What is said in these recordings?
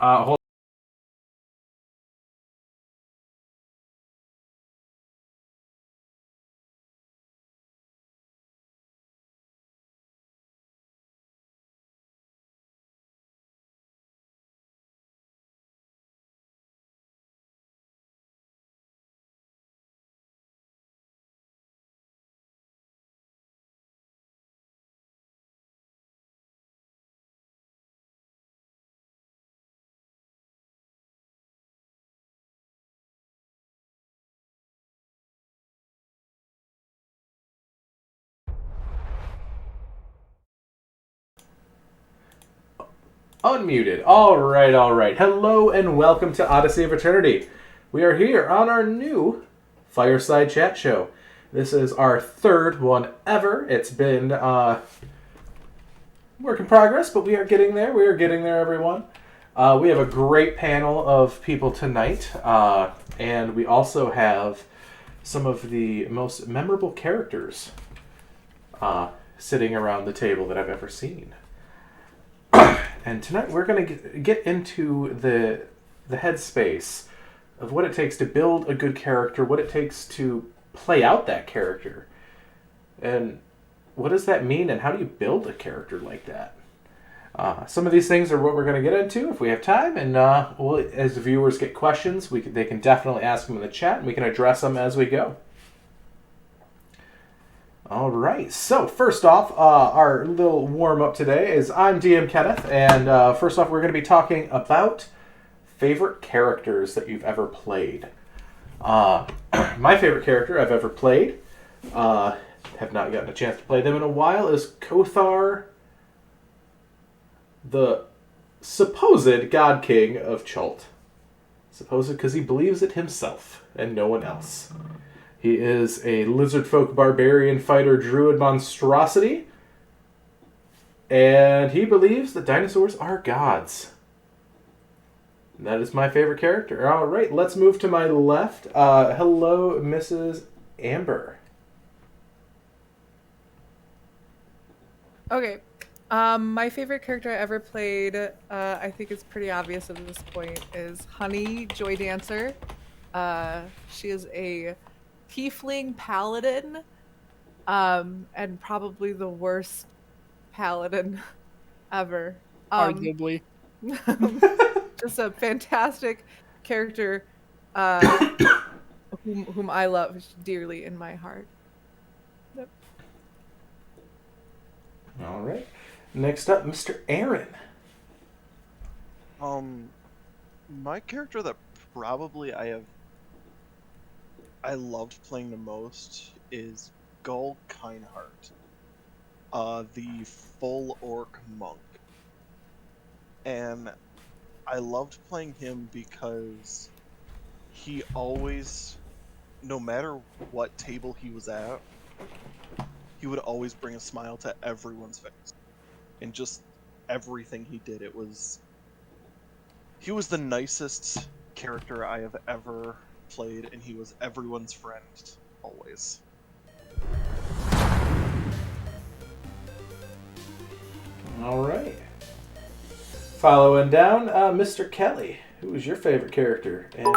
Hold. Unmuted. All right, all right. Hello and welcome to Odyssey of Eternity. We are here on our new Fireside chat show. This is our third one ever. It's been work in progress, but we are getting there. We are getting there, everyone. We have a great panel of people tonight, and we also have some of the most memorable characters sitting around the table that I've ever seen. And tonight we're going to get into the headspace of what it takes to build a good character, what it takes to play out that character, and what does that mean, and how do you build a character like that? Some of these things are what we're going to get into if we have time, and as the viewers get questions, they can definitely ask them in the chat, and we can address them as we go. All right, so first off, our little warm-up today is I'm DM Kenneth, and first off, we're going to be talking about favorite characters that you've ever played. My favorite character I've ever played, have not gotten a chance to play them in a while, is Kothar, the supposed God King of Chult. Supposed because he believes it himself and no one else. He is a lizard folk barbarian fighter druid monstrosity, and he believes that dinosaurs are gods. And that is my favorite character. All right, let's move to my left. Hello, Mrs. Amber. Okay. My favorite character I ever played, I think it's pretty obvious at this point, is Honey Joy Dancer. She is a tiefling paladin, and probably the worst paladin ever. Arguably. Just a fantastic character, uh, whom I love dearly in my heart. Yep. All right. Next up, Mr. Aaron. My character that probably I loved playing the most is Gull Kinehart, the full orc monk. And I loved playing him because he always, no matter what table he was at, he would always bring a smile to everyone's face. And just everything he did, he was the nicest character I have ever played, and he was everyone's friend, always. All right. Following down, Mr. Kelly. Who was your favorite character? And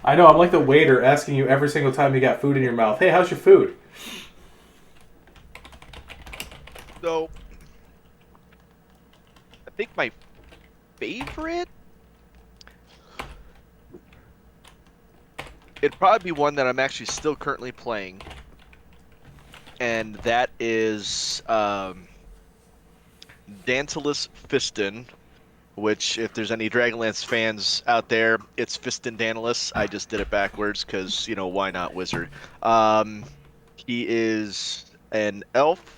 I know, I'm like the waiter asking you every single time you got food in your mouth. Hey, how's your food? So, I think my favorite? It'd probably be one that I'm actually still currently playing. And that is Dantalus Fiston, which, if there's any Dragonlance fans out there, it's Fiston Dantalus. I just did it backwards because, why not wizard? He is an elf.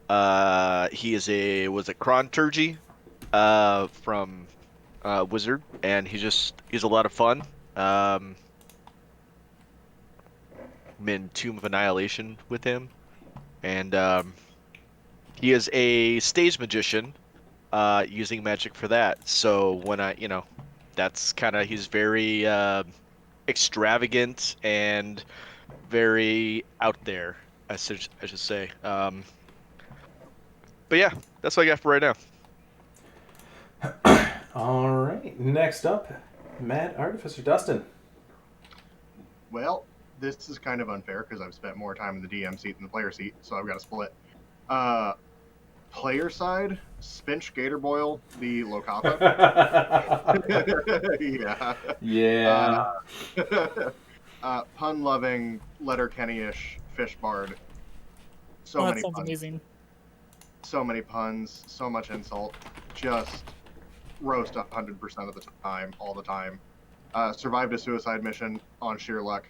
He was a Kronturgy from Wizard, and he's a lot of fun. I'm in Tomb of Annihilation with him, and he is a stage magician, using magic for that. So when that's kind of, he's very extravagant and very out there, I should say. But yeah, that's what I got for right now. All right. Next up, Mad Artificer Dustin. Well, this is kind of unfair because I've spent more time in the DM seat than the player seat, so I've got to split. Player side, Spinch Gatorboil, the Lokatha. Yeah. Yeah. Pun-loving, Letterkenny-ish Fish Bard. So that many sounds puns. amazing. So many puns, so much insult. Just roast 100% of the time, all the time. Survived a suicide mission on sheer luck.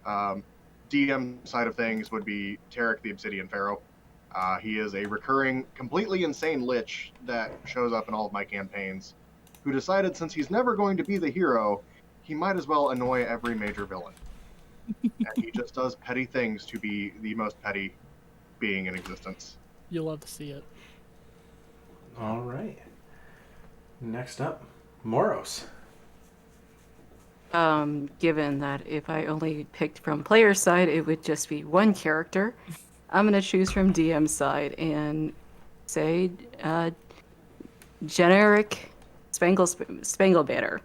DM side of things would be Tarik the Obsidian Pharaoh. He is a recurring, completely insane lich that shows up in all of my campaigns, who decided since he's never going to be the hero, he might as well annoy every major villain. And he just does petty things to be the most petty being in existence. You'll love to see it. All right. Next up, Moros. Given that if I only picked from player side, it would just be one character. I'm going to choose from DM side and say generic Spanglebanner,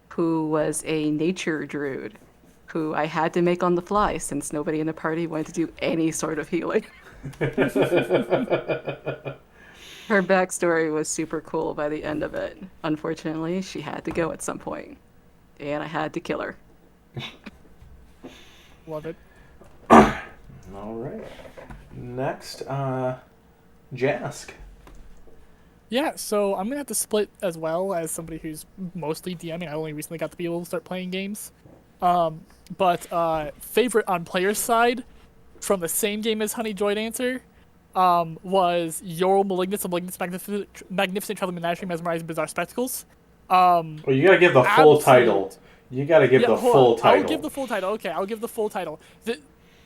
who was a nature druid, who I had to make on the fly since nobody in the party wanted to do any sort of healing. Her backstory was super cool by the end of it. Unfortunately, she had to go at some point, and I had to kill her. Love it. All right. Next, Jask. Yeah, so I'm gonna have to split as well as somebody who's mostly DMing. I only recently got to be able to start playing games. But favorite on player's side from the same game as Honey Joy Dancer was Yoral Malignus and Malignus Magnificent Traveling Menagerie Mesmerizing Bizarre Spectacles. Well, you gotta give the full title. You gotta give the full title. I'll give the full title. Okay, I'll give the full title.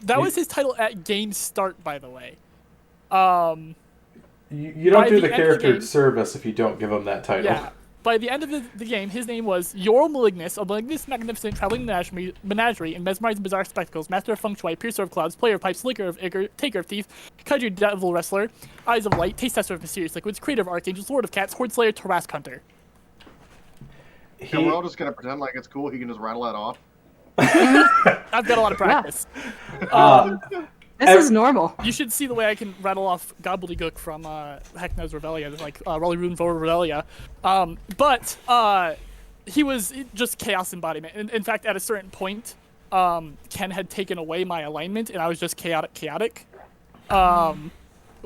That was his title at game start, by the way. You don't do the character game, service if you don't give him that title. Yeah. By the end of the game, his name was Yoral Malignus, a Malignus Magnificent Traveling Menagerie and Mesmerizing Bizarre Spectacles, Master of Feng Shui, Piercer of Clouds, Player of Pipes, Licker of Ichor, Taker of Teeth, Kaiju Devil Wrestler, Eyes of Light, Taste Tester of Mysterious Liquids, Creator of Archangels, Lord of Cats, Horde Slayer, Tarrasque Hunter. And we're all just going to pretend like it's cool, he can just rattle that off? I've got a lot of practice. This is normal. You should see the way I can rattle off gobbledygook from Heckna's Revelia, like Raleigh Rune for Revelia. But he was just chaos embodiment. In fact, at a certain point, Ken had taken away my alignment, and I was just chaotic.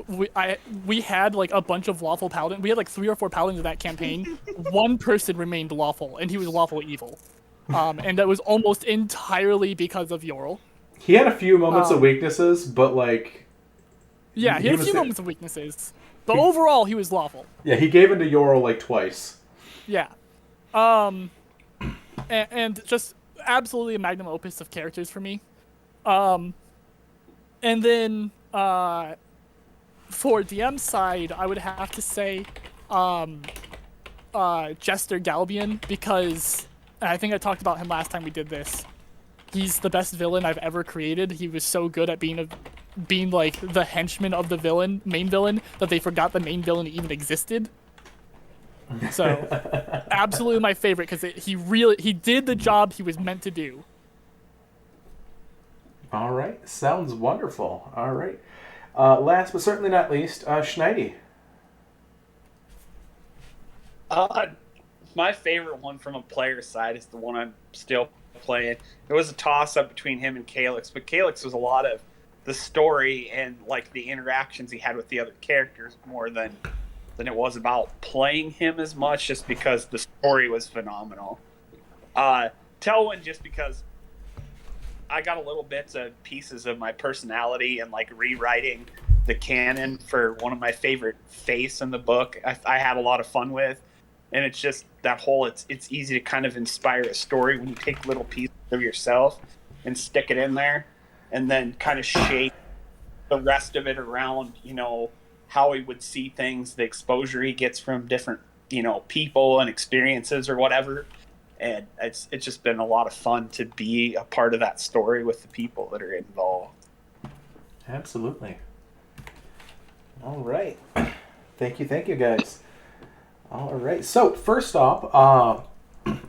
We had like a bunch of lawful paladins. We had like 3 or 4 paladins in that campaign. One person remained lawful, and he was lawful evil. And that was almost entirely because of Yoral. He had a few moments of weaknesses, but like... Yeah, he had a few moments of weaknesses. But overall, he was lawful. Yeah, he gave into Yoral like twice. Yeah. And just absolutely a magnum opus of characters for me. And then for DM side, I would have to say Jester Galbian, because I think I talked about him last time we did this. He's the best villain I've ever created. He was so good at being like the henchman of the main villain, that they forgot the main villain even existed. So, absolutely my favorite, because he did the job he was meant to do. All right, sounds wonderful. All right, last but certainly not least, Schneidi. My favorite one from a player side is the one I'm still playing. It was a toss-up between him and Calyx, but Calyx was a lot of the story and like the interactions he had with the other characters more than it was about playing him as much, just because the story was phenomenal. Telwyn, just because I got a little bits of pieces of my personality and like rewriting the canon for one of my favorite face in the book. I had a lot of fun with. And it's just that whole, it's easy to kind of inspire a story when you take little pieces of yourself and stick it in there and then kind of shape the rest of it around, how he would see things, the exposure he gets from different, people and experiences or whatever. and it's just been a lot of fun to be a part of that story with the people that are involved. Absolutely. All right. Thank you, guys. All right. So first off,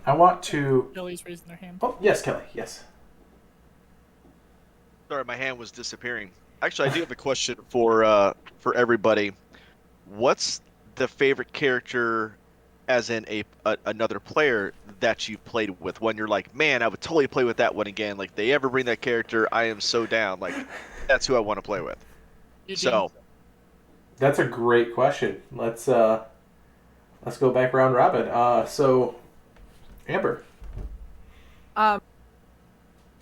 I want to. Kelly's raising their hand. Oh yes, Kelly. Yes. Sorry, my hand was disappearing. Actually, I do have a question for everybody. What's the favorite character, as in another player that you played with? When you're like, man, I would totally play with that one again. Like, they ever bring that character, I am so down. Like, that's who I want to play with. Eugene? So, That's a great question. Let's go back round robin. So, Amber.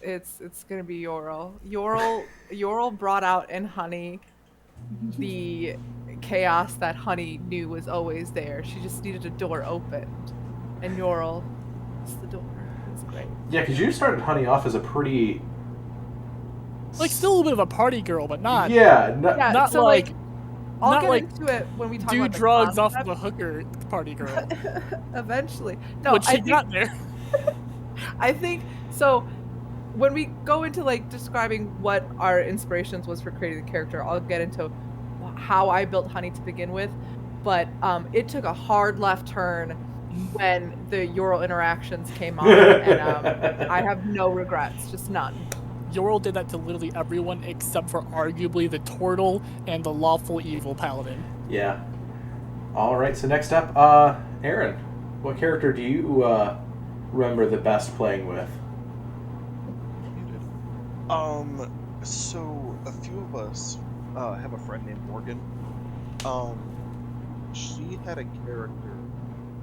It's gonna be Yoral. Yoral brought out in Honey the chaos that Honey knew was always there. She just needed a door opened, and Yoral is the door. It's great. Yeah, because you started Honey off as a pretty. Like, still a little bit of a party girl, but not Yeah. Yeah, not so like I'll not get like into it when we talk do about the drugs off concept. of a hooker party girl. Eventually. No, But she I think, got there. I think so. When we go into like describing what our inspirations was for creating the character, I'll get into how I built Honey to begin with. But it took a hard left turn when the Yoral interactions came on, and I have no regrets, just none. Yoral did that to literally everyone except for arguably the Turtle and the lawful evil paladin. Yeah. All right. So next up, Aaron. What character do you remember the best playing with? So a few of us have a friend named Morgan. She had a character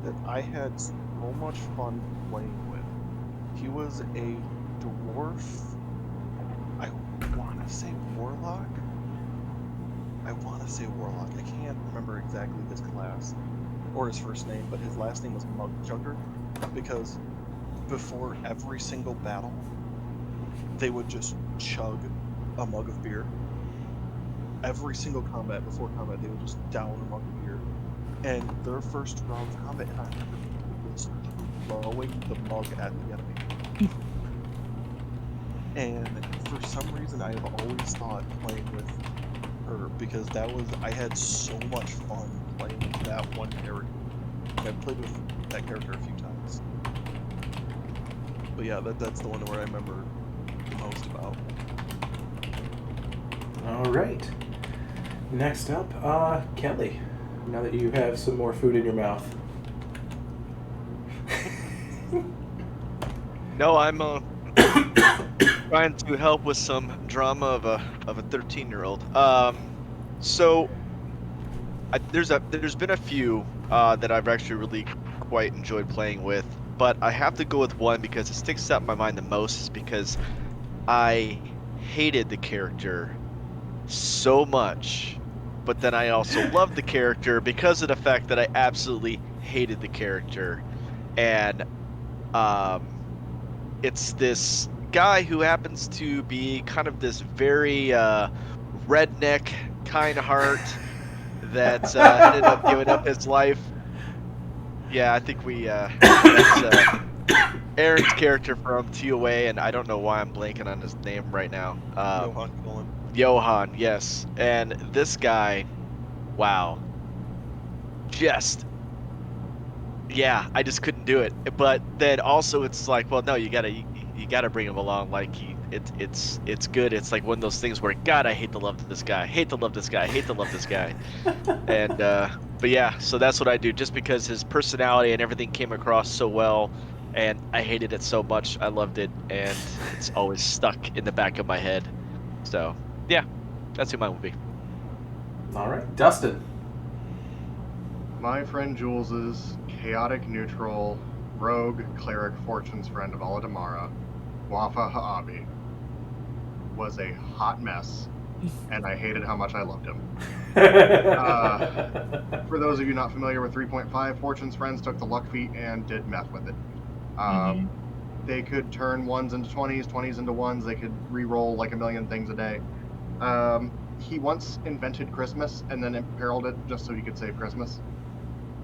that I had so much fun playing with. He was a dwarf. I want to say warlock. I can't remember exactly his class or his first name, but his last name was Mug Chugger, because before every single battle, they would just chug a mug of beer. Every single combat, before combat, they would just down a mug of beer. And their first round of combat, I remember was throwing the mug at the enemy. And for some reason, I have always thought playing with her, because I had so much fun playing with that one character. I played with that character a few times. But yeah, that's the one where I remember most about. All right. Next up, Kelly. Now that you have some more food in your mouth. no, I'm trying to help with some drama of a 13-year-old. So there's been a few that I've actually really quite enjoyed playing with, but I have to go with one because it sticks out in my mind the most, is because I hated the character so much, but then I also loved the character because of the fact that I absolutely hated the character. And it's this guy who happens to be kind of this very redneck kind heart that ended up giving up his life. Yeah, I think that's Aaron's character from TOA, and I don't know why I'm blanking on his name right now. Gohan, yes. And this guy, wow. I just couldn't do it. But then also it's like, well, no, you gotta bring him along. Like, it's good. It's like one of those things where, God, I hate to love this guy. And but yeah, so that's what I do, just because his personality and everything came across so well, and I hated it so much. I loved it, and it's always stuck in the back of my head. So yeah, that's who mine would be. All right, Dustin. My friend Jules's chaotic neutral rogue cleric fortune's friend of Aladamara, Wafa Ha'abi, was a hot mess, and I hated how much I loved him. For those of you not familiar with 3.5, Fortune's friends took the luck feat and did meth with it. They could turn 1s into 20s, 20s into 1s. They could re-roll like a million things a day. He once invented Christmas and then imperiled it just so he could save Christmas.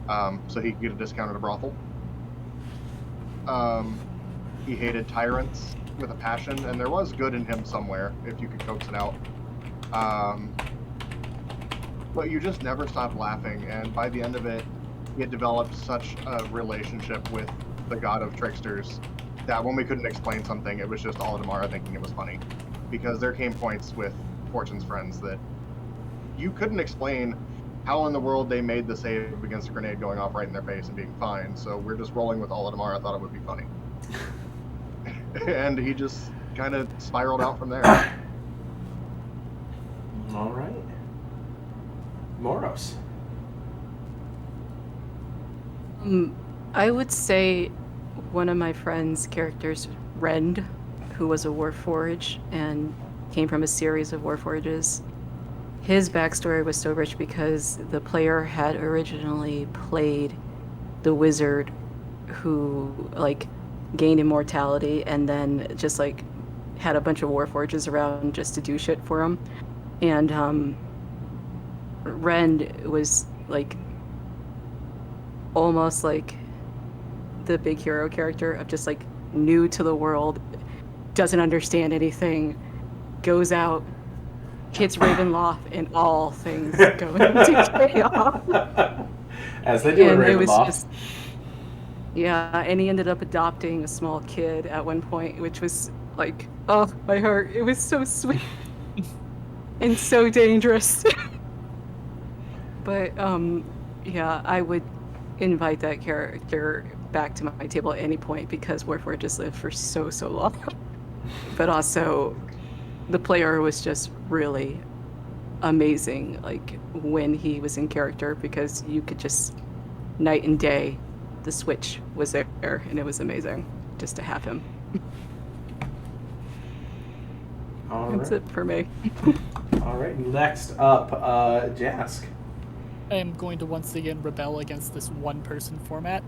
So he could get a discount at a brothel. He hated tyrants with a passion, and there was good in him somewhere, if you could coax it out. But you just never stopped laughing, and by the end of it, he had developed such a relationship with the god of tricksters that when we couldn't explain something, it was just all Damara thinking it was funny. Because there came points with Fortune's friends that you couldn't explain how in the world they made the save against a grenade going off right in their face and being fine, so we're just rolling with all Damara thought it would be funny. And he just kind of spiraled out from there. All right. Moros. I would say one of my friend's characters, Rend, who was a Warforged and came from a series of Warforges. His backstory was so rich because the player had originally played the wizard who, like, gained immortality and then just, like, had a bunch of Warforges around just to do shit for him. And, Rend was, like, almost like the big hero character of just, like, new to the world, doesn't understand anything, goes out, hits Ravenloft, and all things go into chaos. As they do in And it was Ravenloft. just, yeah, and he ended up adopting a small kid at one point, which was like, oh, my heart. It was so sweet and so dangerous. But yeah, I would invite that character back to my table at any point because Warforged lived for so long. But also, the player was just really amazing, like, when he was in character, because you could just, night and day, the switch was there, and it was amazing just to have him. All That's right. it for me. All right. Next up, Jask. I am going to once again rebel against this one-person format,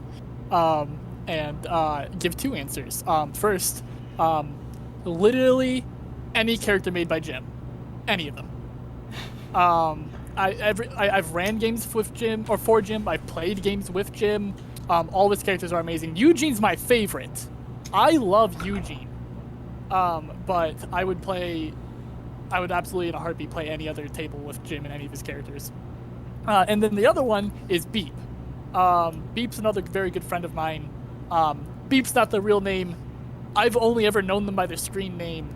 and give two answers. First, literally any character made by Jim, any of them. I've ran games with Jim or for Jim. I've played games with Jim. All his characters are amazing. Eugene's my favorite. I love Eugene. But I would absolutely in a heartbeat play any other table with Jim and any of his characters. And then the other one is Beep. Beep's another very good friend of mine. Beep's not the real name. I've only ever known them by their screen name.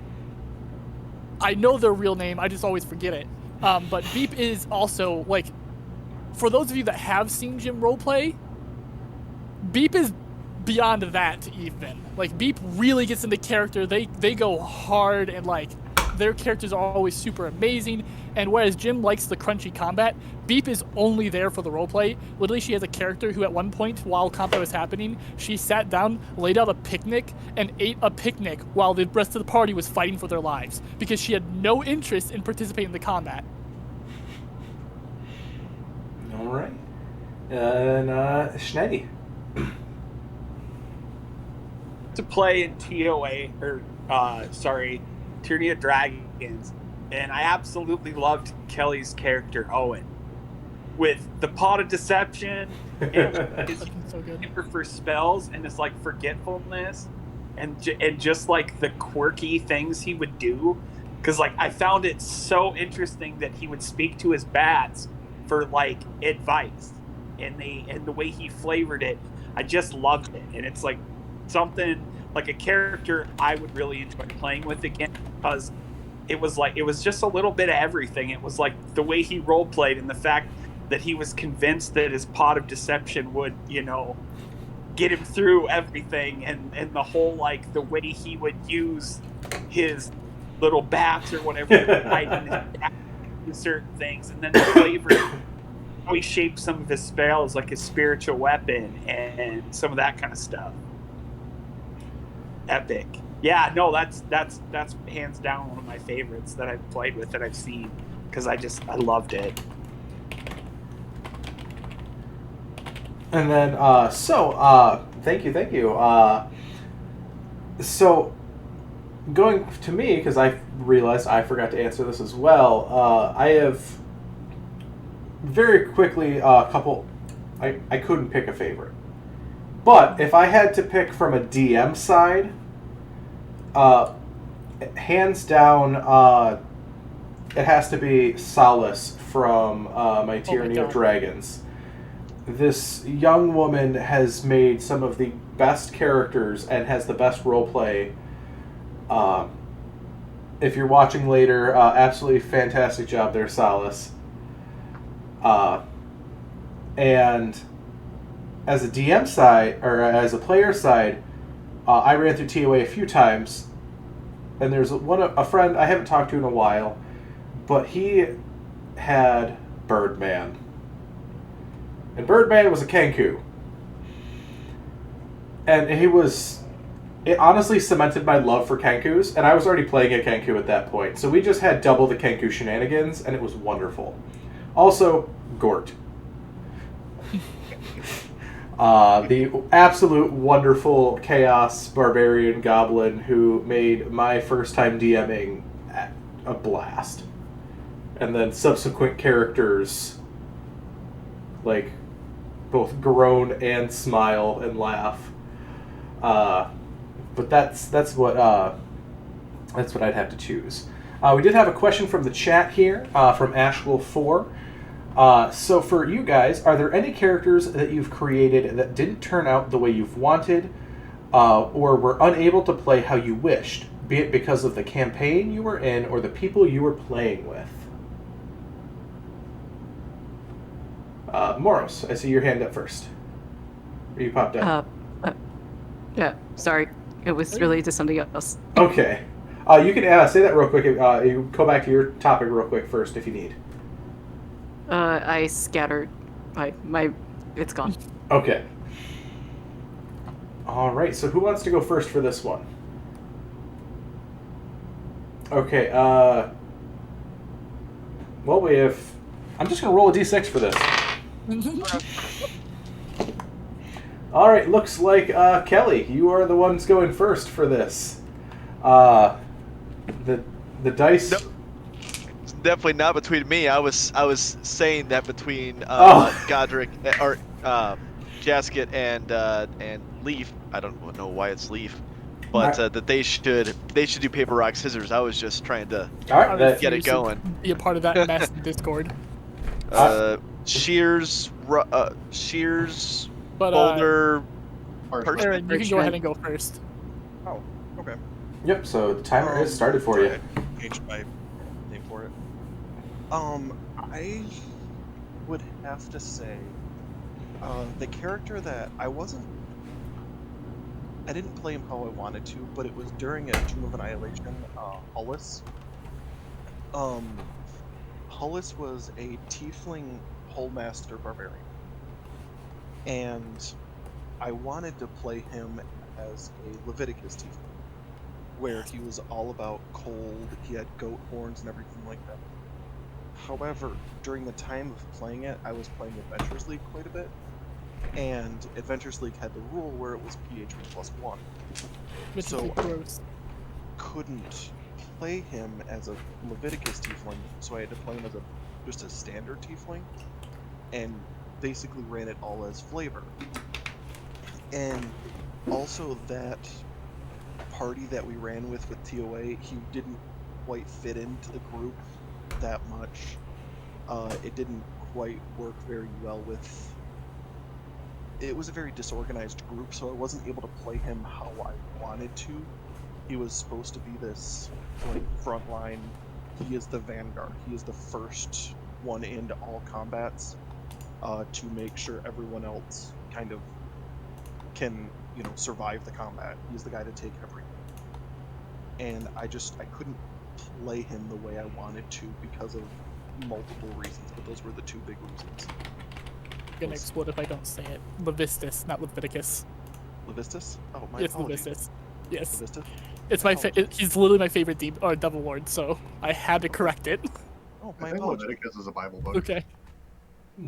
I know their real name, I just always forget it. But Beep is also, like, for those of you that have seen Jim roleplay, Beep is beyond that even. Like, Beep really gets into character. They go hard, and, like, their characters are always super amazing. And whereas Jim likes the crunchy combat, Beep is only there for the roleplay. Literally, she has a character who at one point, while combat was happening, she sat down, laid out a picnic, and ate a picnic while the rest of the party was fighting for their lives, because she had no interest in participating in the combat. All right. And Schneidy. To play in TOA, or Tyranny of Dragons, and I absolutely loved Kelly's character Owen with the pot of deception and his So good. for spells and his, like, forgetfulness and just, like, the quirky things he would do, because, like, I found it so interesting that he would speak to his bats for, like, advice, and the way he flavored it, I just loved it. And it's like something like a character I would really enjoy playing with again, because it was just a little bit of everything. It was like the way he role played and the fact that he was convinced that his pot of deception would, get him through everything, and the whole, like, the way he would use his little bats or whatever to hide in his certain things, and then the flavor how he shaped some of his spells, like his spiritual weapon and some of that kind of stuff. Epic. Yeah, no, that's hands down one of my favorites that I've played with, that I've seen, because I loved it. And then, thank you. So, going to me, because I realized I forgot to answer this as well, I have very quickly I couldn't pick a favorite. But if I had to pick from a DM side, hands down, it has to be Solace from my Tyranny of Dragons. This young woman has made some of the best characters and has the best roleplay. If you're watching later, absolutely fantastic job there, Solace. And as a DM side, or as a player side, I ran through TOA a few times, and there's a friend I haven't talked to in a while, but he had Birdman. And Birdman was a Kenku. And it honestly cemented my love for Kenkus, and I was already playing a Kenku at that point. So we just had double the Kenku shenanigans, and it was wonderful. Also, Gort. The absolute wonderful Chaos Barbarian Goblin who made my first time DMing a blast. And then subsequent characters, like, both groan and smile and laugh. But that's what I'd have to choose. We did have a question from the chat here from Ashwell4. So for you guys, are there any characters that you've created that didn't turn out the way you've wanted, or were unable to play how you wished, be it because of the campaign you were in or the people you were playing with? Moros, I see your hand up first. Or you popped up. Yeah, sorry. It was related to something else. Okay. You can say that real quick. You go back to your topic real quick first if you need. I scattered. It's gone. Okay. All right. So who wants to go first for this one? Okay. Well, we have. I'm just gonna roll a d6 for this. All right. Looks like Kelly, you are the ones going first for this. The dice. Nope. Definitely not between me. I was saying that between Godric or Jasket and Leaf. I don't know why it's Leaf, but that they should do paper rock scissors. I was just trying to get it going. Be a part of that mess in Discord. Shears, Boulder. Aaron, you can go ahead and go first. Oh, okay. Yep. So the timer has started for you. Changed my name for it. I would have to say, the character that I didn't play him how I wanted to, but it was during a Tomb of Annihilation, Hullis. Hullis was a tiefling Hullmaster barbarian. And I wanted to play him as a Leviticus tiefling, where he was all about cold, he had goat horns and everything like that. However, during the time of playing it, I was playing Adventures League quite a bit, and Adventures League had the rule where it was PHP +1. So I couldn't play him as a Leviticus tiefling, so I had to play him as just a standard tiefling, and basically ran it all as flavor. And also that party that we ran with TOA, he didn't quite fit into the group that much. It didn't quite work very well with... It was a very disorganized group, so I wasn't able to play him how I wanted to. He was supposed to be this, like, frontline. He is the vanguard. He is the first one into all combats to make sure everyone else kind of can, survive the combat. He's the guy to take everything. And I couldn't play him the way I wanted to because of multiple reasons, but those were the two big reasons. I'm gonna explode if I don't say it. Levistus, not Leviticus. Levistus? Oh, my It's apologies. Levistus. Yes. Levistus? It's he's literally my favorite Devil Lord, so I had to correct it. Oh, I my think apologies. Leviticus is a Bible book. Okay.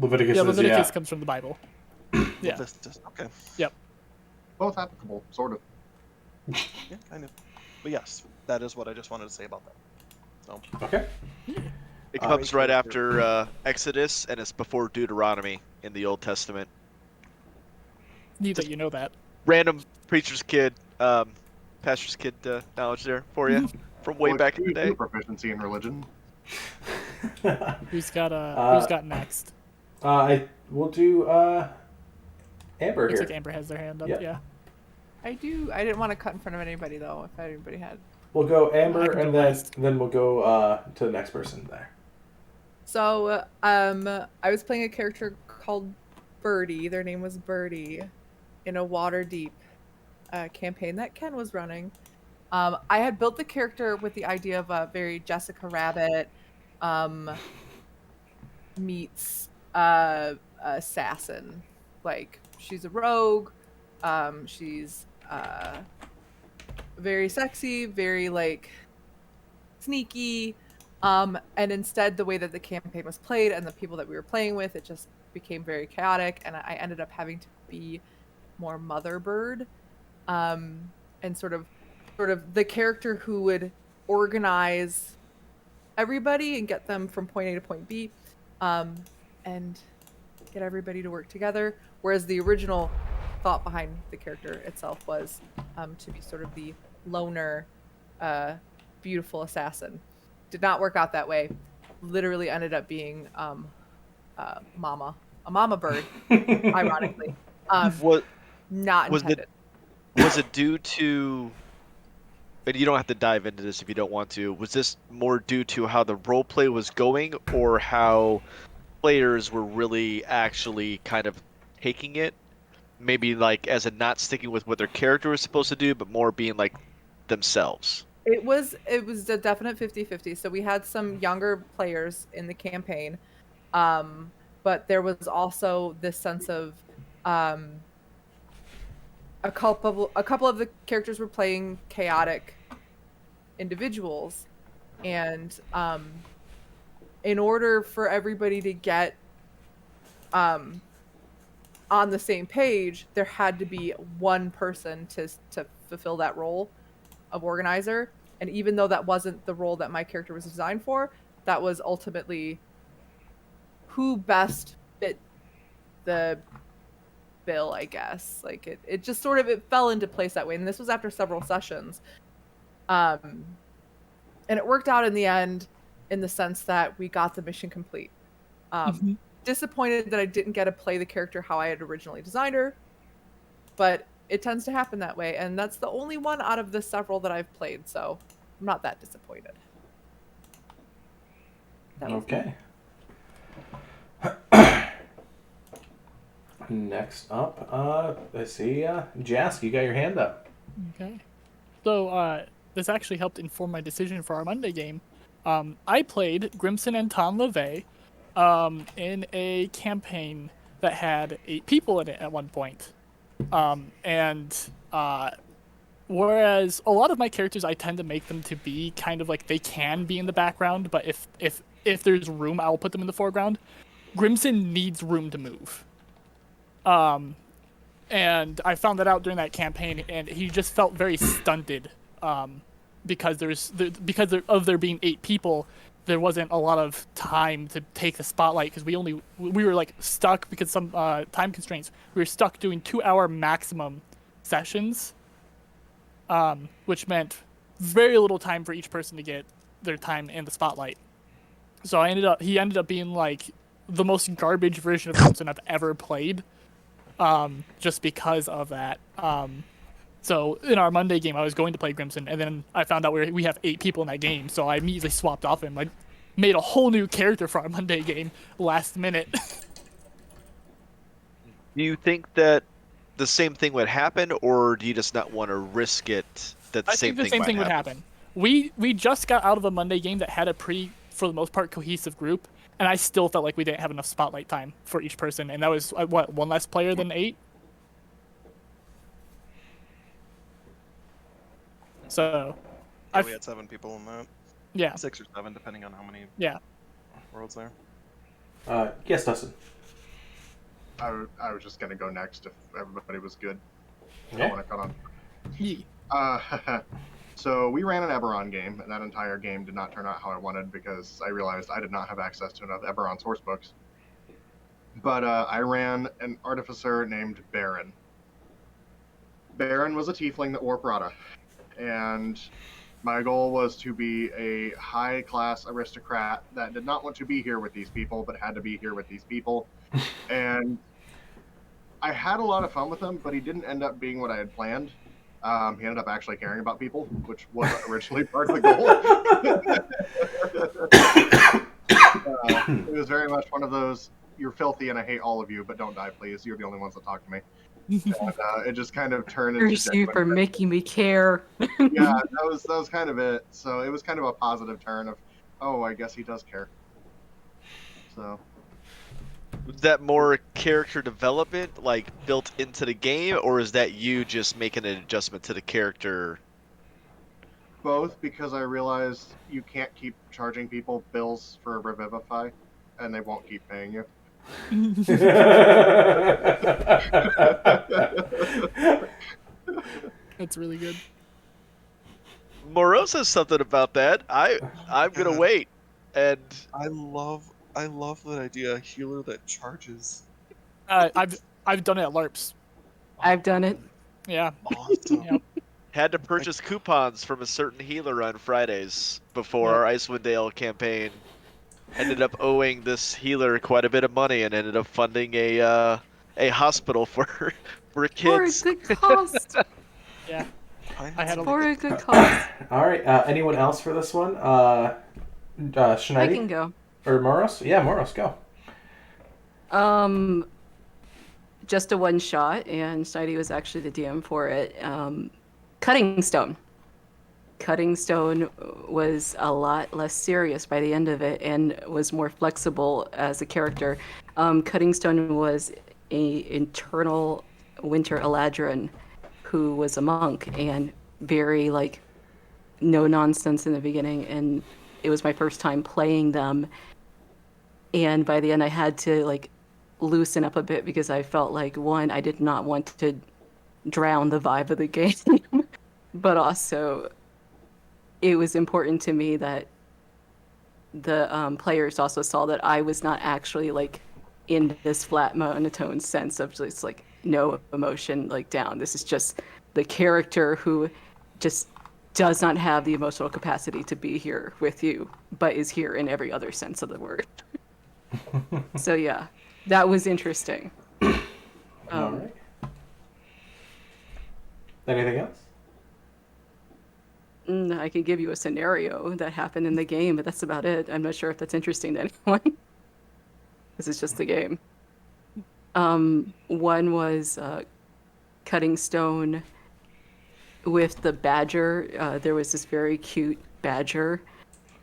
Leviticus comes from the Bible. Yeah. Levistus. Okay. Yep. Both applicable, sort of. Yeah, kind of. But yes, that is what I just wanted to say about that. So. Okay. It comes right after Exodus, and it's before Deuteronomy in the Old Testament. Neat that you know that. Random preacher's kid, pastor's kid knowledge there for you from way Well, back in the you day. proficiency in religion. Who's got next? We'll do Amber Looks here. like Amber has their hand up. Yep. Yeah. I didn't want to cut in front of anybody though. If anybody had. We'll go Amber, I can and go then last. we'll go to the next person there. So, I was playing a character called Birdie. Their name was Birdie, in a Waterdeep campaign that Ken was running. I had built the character with the idea of a very Jessica Rabbit meets assassin. Like, she's a rogue. She's very sexy, very like sneaky. And instead, the way that the campaign was played and the people that we were playing with, it just became very chaotic, and I ended up having to be more Mother Bird, and sort of the character who would organize everybody and get them from point A to point B, and get everybody to work together. Whereas the original thought behind the character itself was to be sort of the loner, beautiful assassin. Did not work out that way. Literally ended up being a mama bird, ironically. What Not was intended. was it due to? And you don't have to dive into this if you don't want to. Was this more due to how the roleplay was going, or how players were really actually kind of taking it? Maybe like as a not sticking with what their character was supposed to do, but more being like themselves. It was a definite 50-50. So we had some younger players in the campaign, but there was also this sense of a couple of the characters were playing chaotic individuals, and in order for everybody to get on the same page, there had to be one person to fulfill that role of organizer. And even though that wasn't the role that my character was designed for, that was ultimately who best fit the bill, I guess. Like it just sort of, it fell into place that way. And this was after several sessions. And it worked out in the end, in the sense that we got the mission complete. Disappointed that I didn't get to play the character how I had originally designed her, but it tends to happen that way, and that's the only one out of the several that I've played, so I'm not that disappointed. Okay. Next up, I see Jask, you got your hand up. Okay. So this actually helped inform my decision for our Monday game. I played Grimson and Tom LaVey in a campaign that had 8 people in it at one point. Whereas a lot of my characters, I tend to make them to be kind of like they can be in the background, but if there's room, I will put them in the foreground. Grimson needs room to move. And I found that out during that campaign, and he just felt very stunted. Because there being 8 people, there wasn't a lot of time to take the spotlight, because we were like stuck because some time constraints. We were stuck doing 2-hour maximum sessions, which meant very little time for each person to get their time in the spotlight. So he ended up being like the most garbage version of Crimson I've ever played, just because of that. So in our Monday game, I was going to play Grimson, and then I found out we have 8 people in that game, so I immediately swapped off him. I made a whole new character for our Monday game last minute. Do you think that the same thing would happen, or do you just not want to risk it that I think the same thing would happen. We just got out of a Monday game that had a pretty, for the most part, cohesive group, and I still felt like we didn't have enough spotlight time for each person, and that was, what, 1 less player than 8? So, Yeah, we had 7 people in that. Yeah. 6 or 7, depending on how many worlds there. Yes, Dustin. I was just gonna go next if everybody was good. I Okay. don't want to cut on. Yeah. So we ran an Eberron game, and that entire game did not turn out how I wanted because I realized I did not have access to enough Eberron source books. But I ran an artificer named Baron, Baron was a tiefling that wore Prada, and my goal was to be a high-class aristocrat that did not want to be here with these people, but had to be here with these people. And I had a lot of fun with him, but he didn't end up being what I had planned. He ended up actually caring about people, which was originally part of the goal. It was very much one of those, you're filthy and I hate all of you, but don't die, please. You're the only ones that talk to me. And, it just kind of turned into Curse you for genuine making me care. yeah, that was kind of it. So it was kind of a positive turn of, oh, I guess he does care. So Was that more character development, like built into the game, or is that you just making an adjustment to the character? both, because I realized you can't keep charging people bills for Revivify, and they won't keep paying you. That's really good. Moreau says something about that. I'm gonna wait, and I love that idea. A healer that charges. I've done it at LARPs. I've done it. Yeah. Awesome. Yep. had to purchase coupons from a certain healer on Fridays before Yep. our Icewind Dale campaign. Ended up owing this healer quite a bit of money and ended up funding a hospital for For a kids. good cause. Yeah. I I had a- For a good cause. All right. Anyone else for this one? I Schneidy can go. or Moros? Yeah, Moros, go. Just a one shot, and Snidey was actually the DM for it. Cutting Stone. Cutting Stone was a lot less serious by the end of it and was more flexible as a character. Cutting Stone was a internal Winter Eladrin who was a monk and very like no nonsense in the beginning, and it was my first time playing them. And by the end I had to like loosen up a bit because I felt like, one, I did not want to drown the vibe of the game, but also it was important to me that the players also saw that I was not actually like in this flat monotone sense of just like no emotion like down. This is just the character who just does not have the emotional capacity to be here with you, but is here in every other sense of the word. So yeah, that was interesting. All right. Anything else? I could give you a scenario that happened in the game, but that's about it. I'm not sure if that's interesting to anyone. This is just the game. One was Cutting Stone with the badger. There was this very cute badger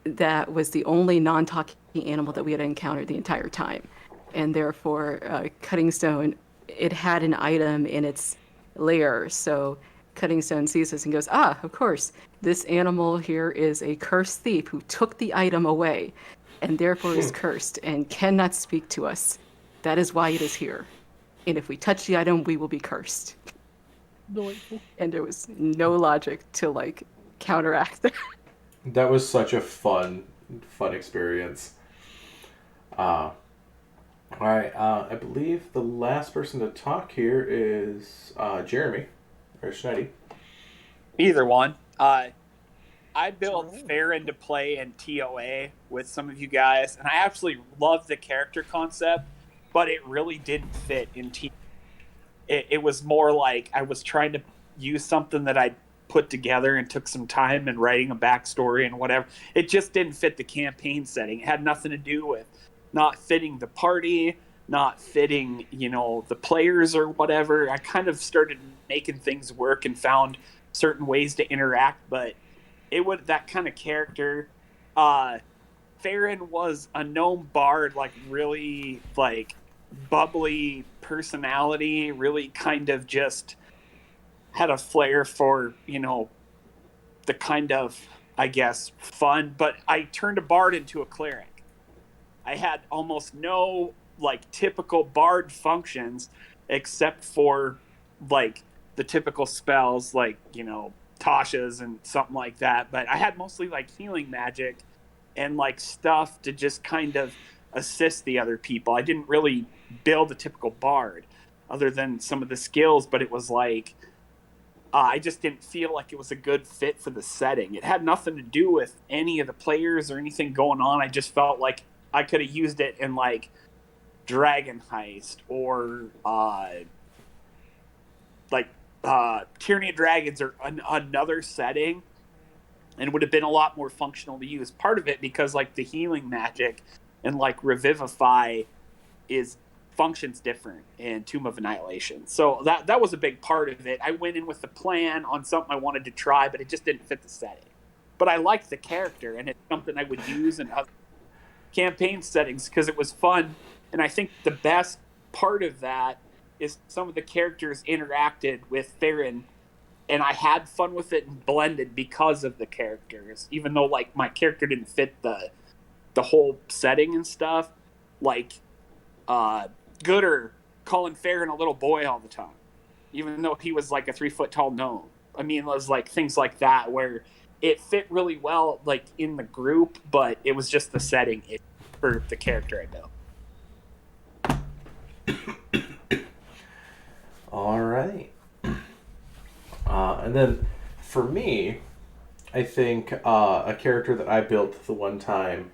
that was the only non-talking animal that we had encountered the entire time. And therefore, Cutting Stone, it had an item in its lair. So Cutting Stone sees this and goes, of course, this animal here is a cursed thief who took the item away and therefore is cursed and cannot speak to us. That is why it is here. And if we touch the item, we will be cursed. Delightful. And there was no logic to like counteract that. That was such a fun experience. All right. I believe the last person to talk here is Jeremy or Schneidy. Either one. I built Farron to play in TOA with some of you guys, and I absolutely love the character concept, but it really didn't fit in TOA. It was more like I was trying to use something that I'd put together and took some time and writing a backstory and whatever. It just didn't fit the campaign setting. It had nothing to do with not fitting the party, not fitting, the players or whatever. I kind of started making things work and found certain ways to interact, but it would that kind of character. Farron was a gnome bard, like really like bubbly personality, really kind of just had a flair for, the kind of, I guess, fun, but I turned a bard into a cleric. I had almost no like typical bard functions except for like the typical spells like, Tasha's and something like that, but I had mostly like healing magic and like stuff to just kind of assist the other people. I didn't really build a typical bard other than some of the skills, but it was like I just didn't feel like it was a good fit for the setting. It had nothing to do with any of the players or anything going on. I just felt like I could have used it in like Dragon Heist or Tyranny of Dragons or another setting, and it would have been a lot more functional to use. Part of it because like the healing magic and like Revivify is functions different in Tomb of Annihilation. So that was a big part of it. I went in with the plan on something I wanted to try, but it just didn't fit the setting. But I liked the character, and it's something I would use in other campaign settings because it was fun. And I think the best part of that is some of the characters interacted with Theron, and I had fun with it and blended because of the characters. Even though like my character didn't fit the whole setting and stuff, like Gooder calling Farron a little boy all the time, even though he was like a 3 foot tall gnome. I mean, it was like things like that where it fit really well, like in the group, but it was just the setting for the character I built. All right. And then for me, I think a character that I built the one time,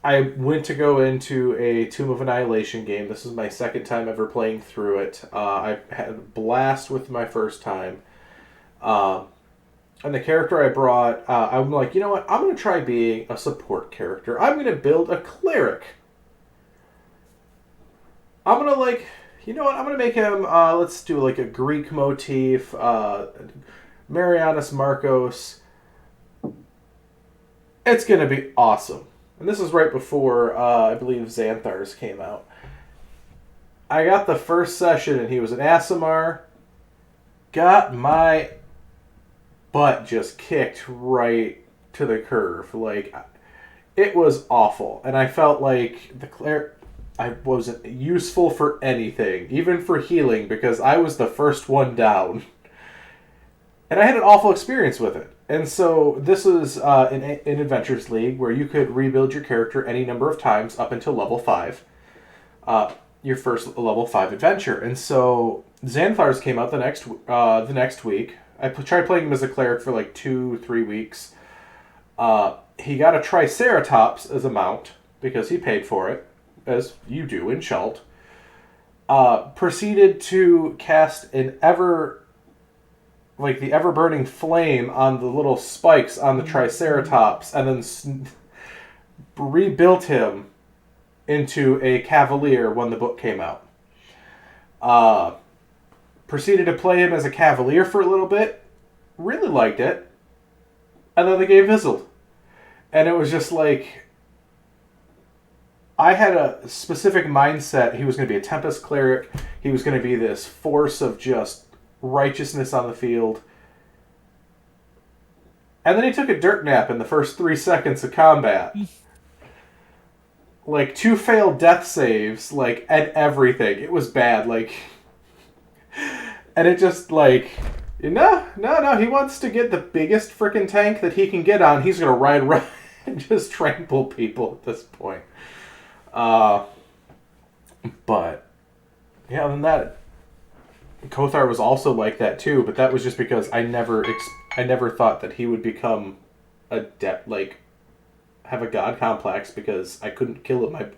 I went to go into a Tomb of Annihilation game. This is my second time ever playing through it. I had a blast with my first time. And the character I brought, I'm like, you know what? I'm going to try being a support character. I'm going to build a cleric. I'm going to like, you know what? I'm going to make him, let's do like a Greek motif, Marianus Marcos. It's going to be awesome. And this is right before, I believe, Xanthars came out. I got the first session, and he was an Aasimar. Got my butt just kicked right to the curve. Like, it was awful. And I felt like I wasn't useful for anything, even for healing, because I was the first one down. And I had an awful experience with it. And so this is an Adventures League where you could rebuild your character any number of times up until level 5. Your first level 5 adventure. And so Xanthars came out the next week. I tried playing him as a cleric for like 2-3 weeks. He got a Triceratops as a mount because he paid for it, as you do in Shalt. Proceeded to cast the ever-burning flame on the little spikes on the Triceratops, and then rebuilt him into a Cavalier when the book came out. Proceeded to play him as a Cavalier for a little bit, really liked it, and then the game fizzled. And it was just like, I had a specific mindset. He was going to be a Tempest Cleric. He was going to be this force of just righteousness on the field. And then he took a dirt nap in the first 3 seconds of combat. Like, 2 failed death saves, like, and everything. It was bad, like... And it just, like... No, he wants to get the biggest frickin' tank that he can get on. He's gonna ride around and just trample people at this point. But... Yeah, other than that... Kothar was also like that too, but that was just because I never thought that he would become have a god complex because I couldn't kill him.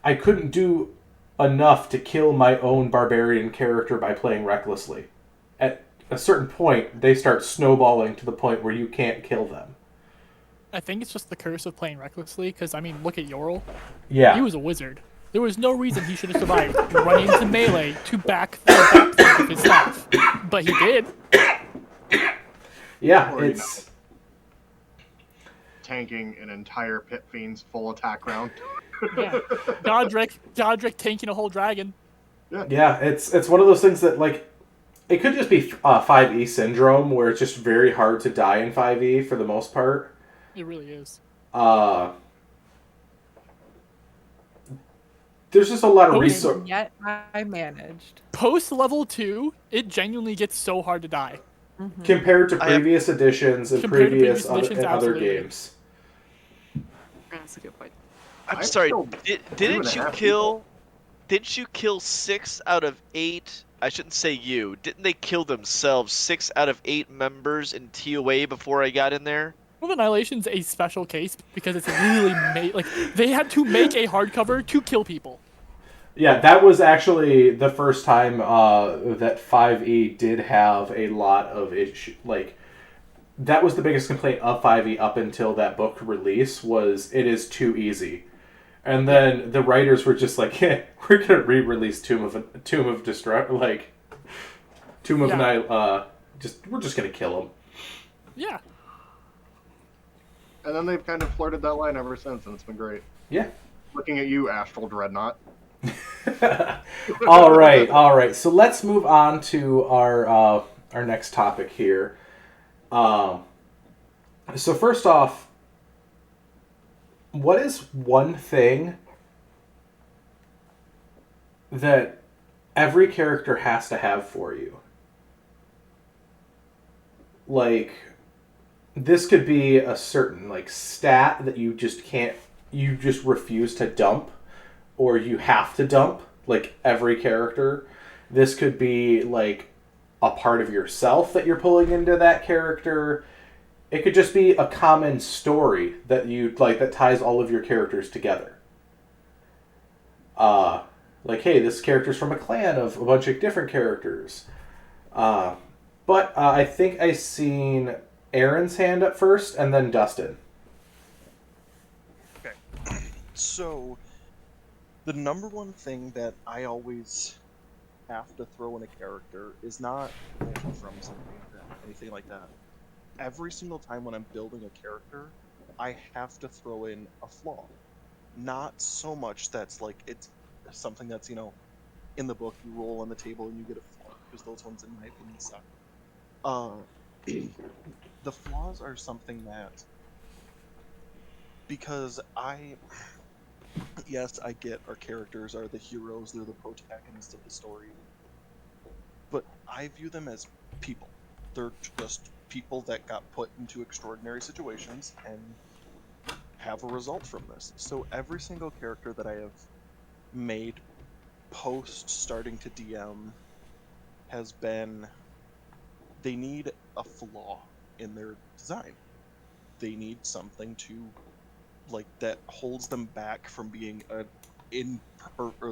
I couldn't do enough to kill my own barbarian character by playing recklessly. At a certain point, they start snowballing to the point where you can't kill them. I think it's just the curse of playing recklessly, because, I mean, look at Yorl. Yeah. He was a wizard. There was no reason he should have survived running into melee to back of his stuff. But he did. Yeah, Or, it's... tanking an entire Pit Fiend's full attack round. Yeah. Godric tanking a whole dragon. Yeah, it's one of those things that, like, it could just be 5e syndrome, where it's just very hard to die in 5e for the most part. It really is. There's just a lot of resources. And yet I managed. Post level 2, it genuinely gets so hard to die. Mm-hmm. Compared to previous editions and Compared to previous previous editions, other absolutely. games. That's a good point. I'm sorry. Didn't you kill 6 out of 8 I shouldn't say you. Didn't they kill themselves 6 out of 8 members in TOA before I got in there? Well, Annihilation's a special case because it's really like they had to make a hardcover to kill people. Yeah, that was actually the first time that 5e did have a lot of issue. Like, that was the biggest complaint of 5e up until that book release, was it is too easy. And then the writers were just like, we're gonna re-release Tomb of Yeah. we're just gonna kill him. Yeah. And then they've kind of flirted that line ever since, and it's been great. Yeah. Looking at you, Astral Dreadnought. all right. So let's move on to our next topic here. So first off, what is one thing that every character has to have for you? Like, this could be a certain like stat that you just refuse to dump, or you have to dump, like every character. This could be like a part of yourself that you're pulling into that character. It could just be a common story that you like that ties all of your characters together. Like, hey, this character's from a clan of a bunch of different characters. But I think I seen Aaron's hand up first, and then Dustin. Okay. So, the number one thing that I always have to throw in a character is not from something, anything like that. Every single time when I'm building a character, I have to throw in a flaw. Not so much that's like it's something that's, in the book you roll on the table and you get a flaw, because those ones in my opinion suck. The flaws are something that, because yes, I get our characters are the heroes, they're the protagonists of the story, but I view them as people. They're just people that got put into extraordinary situations and have a result from this. So every single character that I have made post starting to DM has been, they need a flaw in their design. They need something to, like, that holds them back from being or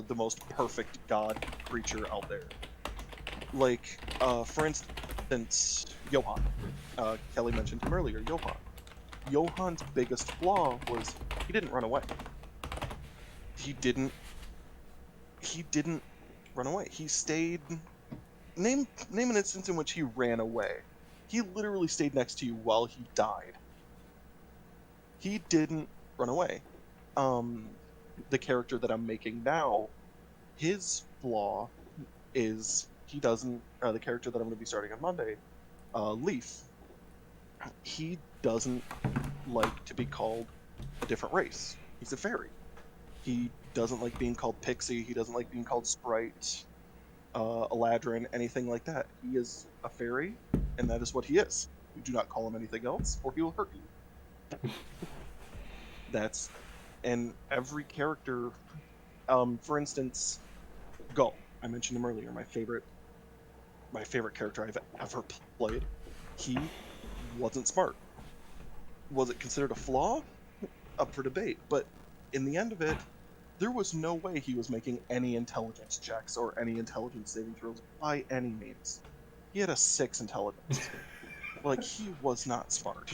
the most perfect god creature out there. Like, for instance, Gohan. Kelly mentioned him earlier, Gohan. Gohan's biggest flaw was he didn't run away. He didn't run away. He stayed. Name an instance in which he ran away. He literally stayed next to you while he died. He didn't run away. The character that I'm making now, his flaw is he doesn't. The character that I'm going to be starting on Monday, Leaf. He doesn't like to be called a different race. He's a fairy. He doesn't like being called Pixie. He doesn't like being called Sprite, Eladrin, anything like that. He is a fairy, and that is what he is. You do not call him anything else, or he will hurt you. And every character, for instance, Gull. I mentioned him earlier. My favorite character I've ever played. He wasn't smart. Was it considered a flaw? Up for debate. But in the end of it, there was no way he was making any intelligence checks or any intelligence saving throws by any means. He had a 6 intelligence. Like, he was not smart.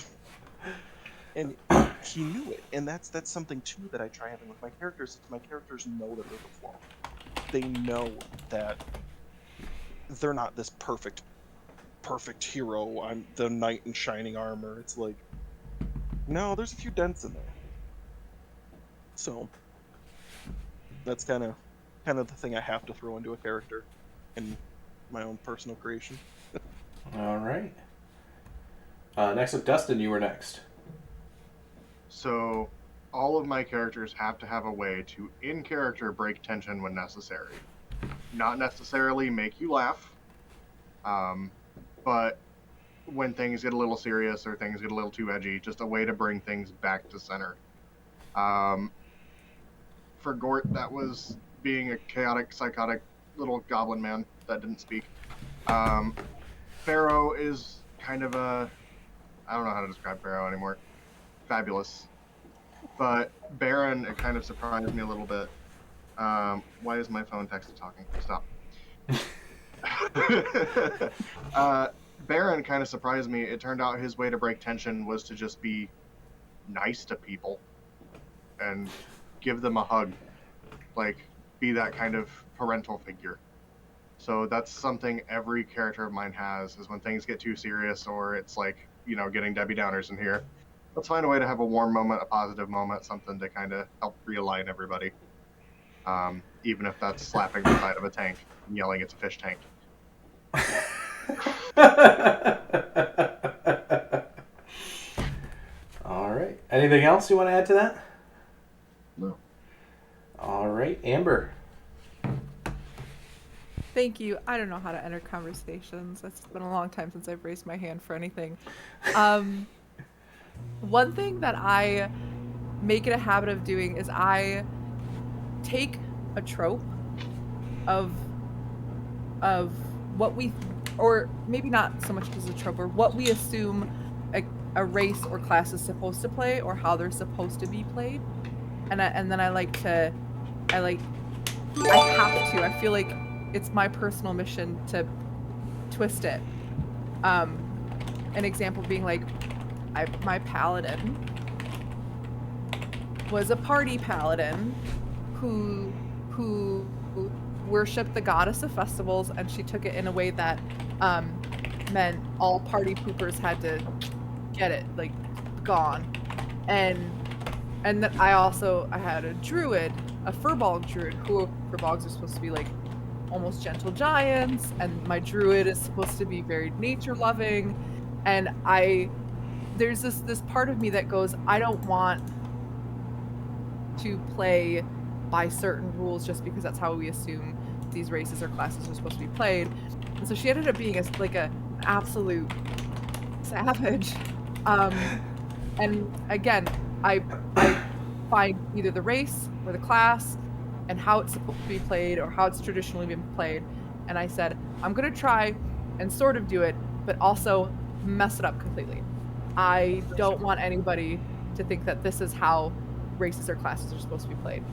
And he knew it. And that's something, too, that I try having with my characters. My characters know that there's a flaw. They know that they're not this perfect hero. I'm the knight in shining armor. It's like, no, there's a few dents in there. So that's kind of the thing I have to throw into a character in my own personal creation. All right. Next up, Dustin, you were next. So all of my characters have to have a way to, in character, break tension when necessary. Not necessarily make you laugh, but when things get a little serious or things get a little too edgy, just a way to bring things back to center. For Gort, that was being a chaotic, psychotic little goblin man that didn't speak. Pharaoh is kind of a, I don't know how to describe Pharaoh anymore. Fabulous. But Baron, it kind of surprised me a little bit. Why is my phone text talking? Stop. Baron kind of surprised me. It turned out his way to break tension was to just be nice to people and give them a hug. Like, be that kind of parental figure. So that's something every character of mine has, is when things get too serious or it's like, getting Debbie Downers in here. Let's find a way to have a warm moment, a positive moment, something to kind of help realign everybody. Even if that's slapping the side of a tank and yelling it's a fish tank. All right. Anything else you want to add to that? No. All right, Amber. Thank you. I don't know how to enter conversations. It's been a long time since I've raised my hand for anything. One thing that I make it a habit of doing is I take a trope of what we, or maybe not so much as a trope, or what we assume a race or class is supposed to play, or how they're supposed to be played, and then I have to. I feel like it's my personal mission to twist it. An example being like, my paladin was a party paladin who worshipped the goddess of festivals, and she took it in a way that meant all party poopers had to get it, like, gone. And then I had a druid, a Furbolg druid, who Furbolgs are supposed to be like almost gentle giants, and my druid is supposed to be very nature loving, and there's this part of me that goes, I don't want to play by certain rules just because that's how we assume these races or classes are supposed to be played. And so she ended up being an absolute savage. And again, I find either the race or the class and how it's supposed to be played or how it's traditionally been played. And I said, I'm going to try and sort of do it, but also mess it up completely. I don't want anybody to think that this is how races or classes are supposed to be played.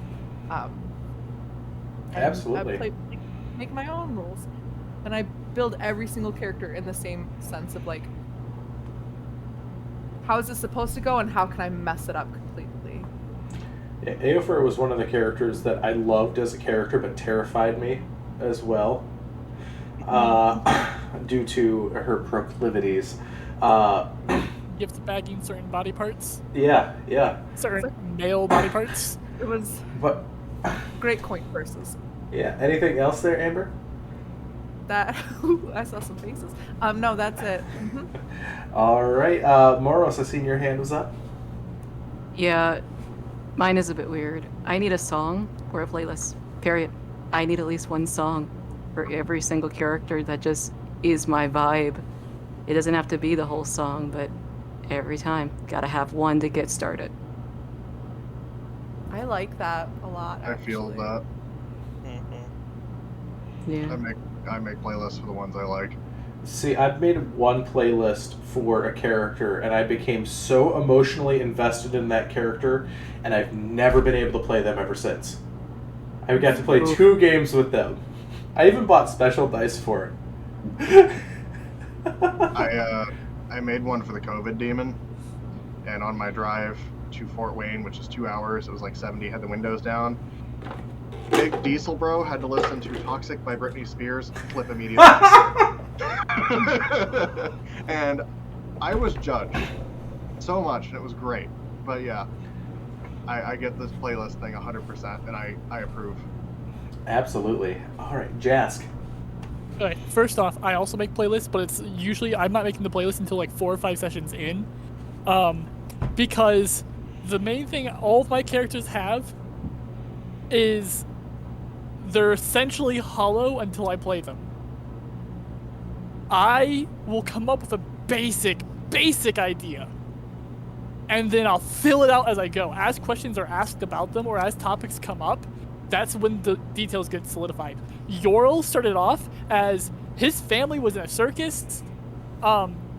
Absolutely. I make my own rules. And I build every single character in the same sense of like, how is this supposed to go and how can I mess it up completely? Yeah, Eofor was one of the characters that I loved as a character but terrified me as well, due to her proclivities. Gift bagging certain body parts. Yeah. Certain male body parts. It was great coin purses. Yeah. Anything else there, Amber? That I saw some faces. No, that's it. Mm-hmm. All right, Moros, I seen your hand was up. Yeah, mine is a bit weird. I need a song or a playlist. Period. I need at least one song for every single character that just is my vibe. It doesn't have to be the whole song, but every time, gotta have one to get started. I like that a lot. I feel actually. that. Yeah. I make playlists for the ones I like. See, I've made one playlist for a character, and I became so emotionally invested in that character, and I've never been able to play them ever since. I got to play 2 games with them. I even bought special dice for it. I made one for the COVID demon, and on my drive to Fort Wayne, which is 2 hours, it was like 70, had the windows down. Big Diesel Bro had to listen to Toxic by Britney Spears, flip immediately. And I was judged so much, and it was great. But yeah, I get this playlist thing 100%, and I approve. Absolutely. All right, Jask. Okay, first off, I also make playlists, but it's usually I'm not making the playlist until like 4 or 5 sessions in, because the main thing all of my characters have is they're essentially hollow until I play them. I will come up with a basic idea, and then I'll fill it out as I go. As questions are asked about them or as topics come up, that's when the details get solidified. Yorl started off as his family was in a circus.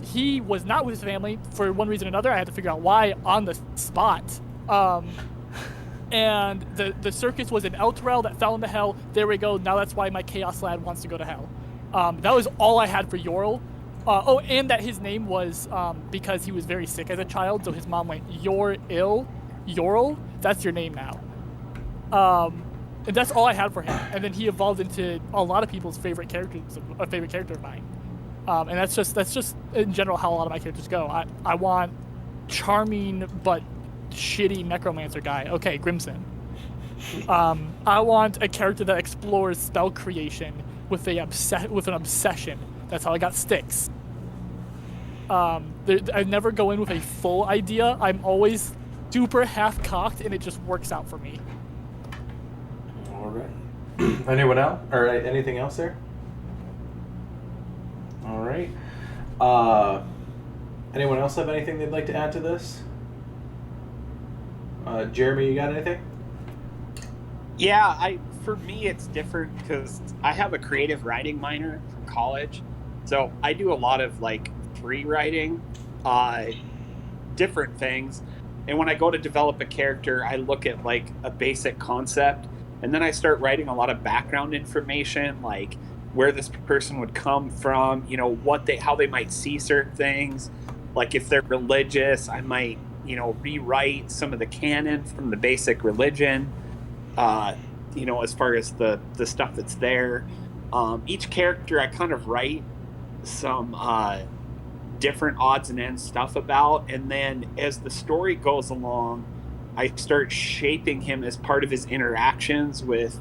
He was not with his family for one reason or another. I had to figure out why on the spot. And the circus was an Elturel that fell into hell. There we go. Now that's why my Chaos Lad wants to go to hell. That was all I had for Yorl. And that his name was because he was very sick as a child, so his mom went, "You're ill, Yorl. That's your name now." And that's all I had for him. And then he evolved into a lot of people's favorite character of mine. And that's just in general how a lot of my characters go. I want charming but shitty necromancer guy. Okay, Grimson. I want a character that explores spell creation with an obsession. That's how I got Styx. I never go in with a full idea. I'm always super half-cocked, and it just works out for me. All right. Anyone else? Or anything else there? All right. Anyone else have anything they'd like to add to this? Jeremy, you got anything? Yeah, for me it's different because I have a creative writing minor from college, so I do a lot of like free writing, different things. And when I go to develop a character, I look at like a basic concept, and then I start writing a lot of background information, like where this person would come from, you know, how they might see certain things. Like if they're religious, I might, you know, rewrite some of the canon from the basic religion, you know, as far as the stuff that's there. Each character I kind of write some different odds and ends stuff about, and then as the story goes along, I start shaping him as part of his interactions with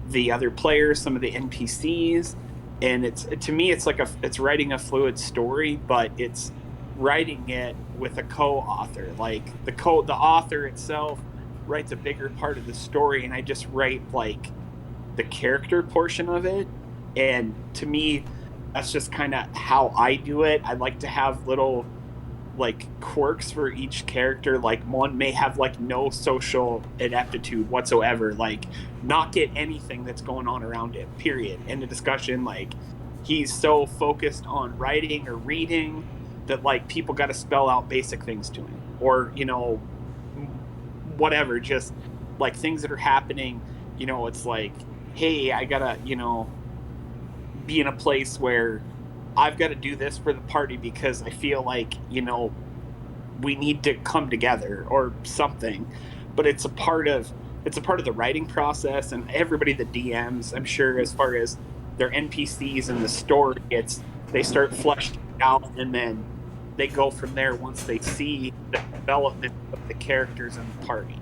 the other players, some of the NPCs, and to me it's writing a fluid story, but it's writing it with a co-author. Like the author itself writes a bigger part of the story, and I just write like the character portion of it. And to me, that's just kind of how I do it. I like to have little like quirks for each character. Like one may have like no social ineptitude whatsoever, like not get anything that's going on around him, period. End of discussion. Like he's so focused on writing or reading that like people got to spell out basic things to him, or you know, whatever, just like things that are happening. You know, it's like, hey, I gotta, you know, be in a place where I've got to do this for the party because I feel like, you know, we need to come together or something. But it's a part of the writing process, and everybody that DMs, I'm sure, as far as their NPCs and the story, they start fleshing out, and then they go from there once they see the development of the characters and the party.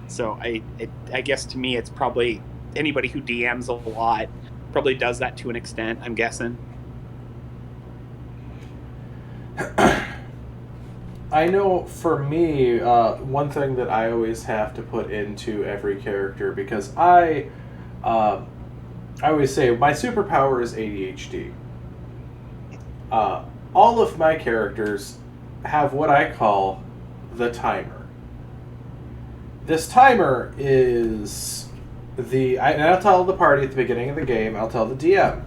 So I guess to me, it's probably anybody who DMs a lot probably does that to an extent, I'm guessing. I know for me, one thing that I always have to put into every character, because I always say my superpower is ADHD. All of my characters have what I call the timer. This timer is and I'll tell the party at the beginning of the game, I'll tell the DM,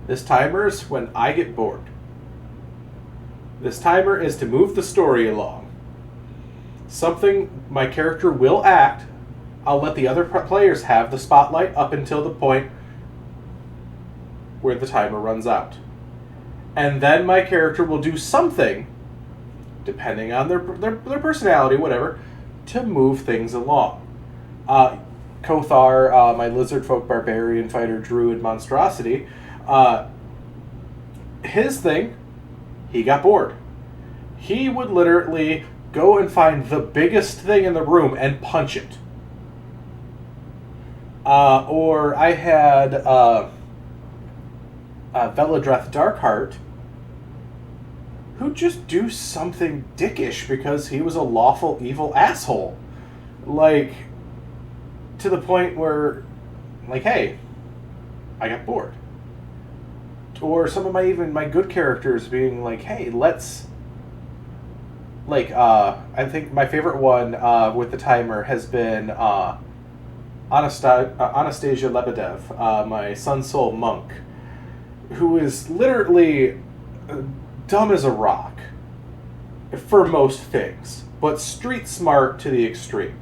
this timer is when I get bored. This timer is to move the story along. Something my character will act, I'll let the other players have the spotlight up until the point where the timer runs out. And then my character will do something, depending on their personality, whatever, to move things along. Kothar, my lizard folk barbarian fighter druid monstrosity, his thing, he got bored. He would literally go and find the biggest thing in the room and punch it. Or I had Veladreth Darkheart, who'd just do something dickish because he was a lawful evil asshole. Like, to the point where, like, hey, I got bored. Or some of my good characters being like, hey, let's, like, I think my favorite one with the timer has been Anastasia Lebedev, my Sun Soul monk, who is literally dumb as a rock for most things, but street smart to the extreme.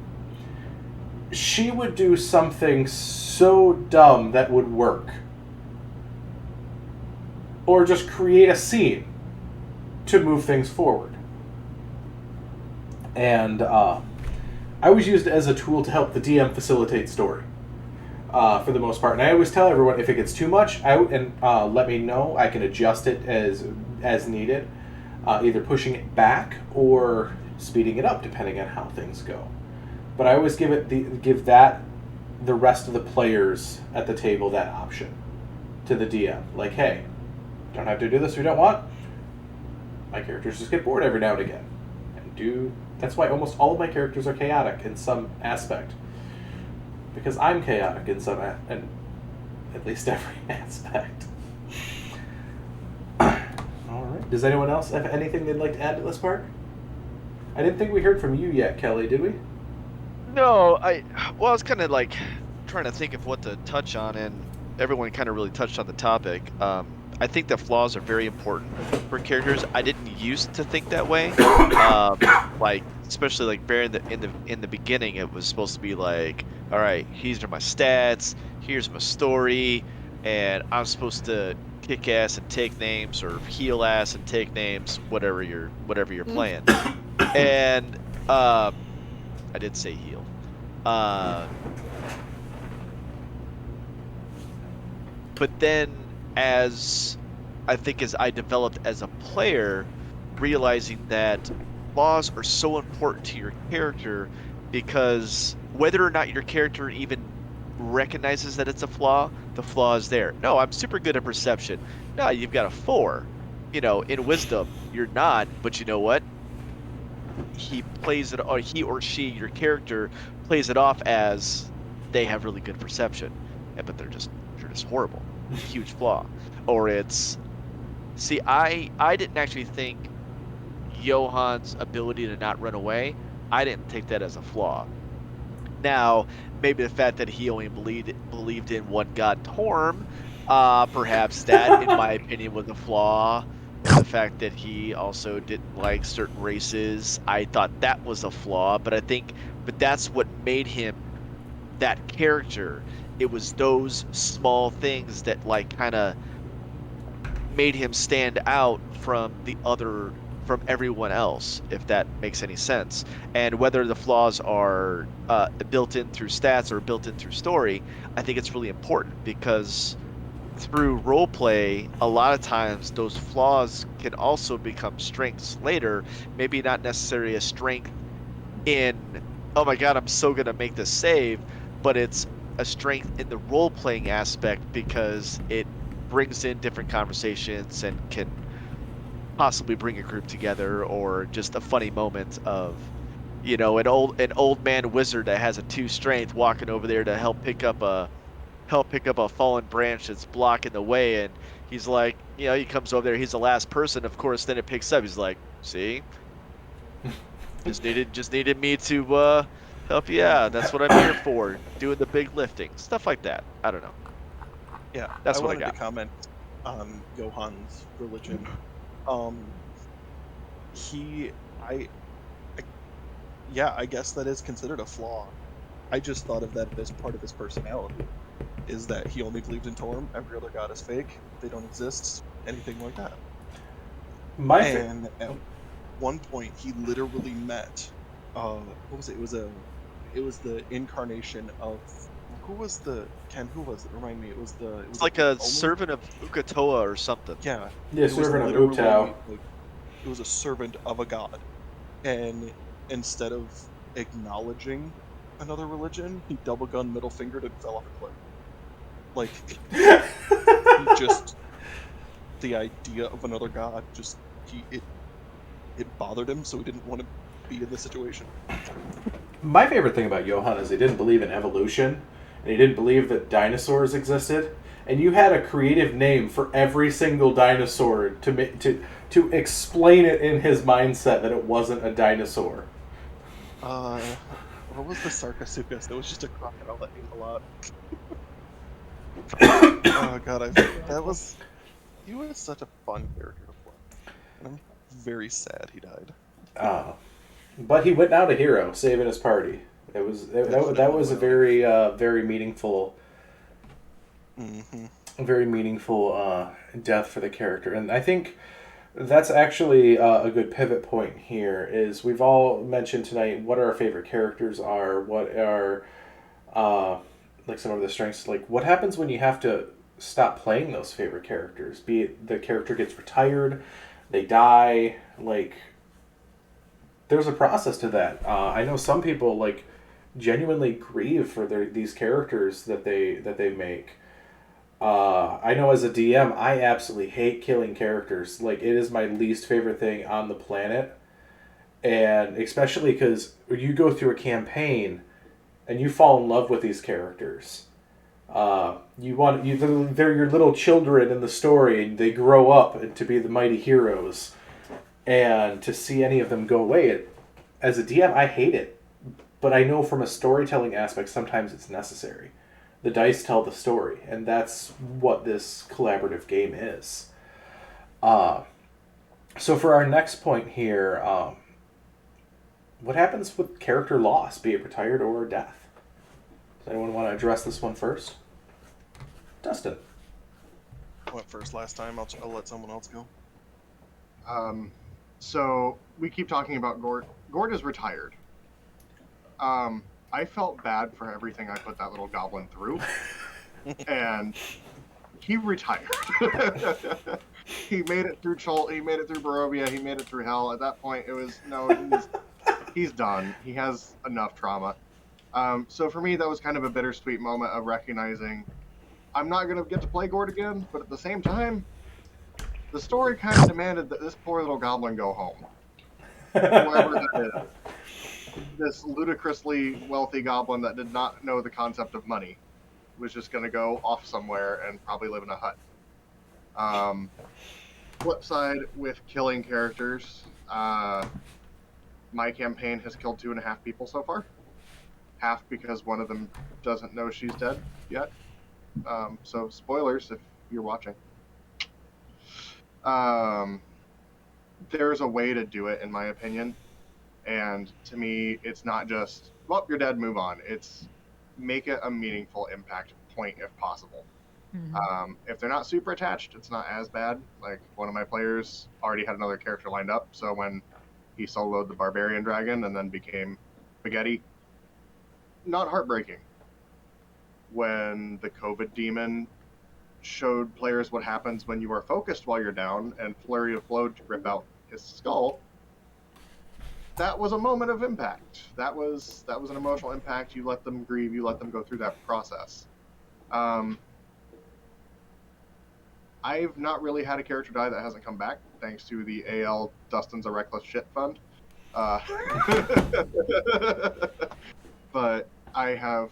She would do something so dumb that would work. Or just create a scene to move things forward. And I was used as a tool to help the DM facilitate story, for the most part. And I always tell everyone, if it gets too much out, and let me know. I can adjust it as needed, either pushing it back or speeding it up, depending on how things go. But I always give the rest of the players at the table that option to the DM. Like, hey, don't have to do this if you don't want. My characters just get bored every now and again. That's why almost all of my characters are chaotic in some aspect. Because I'm chaotic in and at least every aspect. Alright. Does anyone else have anything they'd like to add to this part? I didn't think we heard from you yet, Kelly, did we? No, I was kind of like trying to think of what to touch on, and everyone kind of really touched on the topic. I think that flaws are very important for characters. I didn't used to think that way. Like, especially like in the beginning, it was supposed to be like, all right, these are my stats, here's my story, and I'm supposed to kick ass and take names, or heal ass and take names, whatever you're playing. And I did say heal. But then, as I developed as a player, realizing that flaws are so important to your character, because whether or not your character even recognizes that it's a flaw, the flaw is there. No, I'm super good at perception. No, you've got a 4. In wisdom, you're not, but you know what? He or she, your character, plays it off as they have really good perception, but they're just horrible. Huge flaw. Or it's, see, I didn't actually think Johan's ability to not run away, I didn't take that as a flaw. Now, maybe the fact that he only believed in one god, Torm, perhaps that, in my opinion, was a flaw. The fact that he also didn't like certain races, I thought that was a flaw, but that's what made him that character. It was those small things that like kind of made him stand out from everyone else, if that makes any sense. And whether the flaws are built in through stats or built in through story, I think it's really important, because through roleplay, a lot of times those flaws can also become strengths later. Maybe not necessarily a strength in, oh my god, I'm so gonna make this save, but it's a strength in the role-playing aspect, because it brings in different conversations and can possibly bring a group together, or just a funny moment of, an old man wizard that has a 2 strength walking over there to help pick up a fallen branch that's blocking the way, and he's like, he comes over there, he's the last person, of course, then it picks up, he's like, see, just needed me to help you out. That's what I'm here for, doing the big lifting, stuff like that. I don't know. Yeah, That's I what I wanted got. to comment on Gohan's religion. I guess that is considered a flaw. I just thought of that as part of his personality, is that he only believed in Torm. Every other god is fake. They don't exist. Anything like that. And at one point, he literally met. What was it? It was the incarnation of. Who was it? Remind me. It was like a servant of Ukatoa or something. Yeah. Yeah, servant of Uktau. It was a servant of a god, and instead of acknowledging another religion, he double gunned, middle fingered, and fell off a cliff. Like, he just, the idea of another god, it bothered him, so he didn't want to be in this situation. My favorite thing about Johan is he didn't believe in evolution, and he didn't believe that dinosaurs existed, and you had a creative name for every single dinosaur to explain it in his mindset that it wasn't a dinosaur. What was the Sarkasukas? There was just a crocodile that ate a lot. Oh god, he was such a fun character to play. And I'm very sad he died. But he went down a hero, saving his party. That was a very very meaningful, Mm-hmm. very meaningful death for the character, and I think that's actually a good pivot point here. Is we've all mentioned tonight what our favorite characters are, what are like some of the strengths. Like what happens when you have to stop playing those favorite characters? Be it the character gets retired, they die, like. There's a process to that. I know some people like genuinely grieve for these characters that they make. I know as a DM, I absolutely hate killing characters. Like it is my least favorite thing on the planet, and especially because you go through a campaign and you fall in love with these characters. They're your little children in the story, and they grow up to be the mighty heroes. And to see any of them go away, as a DM, I hate it. But I know from a storytelling aspect, sometimes it's necessary. The dice tell the story, and that's what this collaborative game is. So for our next point here, what happens with character loss, be it retired or death? Does anyone want to address this one first? Dustin. I went first last time. I'll let someone else go. So we keep talking about Gord. Gord is retired. I felt bad for everything I put that little goblin through, and he retired. He made it through Chult. He made it through Barovia. He made it through Hell. At that point, it was he's done. He has enough trauma. So for me, that was kind of a bittersweet moment of recognizing I'm not going to get to play Gord again, but at the same time, the story kind of demanded that this poor little goblin go home. Whoever that is. This ludicrously wealthy goblin that did not know the concept of money was just going to go off somewhere and probably live in a hut. Flip side with killing characters, my campaign has killed 2.5 people so far. Half because one of them doesn't know she's dead yet. So spoilers if you're watching. There's a way to do it, in my opinion. And to me, it's not just, well, you're dead, move on. It's make it a meaningful impact point if possible. Mm-hmm. If they're not super attached, it's not as bad. Like, one of my players already had another character lined up, so when he soloed the Barbarian Dragon and then became Spaghetti, not heartbreaking. When the COVID Demon showed players what happens when you are focused while you're down and Flurry of Blow to rip out his skull, that was a moment of impact. That was an emotional impact. You let them grieve. You let them go through that process. I've not really had a character die that hasn't come back, thanks to the AL Dustin's a Reckless Shit Fund. But I have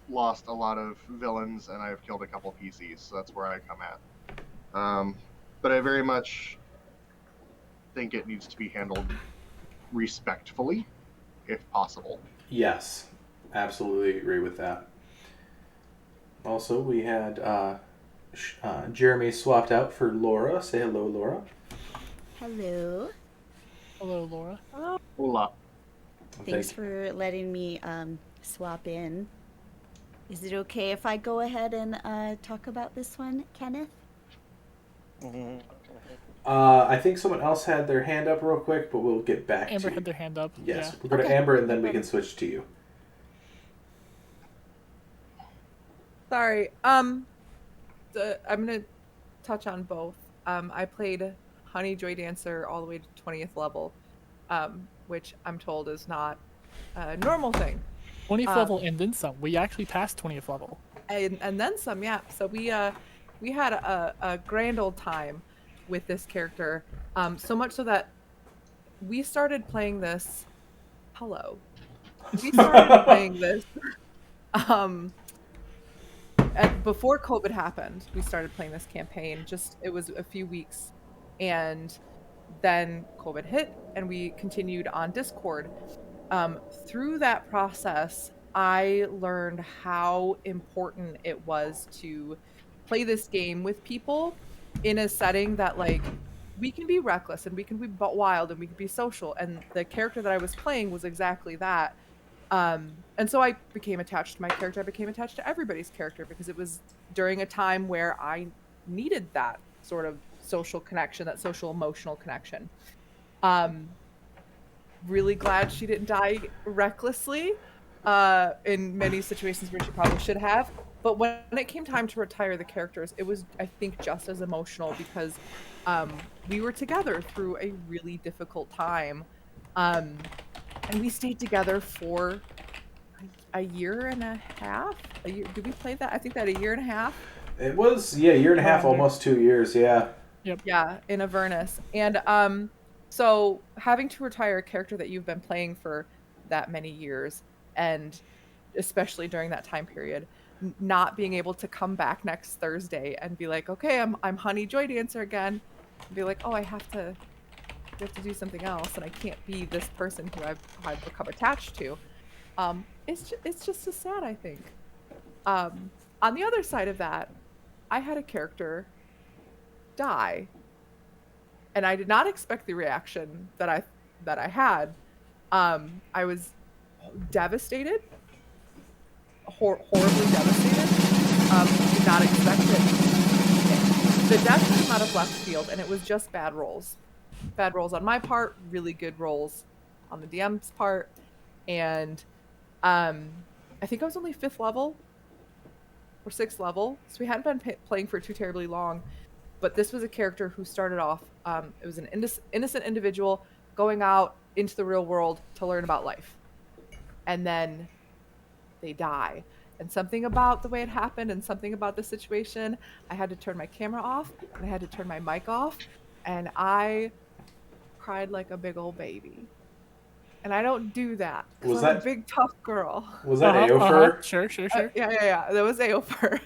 lost a lot of villains, and I've killed a couple PCs, so that's where I come at. But I very much think it needs to be handled respectfully, if possible. Yes, absolutely agree with that. Also, we had Jeremy swapped out for Laura. Say hello, Laura. Hello. Hello, Laura. Hola. Thanks for letting me swap in. Is it okay if I go ahead and talk about this one, Kenneth? I think someone else had their hand up real quick, but we'll get back to Amber had their hand up. Yes, yeah. we'll go to Amber, and then we can switch to you. Sorry. I'm gonna touch on both. I played Honey Joy Dancer all the way to 20th level, which I'm told is not a normal thing. 20th level and then some. We actually passed 20th level. And then some, yeah. So we had a grand old time with this character. So much so that we started playing this. Hello. We started playing this. Before COVID happened, we started playing this campaign. It was a few weeks, and then COVID hit, and we continued on Discord. Through that process, I learned how important it was to play this game with people in a setting that, like, we can be reckless and we can be wild and we can be social. And the character that I was playing was exactly that. And so I became attached to my character. I became attached to everybody's character because it was during a time where I needed that sort of social connection, that social emotional connection. Um, really glad she didn't die recklessly in many situations where she probably should have. But when it came time to retire the characters, it was, I think, just as emotional because we were together through a really difficult time. And we stayed together for a year and a half. A year, did we play that? I think that a year and a half. It was, yeah, a year and a half, almost 2 years, yeah. Yep. Yeah, in Avernus. And so having to retire a character that you've been playing for that many years, and especially during that time period, not being able to come back next Thursday and be like, okay, I'm Honey Joy Dancer again, and be like, oh, I have to do something else, and I can't be this person who I've become attached to. It's just as sad, I think. On the other side of that, I had a character die, and I did not expect the reaction that I had. I was devastated, horribly devastated. Did not expect it. The death came out of left field, and it was just bad rolls. Bad rolls on my part, really good rolls on the DM's part, and I think I was only 5th level or 6th level, so we hadn't been playing for too terribly long. But this was a character who started off, it was an innocent individual going out into the real world to learn about life. And then they die. And something about the way it happened and something about the situation, I had to turn my camera off and I had to turn my mic off. And I cried like a big old baby. And I don't do that. Was I'm that a big tough girl? Was that Aofer? Sure. Yeah. That was Aofer.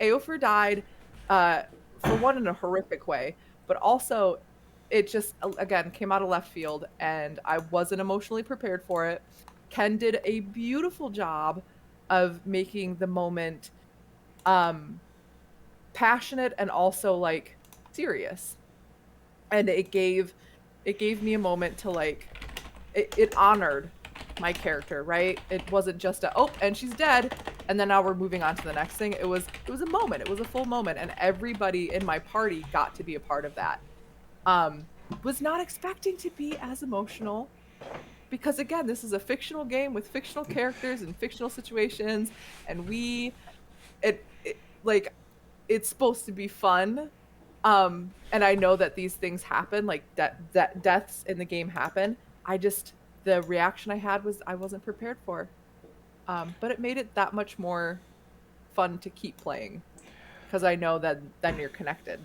Aofer died, for one, in a horrific way, but also it just, again, came out of left field, and I wasn't emotionally prepared for it. Ken did a beautiful job of making the moment passionate and also, like, serious. And it gave me a moment to, like, it honored my character, right? It wasn't just and she's dead, and then now we're moving on to the next thing. It was a moment. It was a full moment, and everybody in my party got to be a part of that. Was not expecting to be as emotional because, again, this is a fictional game with fictional characters and fictional situations, and it's supposed to be fun. And I know that these things happen, like that deaths in the game happen. The reaction I had was I wasn't prepared for. But it made it that much more fun to keep playing because I know that then you're connected.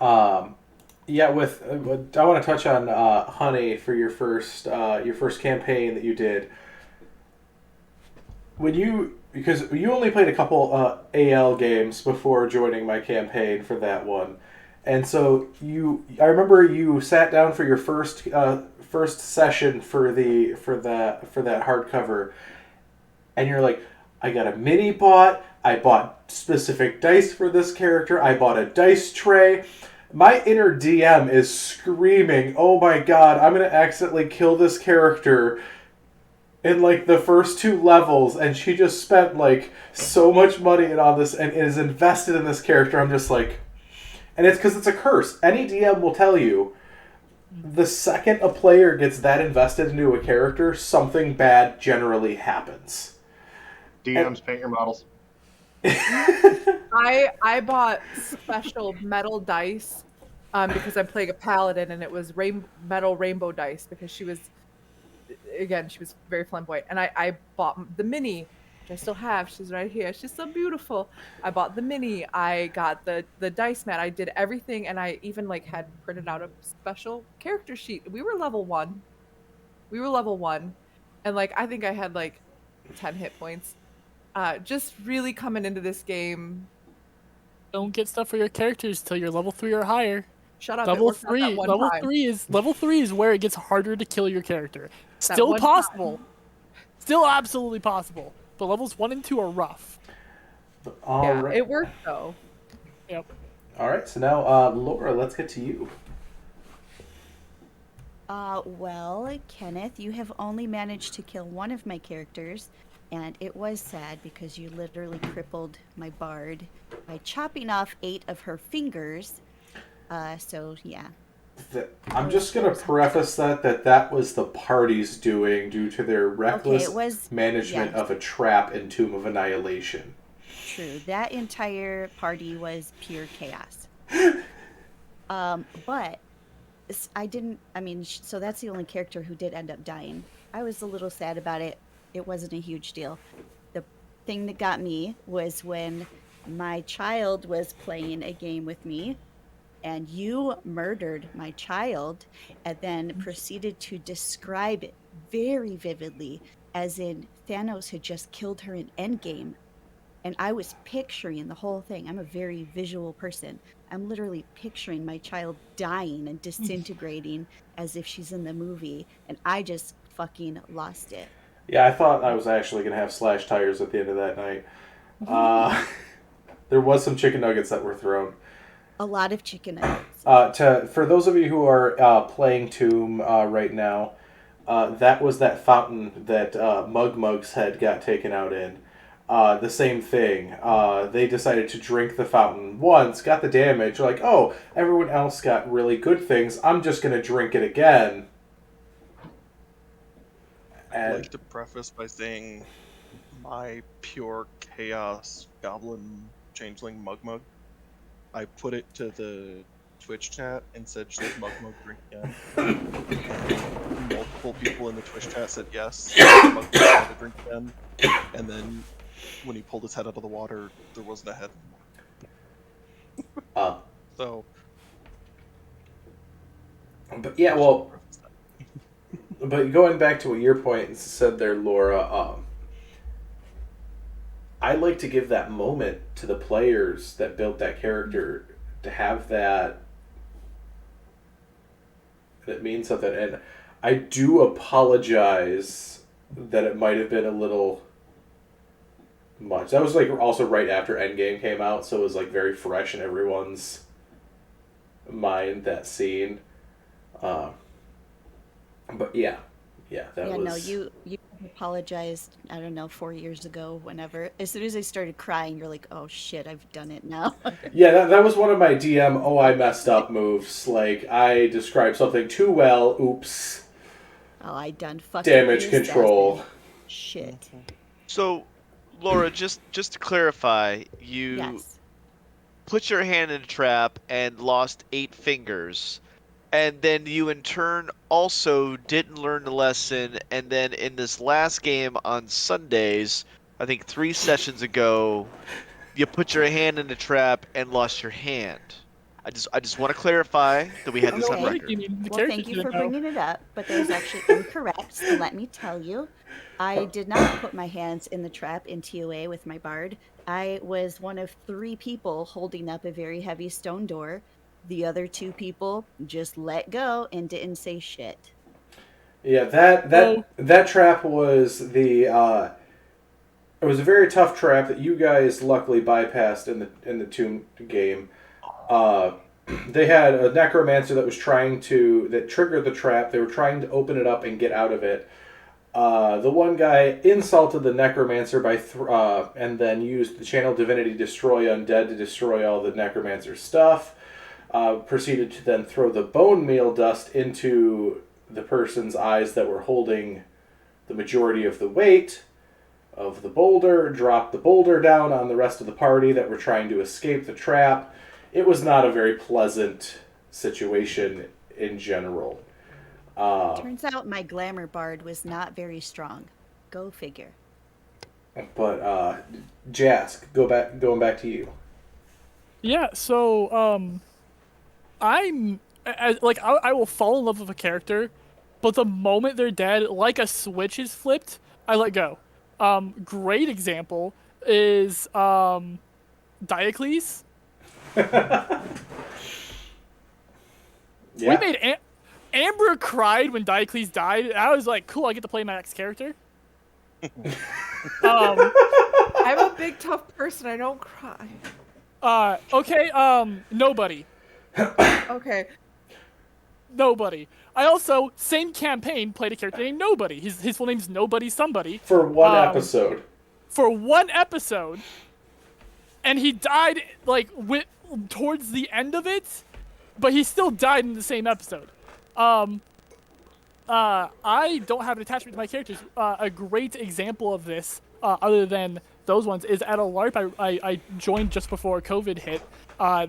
Yeah, I want to touch on Honey for your first campaign that you did. Because you only played a couple AL games before joining my campaign for that one, and so I remember you sat down for your first session for that hardcover, and you're like, I got a mini bot. I bought specific dice for this character. I bought a dice tray. My inner DM is screaming, "Oh my god, I'm gonna accidentally kill this character in like the first 2 levels," and she just spent like so much money on this and is invested in this character. I'm just like, and it's because it's a curse. Any DM will tell you, the second a player gets that invested into a character, something bad generally happens. DMs, paint your models. I bought special metal dice because I'm playing a paladin, and it was metal rainbow dice because she was very flamboyant. And I bought the mini, which I still have. She's right here. She's so beautiful. I bought the mini. I got the dice mat. I did everything, and I even like had printed out a special character sheet. We were level 1. And like I think I had like 10 hit points. Just really coming into this game. Don't get stuff for your characters till you're level 3 or higher. Shut up. it Level worked out that three. one Level time. three is where it gets harder to kill your character. That Still one time. possible. Still absolutely possible. But levels 1 and 2 are rough. All Yeah, right. it worked though. Yep. All right. So now, Laura, let's get to you. Well, Kenneth, you have only managed to kill one of my characters, and it was sad because you literally crippled my bard by chopping off 8 of her fingers. So yeah. I'm just going to preface that was the party's doing due to their reckless management of a trap in Tomb of Annihilation. True. That entire party was pure chaos. But so that's the only character who did end up dying. I was a little sad about it. It wasn't a huge deal. The thing that got me was when my child was playing a game with me, and you murdered my child and then proceeded to describe it very vividly as in Thanos had just killed her in Endgame. And I was picturing the whole thing. I'm a very visual person. I'm literally picturing my child dying and disintegrating as if she's in the movie. And I just fucking lost it. Yeah, I thought I was actually going to have slash tires at the end of that night. There was some chicken nuggets that were thrown. A lot of chicken nuggets. For those of you who are playing Tomb right now, that was that fountain that Mug's head got taken out in. The same thing. They decided to drink the fountain once, got the damage, like, oh, everyone else got really good things, I'm just going to drink it again. I'd like to preface by saying my pure chaos goblin changeling Mug. I put it to the Twitch chat and said, should Mug drink again? And multiple people in the Twitch chat said yes, Mug should drink again. And then when he pulled his head out of the water, there wasn't a head. So. But yeah, well, but going back to what your point said there, Laura, I like to give that moment to the players that built that character to have that means something. And I do apologize that it might have been a little much. That was like also right after Endgame came out, so it was like very fresh in everyone's mind, that scene. But yeah, that was... No, you apologized, I don't know, 4 years ago, whenever. As soon as I started crying, you're like, oh shit, I've done it now. Yeah, that was one of my DM, I messed up moves. Like, I described something too well, oops. Oh, I done fucking damage control. Shit. So, Laura, just to clarify, you put your hand in a trap and lost 8 fingers. And then you, in turn, also didn't learn the lesson. And then in this last game on Sundays, I think 3 sessions ago, you put your hand in the trap and lost your hand. I just want to clarify that we had this on record. Well, thank you for bringing it up, but that was actually incorrect. So let me tell you, I did not put my hands in the trap in TOA with my bard. I was one of 3 people holding up a very heavy stone door. The other 2 people just let go and didn't say shit. Yeah, that trap was it was a very tough trap that you guys luckily bypassed in the Tomb game. They had a Necromancer that triggered the trap. They were trying to open it up and get out of it. The one guy insulted the Necromancer and then used the Channel Divinity Destroy Undead to destroy all the Necromancer stuff. Proceeded to then throw the bone meal dust into the person's eyes that were holding the majority of the weight of the boulder, dropped the boulder down on the rest of the party that were trying to escape the trap. It was not a very pleasant situation in general. Turns out my glamour bard was not very strong. Go figure. But Jask, going back to you. Yeah, so I will fall in love with a character, but the moment they're dead, like a switch is flipped, I let go. Great example is Diocles. Yeah. We made Amber cried when Diocles died. And I was like, cool, I get to play my next character. I'm a big tough person. I don't cry. Okay, nobody. Okay. Nobody. I also, same campaign, played a character named Nobody. His full name's Nobody Somebody. For one episode. For one episode. And he died, like, towards the end of it, but he still died in the same episode. I don't have an attachment to my characters. A great example of this, other than those ones, is at a LARP I joined just before COVID hit.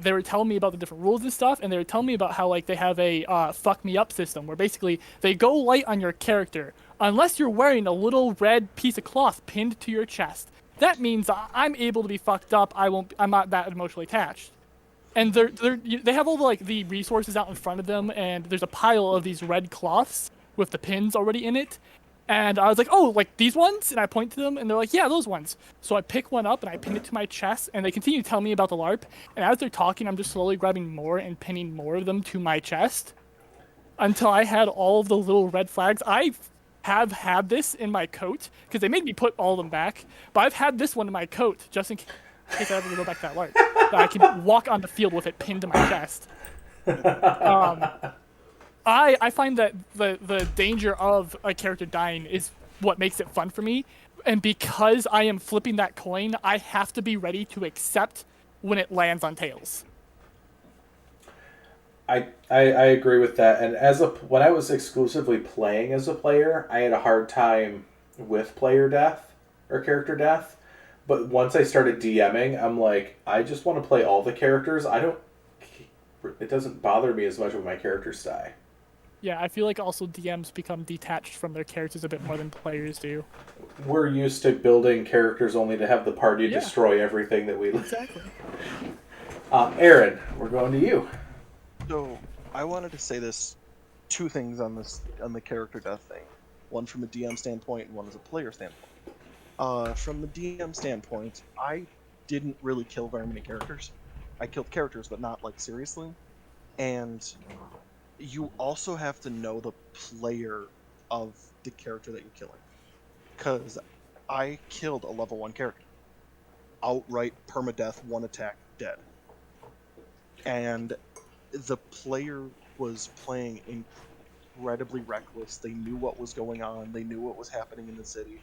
They were telling me about the different rules and stuff, and they were telling me about how like they have a fuck me up system where basically they go light on your character unless you're wearing a little red piece of cloth pinned to your chest. That means I'm able to be fucked up. I'm not that emotionally attached. And they have all the resources out in front of them, and there's a pile of these red cloths with the pins already in it. And I was like, oh, like these ones? And I point to them, and they're like, yeah, those ones. So I pick one up, and I pin it to my chest, and they continue to tell me about the LARP. And as they're talking, I'm just slowly grabbing more and pinning more of them to my chest until I had all of the little red flags. I have had this in my coat, because they made me put all of them back, but I've had this one in my coat, just in case I ever go back to that LARP, that I can walk on the field with it pinned to my chest. I find that the danger of a character dying is what makes it fun for me, and because I am flipping that coin, I have to be ready to accept when it lands on tails. I agree with that. And when I was exclusively playing as a player, I had a hard time with player death or character death. But once I started DMing, I'm like, I just want to play all the characters. It doesn't bother me as much when my characters die. Yeah, I feel like also DMs become detached from their characters a bit more than players do. We're used to building characters only to have the party destroy everything that we... Exactly. Aaron, we're going to you. So, I wanted to say two things on the character death thing. One from a DM standpoint and one as a player standpoint. From the DM standpoint, I didn't really kill very many characters. I killed characters, but not, like, seriously. And you also have to know the player of the character that you're killing. Because I killed a level 1 character. Outright permadeath, 1 attack, dead. And the player was playing incredibly reckless. They knew what was going on. They knew what was happening in the city.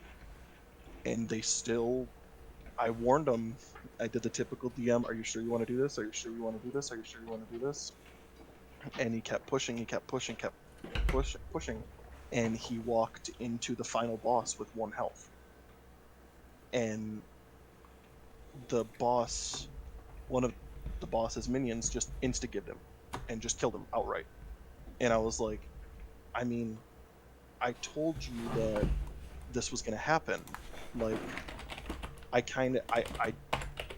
And they still... I warned them. I did the typical DM, are you sure you want to do this? Are you sure you want to do this? Are you sure you want to do this? And he kept pushing, kept pushing. And he walked into the final boss with 1 health. And the boss, one of the boss's minions, just insta-gibbed him and just killed him outright. And I was like, I mean, I told you that this was going to happen. Like, I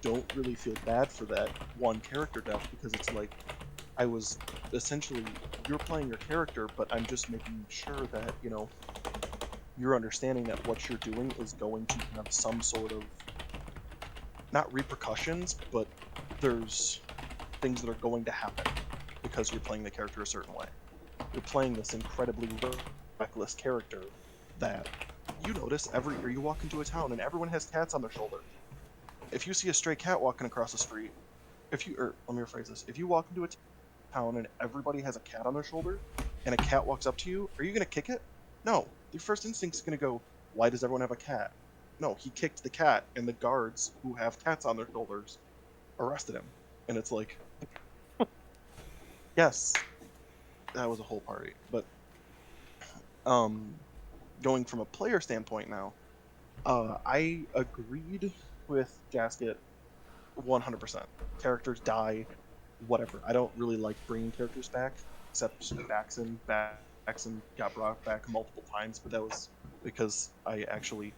don't really feel bad for that 1 character death, because it's like, I was essentially, you're playing your character, but I'm just making sure that, you're understanding that what you're doing is going to have some sort of, not repercussions, but there's things that are going to happen because you're playing the character a certain way. You're playing this incredibly reckless character that you notice or you walk into a town and everyone has cats on their shoulder. If you see a stray cat walking across the street, let me rephrase this. If you walk into a town and everybody has a cat on their shoulder and a cat walks up to you, are you going to kick it? No. Your first instinct is going to go, why does everyone have a cat? No, he kicked the cat, and the guards who have cats on their shoulders arrested him. And it's like, yes, that was a whole party. But going from a player standpoint now, I agreed with Gasket 100%. Characters die, whatever. I don't really like bringing characters back, except Baxon. Baxon got brought back multiple times, but that was because I actually,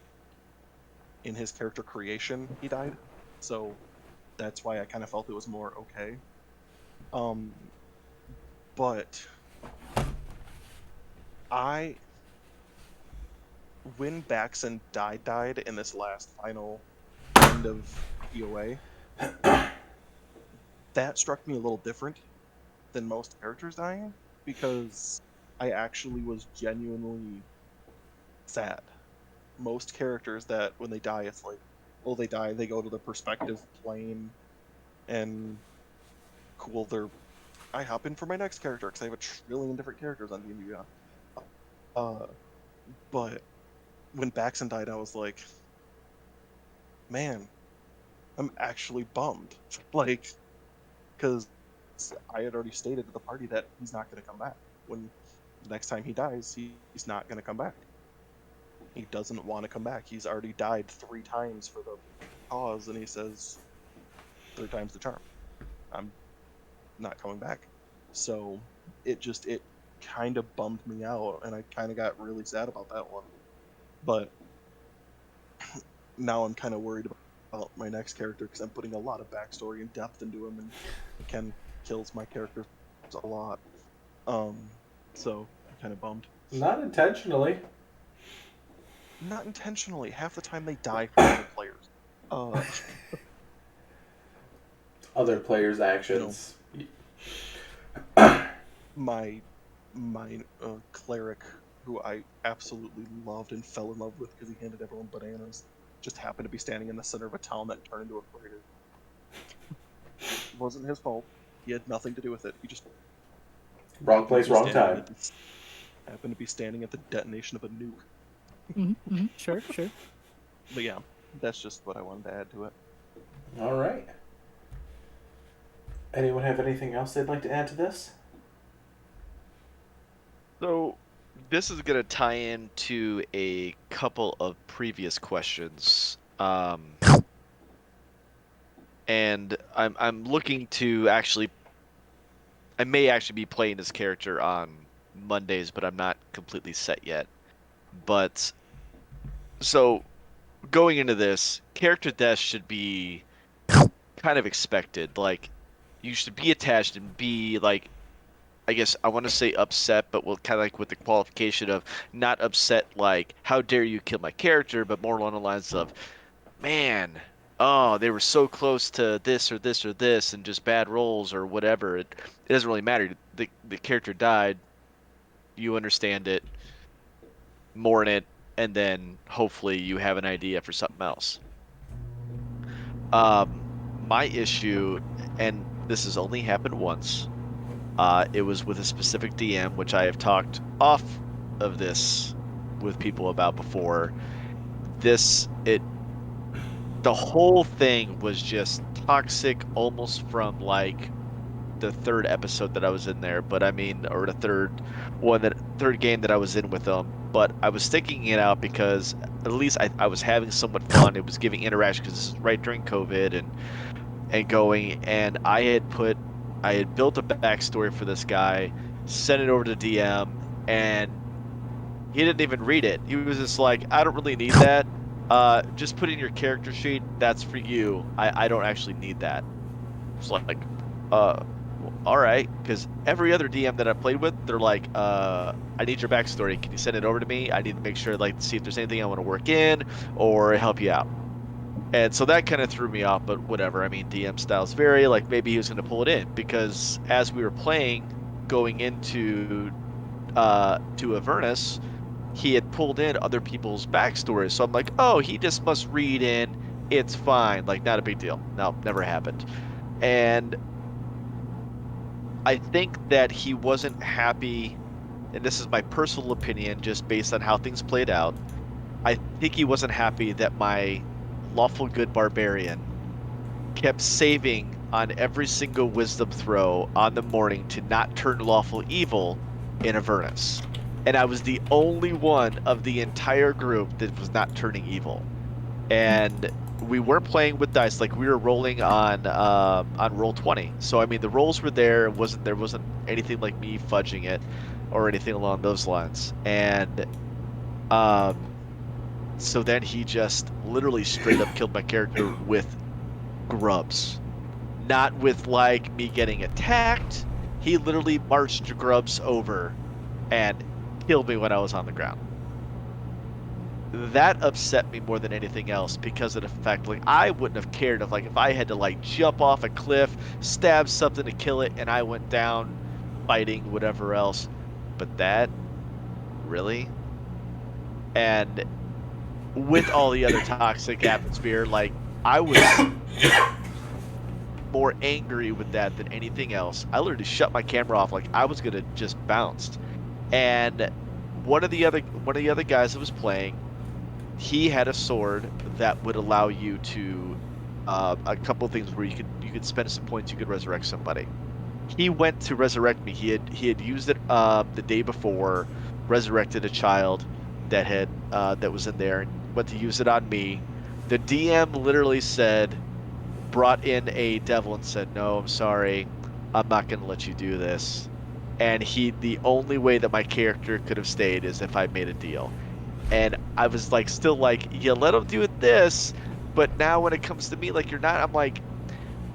in his character creation, he died. So that's why I kind of felt it was more okay. But when Baxon died in this last final end of EOA, that struck me a little different than most characters dying, because I actually was genuinely sad. Most characters that when they die, it's like, oh, they die, they go to the perspective plane, and cool, I hop in for my next character because I have a trillion different characters on D&D Beyond. But when Baxon died, I was like, man, I'm actually bummed. Like, because I had already stated to the party that he's not going to come back. When the next time he dies, he's not going to come back. He doesn't want to come back. He's already died 3 times for the cause, and he says, 3 times the charm. I'm not coming back. So it kind of bummed me out, and I kind of got really sad about that one. But now I'm kind of worried about my next character because I'm putting a lot of backstory and depth into him, and Ken kills my character a lot. So I'm kind of bummed. Not intentionally. Not intentionally. Half the time they die from other players. Other players' actions. My cleric, who I absolutely loved and fell in love with because he handed everyone bananas, just happened to be standing in the center of a town that turned into a crater. It wasn't his fault. He had nothing to do with it. He just Wrong place, wrong time. Happened to be standing at the detonation of a nuke. Mm-hmm. Sure. But yeah, that's just what I wanted to add to it. All right. Anyone have anything else they'd like to add to this? So this is going to tie into a couple of previous questions. And I'm looking to actually... I may actually be playing this character on Mondays, but I'm not completely set yet. But, so, going into this, character death should be kind of expected. Like, you should be attached and be, like, I guess I want to say upset, but kind of like with the qualification of not upset like, how dare you kill my character, but more along the lines of, man, oh, they were so close to this or this or this, and just bad rolls or whatever. It doesn't really matter. The character died. You understand it, mourn it, and then hopefully you have an idea for something else. My issue, and this has only happened once, it was with a specific DM, which I have talked off of this with people about before. The whole thing was just toxic, almost from like the 3rd episode that I was in there, but I mean, or the third game that I was in with them. But I was sticking it out because at least I was having somewhat fun. It was giving interaction because this is right during COVID and going, and I had built a backstory for this guy, sent it over to DM, and he didn't even read it. He was just like, I don't really need that. Just put in your character sheet. That's for you. I don't actually need that. It's like, well, all right. Because every other DM that I played with, they're like, I need your backstory. Can you send it over to me? I need to make sure, like, to see if there's anything I want to work in or help you out. And so that kind of threw me off, but whatever. I mean, DM styles vary. Like, maybe he was going to pull it in because as we were playing, going into to Avernus, he had pulled in other people's backstories. So I'm like, oh, he just must read in. It's fine. Like, not a big deal. No, never happened. And I think that he wasn't happy, and this is my personal opinion, just based on how things played out. I think he wasn't happy that my lawful good barbarian kept saving on every single wisdom throw on the morning to not turn lawful evil in Avernus. And I was the only one of the entire group that was not turning evil. And we weren't playing with dice, like we were rolling on Roll20. So I mean the rolls were there, there wasn't anything like me fudging it or anything along those lines. And so then he just literally straight up killed my character with grubs. Not with like me getting attacked. He literally marched grubs over and killed me when I was on the ground. That upset me more than anything else because of the fact, like, I wouldn't have cared if I had to like jump off a cliff, stab something to kill it, and I went down fighting, whatever else. But that, really? And with all the other toxic atmosphere, like, I was more angry with that than anything else. I literally shut my camera off, like I was gonna just bounce. And one of the other guys that was playing, he had a sword that would allow you to a couple of things where you could spend some points, you could resurrect somebody. He went to resurrect me. He had used it the day before, resurrected a child that was in there, and went to use it on me. The DM literally said, brought in a devil and said, "No, I'm sorry, I'm not going to let you do this." And the only way that my character could have stayed is if I made a deal. And I was like, still like, you let him do it this, but now when it comes to me, like, you're not. I'm like,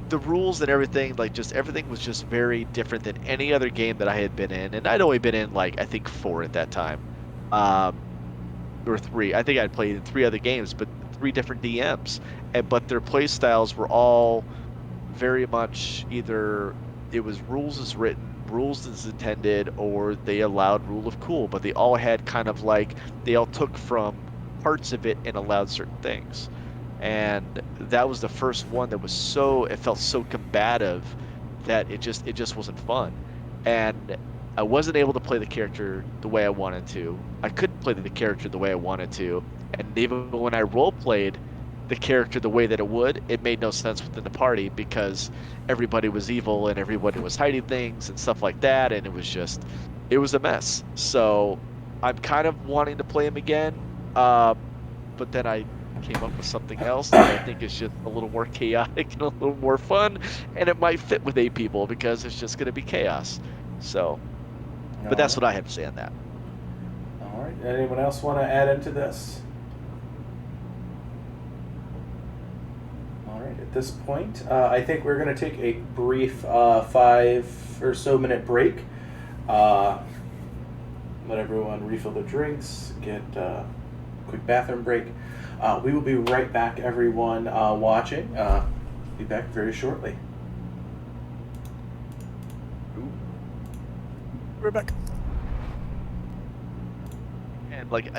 the rules and everything, like, just everything was just very different than any other game that I had been in, and I'd only been in, like, I think 4 at that time, um, or 3. I think I'd played in 3 other games, but 3 different DMs, and but their play styles were all very much either it was rules as written, rules as intended, or they allowed rule of cool, but they all had kind of like they all took from parts of it and allowed certain things. And that was the first one that was so it felt so combative that it just wasn't fun. And I wasn't able to play the character the way I wanted to. I couldn't play the character the way I wanted to. And even when I role played the character the way that it would, it made no sense within the party because everybody was evil and everybody was hiding things and stuff like that, and it was a mess. So I'm kind of wanting to play him again, but then I came up with something else that I think is just a little more chaotic and a little more fun, and it might fit with 8 people because it's just going to be chaos. So, All but that's right. what I have to say on that. All right. Anyone else want to add into this? All right. At this point, I think we're going to take a brief 5 or so minute break. Uh, let everyone refill their drinks, get a quick bathroom break. We will be right back, everyone watching. Be back very shortly. We're back. And like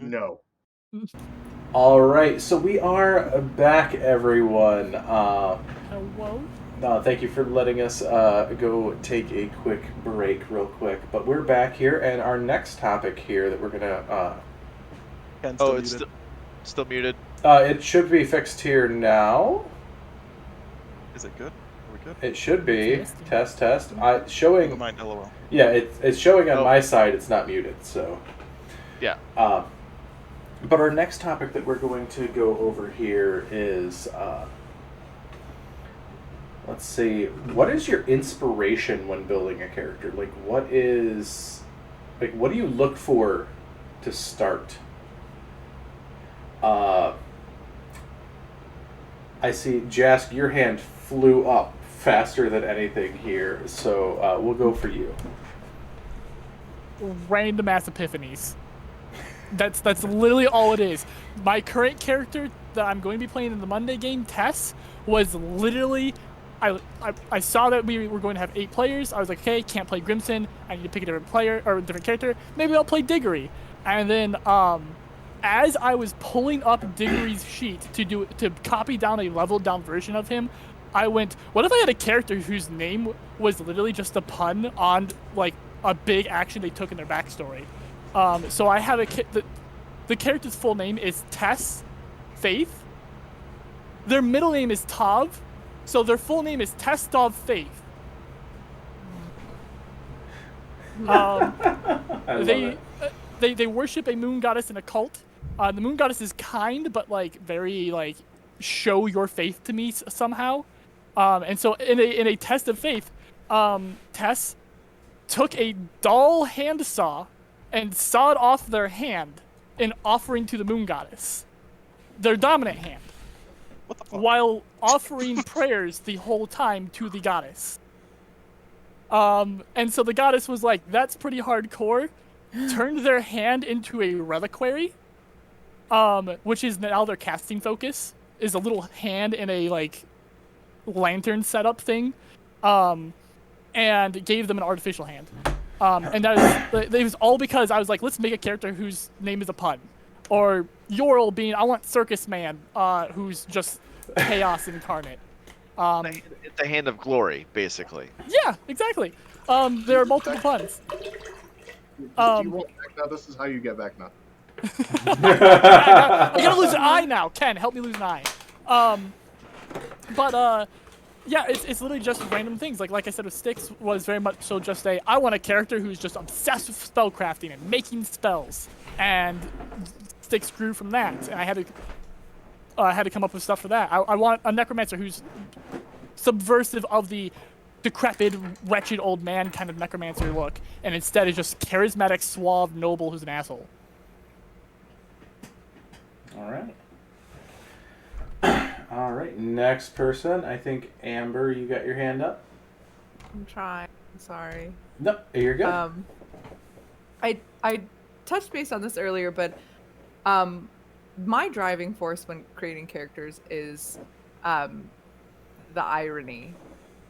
No. All right, so we are back, everyone. Hello? Thank you for letting us go take a quick break real quick. But we're back here, and our next topic here that we're going to... Ken's still it's muted. still muted. it should be fixed here now. Is it good? Are we good? It should be. Testing. Test. Never Showing... mind, LOL. Yeah, it's showing on Oh. my side. It's not muted, so... Yeah. But our next topic that we're going to go over here is... let's see. What is your inspiration when building a character? What do you look for to start? I see, Jask, your hand flew up faster than anything here, so we'll go for you. Random ass epiphanies. That's literally all it is. My current character that I'm going to be playing in the Monday game, Tess, was literally... I saw that we were going to have 8 players. I was like, okay, can't play Grimson. I need to pick a different player or a different character. Maybe I'll play Diggory. And then as I was pulling up Diggory's sheet to copy down a leveled down version of him, I went, what if I had a character whose name was literally just a pun on like a big action they took in their backstory? So I have the character's full name is Tess Faith. Their middle name is Tav. So their full name is Test of Faith. They worship a moon goddess in a cult. The moon goddess is kind, but very show your faith to me somehow. And so in a test of faith, Tess took a doll hand saw and sawed off their hand in offering to the moon goddess, their dominant hand. What the fuck? While offering prayers the whole time to the goddess. And so the goddess was like, that's pretty hardcore. Turned their hand into a reliquary, which is now their casting focus, is a little hand in a lantern setup thing, and gave them an artificial hand. And it was all because I was like, let's make a character whose name is a pun. Or Yorl being, I want Circus Man, who's just chaos incarnate. It's a hand of glory, basically. Yeah, exactly. There are multiple puns. You want Vecna? This is how you get Vecna. I gotta lose an eye now. Ken, help me lose an eye. Yeah, it's literally just random things. Like I said with Styx, was very much so just I want a character who's just obsessed with spellcrafting and making spells. And Styx grew from that. And I had to come up with stuff for that. I want a Necromancer who's subversive of the decrepit, wretched old man kind of Necromancer look, and instead is just charismatic, suave, noble who's an asshole. All right. Next person. I think Amber, you got your hand up. I'm trying. Sorry. No, you're good. I touched base on this earlier, but my driving force when creating characters is the irony.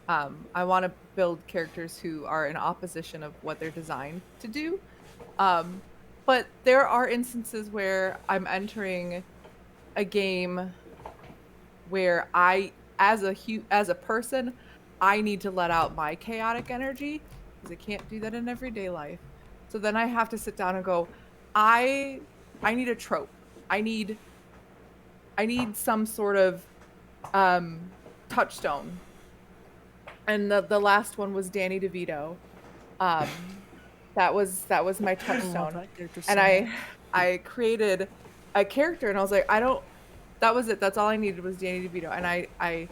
I want to build characters who are in opposition of what they're designed to do. But there are instances where I'm entering a game where as a person, I need to let out my chaotic energy because I can't do that in everyday life. So then I have to sit down and go, I need a trope. I need some sort of touchstone. And the last one was Danny DeVito. That was my touchstone. And I created a character, and I was like, that was it. That's all I needed was Danny DeVito. And I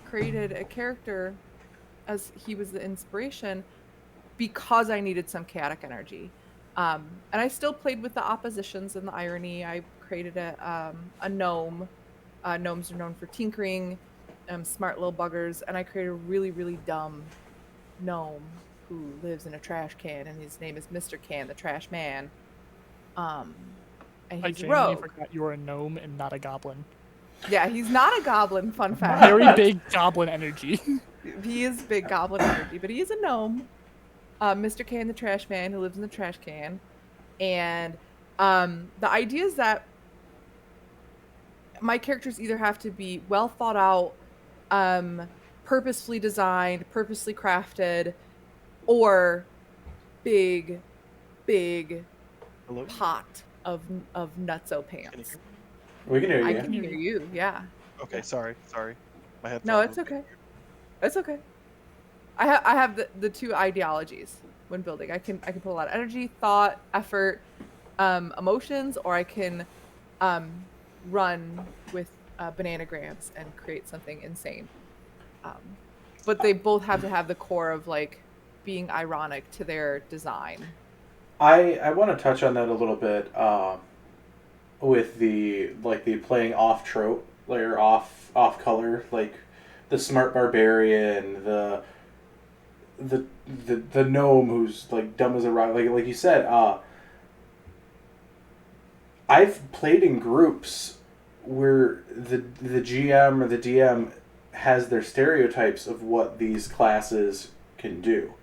created a character as he was the inspiration because I needed some chaotic energy. And I still played with the oppositions and the irony. I created a gnome. Gnomes are known for tinkering, smart little buggers. And I created a really, really dumb gnome who lives in a trash can, and his name is Mr. Can, the trash man. And he's a rogue. Forgot you were a gnome and not a goblin. Yeah, he's not a goblin, fun fact. Very big goblin energy. He is big goblin energy, but he is a gnome. Mr. Can, the trash man, who lives in the trash can. And The idea is that my characters either have to be well thought out, purposefully designed, purposely crafted, or big Hello? pot of nutso Can you pants. hear me? We can hear I you. can hear you. Yeah. Okay, sorry. My headphones. No, it's were being okay. It's okay. I have the two ideologies when building. I can put a lot of energy, thought, effort, emotions, or I can run with bananagrams and create something insane. But they both have to have the core of like being ironic to their design. I want to touch on that a little bit with the playing off trope, or off color, like the smart barbarian, the gnome who's like dumb as a rock, like you said. I've played in groups where the GM or the DM has their stereotypes of what these classes can do.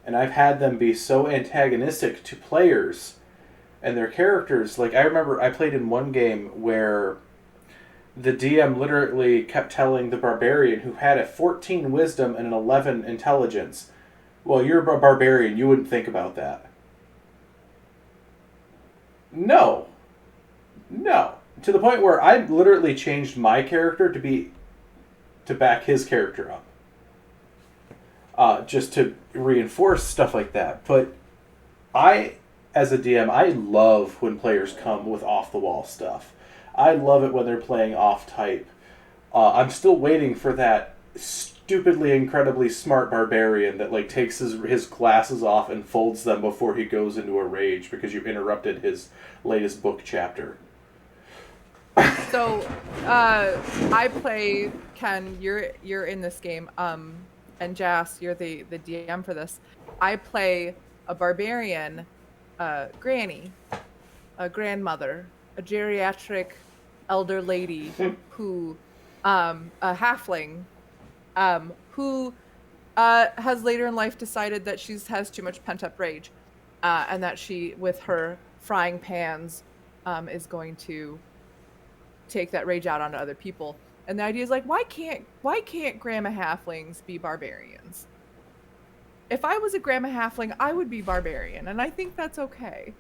And I've had them be so antagonistic to players and their characters. Like, I remember I played in one game where the DM literally kept telling the barbarian, who had a 14 wisdom and an 11 intelligence, well, you're a barbarian, you wouldn't think about that. No. To the point where I literally changed my character to back his character up. Just to reinforce stuff like that. But as a DM, I love when players come with off-the-wall stuff. I love it when they're playing off-type. I'm still waiting for that stupidly, incredibly smart barbarian that like takes his glasses off and folds them before he goes into a rage because you interrupted his latest book chapter. So, I play Ken. You're in this game. And Jask, you're the DM for this. I play a barbarian, granny, a grandmother, a geriatric elder lady who, a halfling, who has later in life decided that she has too much pent up rage, and that she, with her frying pans, is going to take that rage out onto other people. And the idea is like, why can't grandma halflings be barbarians? If I was a grandma halfling, I would be barbarian, and I think that's okay.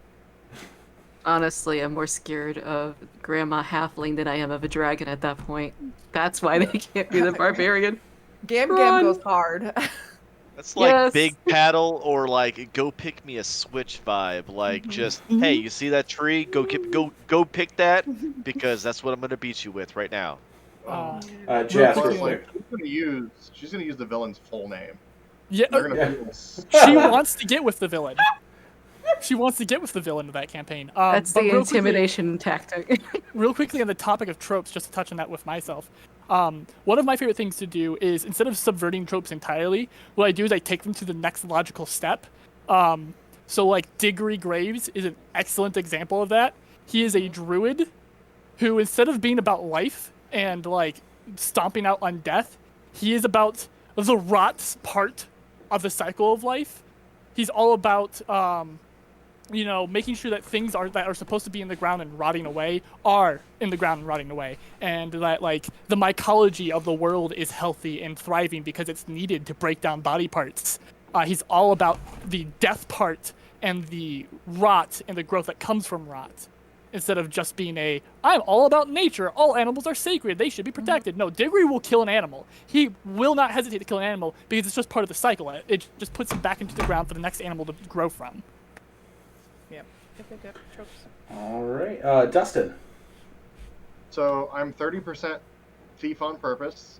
Honestly, I'm more scared of grandma halfling than I am of a dragon at that point. That's why they can't be the barbarian. Gam Run. goes hard. That's like Yes. big paddle or like go pick me a switch vibe. Like just hey, you see that tree? Go pick that because that's what I'm gonna beat you with right now. Jask, quick, real quick. She's gonna use the villain's full name. Yeah, They're gonna Yeah. feel she wants to get with the villain. She wants to get with the villain of that campaign. That's but the real quickly- intimidation tactic. real quickly on the topic of tropes, just to touch on that with myself. One of my favorite things to do is, instead of subverting tropes entirely, what I do is I take them to the next logical step. So like Diggory Graves is an excellent example of that. He is a druid who, instead of being about life and like stomping out on death, he is about the rot part of the cycle of life. He's all about making sure that things that are supposed to be in the ground and rotting away are in the ground and rotting away, and that like the mycology of the world is healthy and thriving because it's needed to break down body parts. He's all about the death part and the rot and the growth that comes from rot, instead of just being I'm all about nature. All animals are sacred. They should be protected. No, Diggory will kill an animal. He will not hesitate to kill an animal because it's just part of the cycle. It just puts him back into the ground for the next animal to grow from. Yep. Tropes. All right, Dustin. So I'm 30% thief on purpose,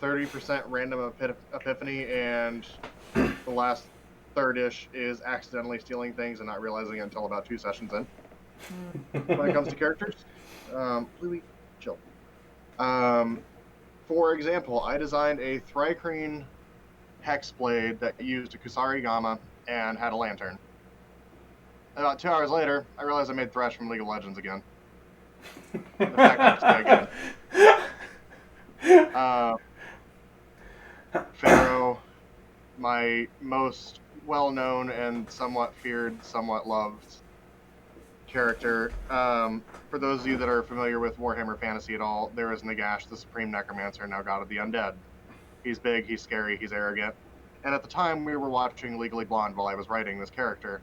30% random epiphany, and the last third-ish is accidentally stealing things and not realizing it until about 2 sessions in. When it comes to characters, completely chill. For example, I designed a Thrycreen hex blade that used a Kusari Gamma and had a lantern. About 2 hours later, I realized I made Thresh from League of Legends again. The fact that again. Pharaoh, my most well-known and somewhat feared, somewhat loved character. For those of you that are familiar with Warhammer Fantasy at all, there is Nagash, the Supreme Necromancer, now God of the Undead. He's big, he's scary, he's arrogant. And at the time, we were watching Legally Blonde while I was writing this character,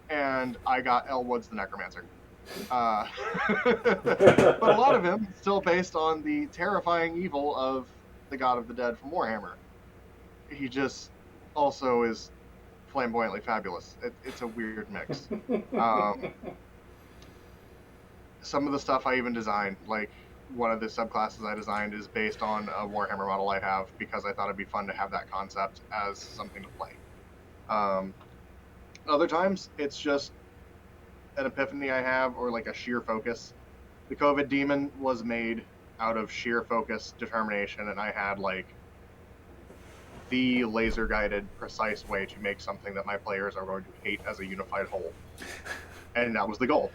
and I got Elwood's the Necromancer. But a lot of him is still based on the terrifying evil of the God of the Dead from Warhammer. He just also is flamboyantly fabulous. It's a weird mix. Some of the stuff I even designed, like one of the subclasses I designed is based on a Warhammer model I have because I thought it'd be fun to have that concept as something to play. Other times, it's just an epiphany I have or like a sheer focus. The COVID demon was made out of sheer focus, determination, and I had like the laser guided, precise way to make something that my players are going to hate as a unified whole. And that was the goal.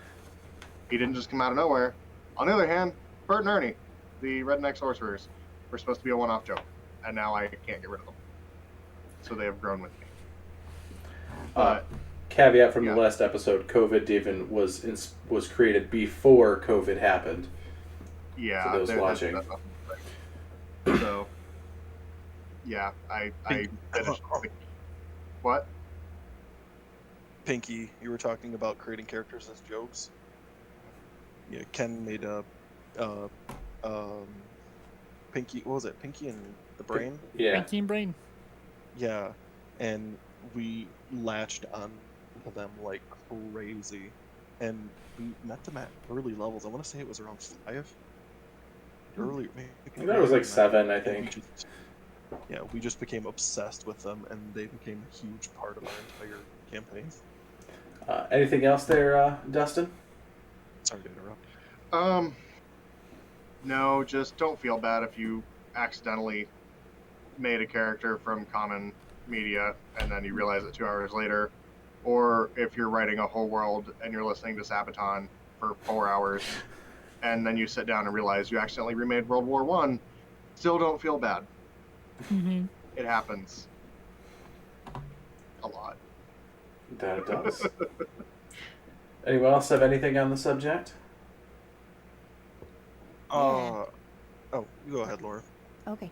He didn't just come out of nowhere. On the other hand, Bert and Ernie, the redneck sorcerers, were supposed to be a one-off joke, and now I can't get rid of them. So they have grown with me. But caveat from the last episode: COVID Demon was created before COVID happened. Yeah, for those watching. So, yeah, I finished. What? Pinky, you were talking about creating characters as jokes. Yeah, Ken made a Pinky. What was it? Pinky and the Brain. Yeah. Pinky and Brain. Yeah, and we latched on to them like crazy, and we met them at early levels. I want to say it was around 5. Early, maybe That was like 7, I and think. we just became obsessed with them, and they became a huge part of our entire campaign. Anything else there, Dustin? Sorry to interrupt. No, just don't feel bad if you accidentally made a character from common media and then you realize it 2 hours later, or if you're writing a whole world and you're listening to Sabaton for 4 hours and then you sit down and realize you accidentally remade World War I, still don't feel bad. Mm-hmm. It happens a lot. That it does. Anyone else have anything on the subject? Oh, you go ahead, Laura. Okay.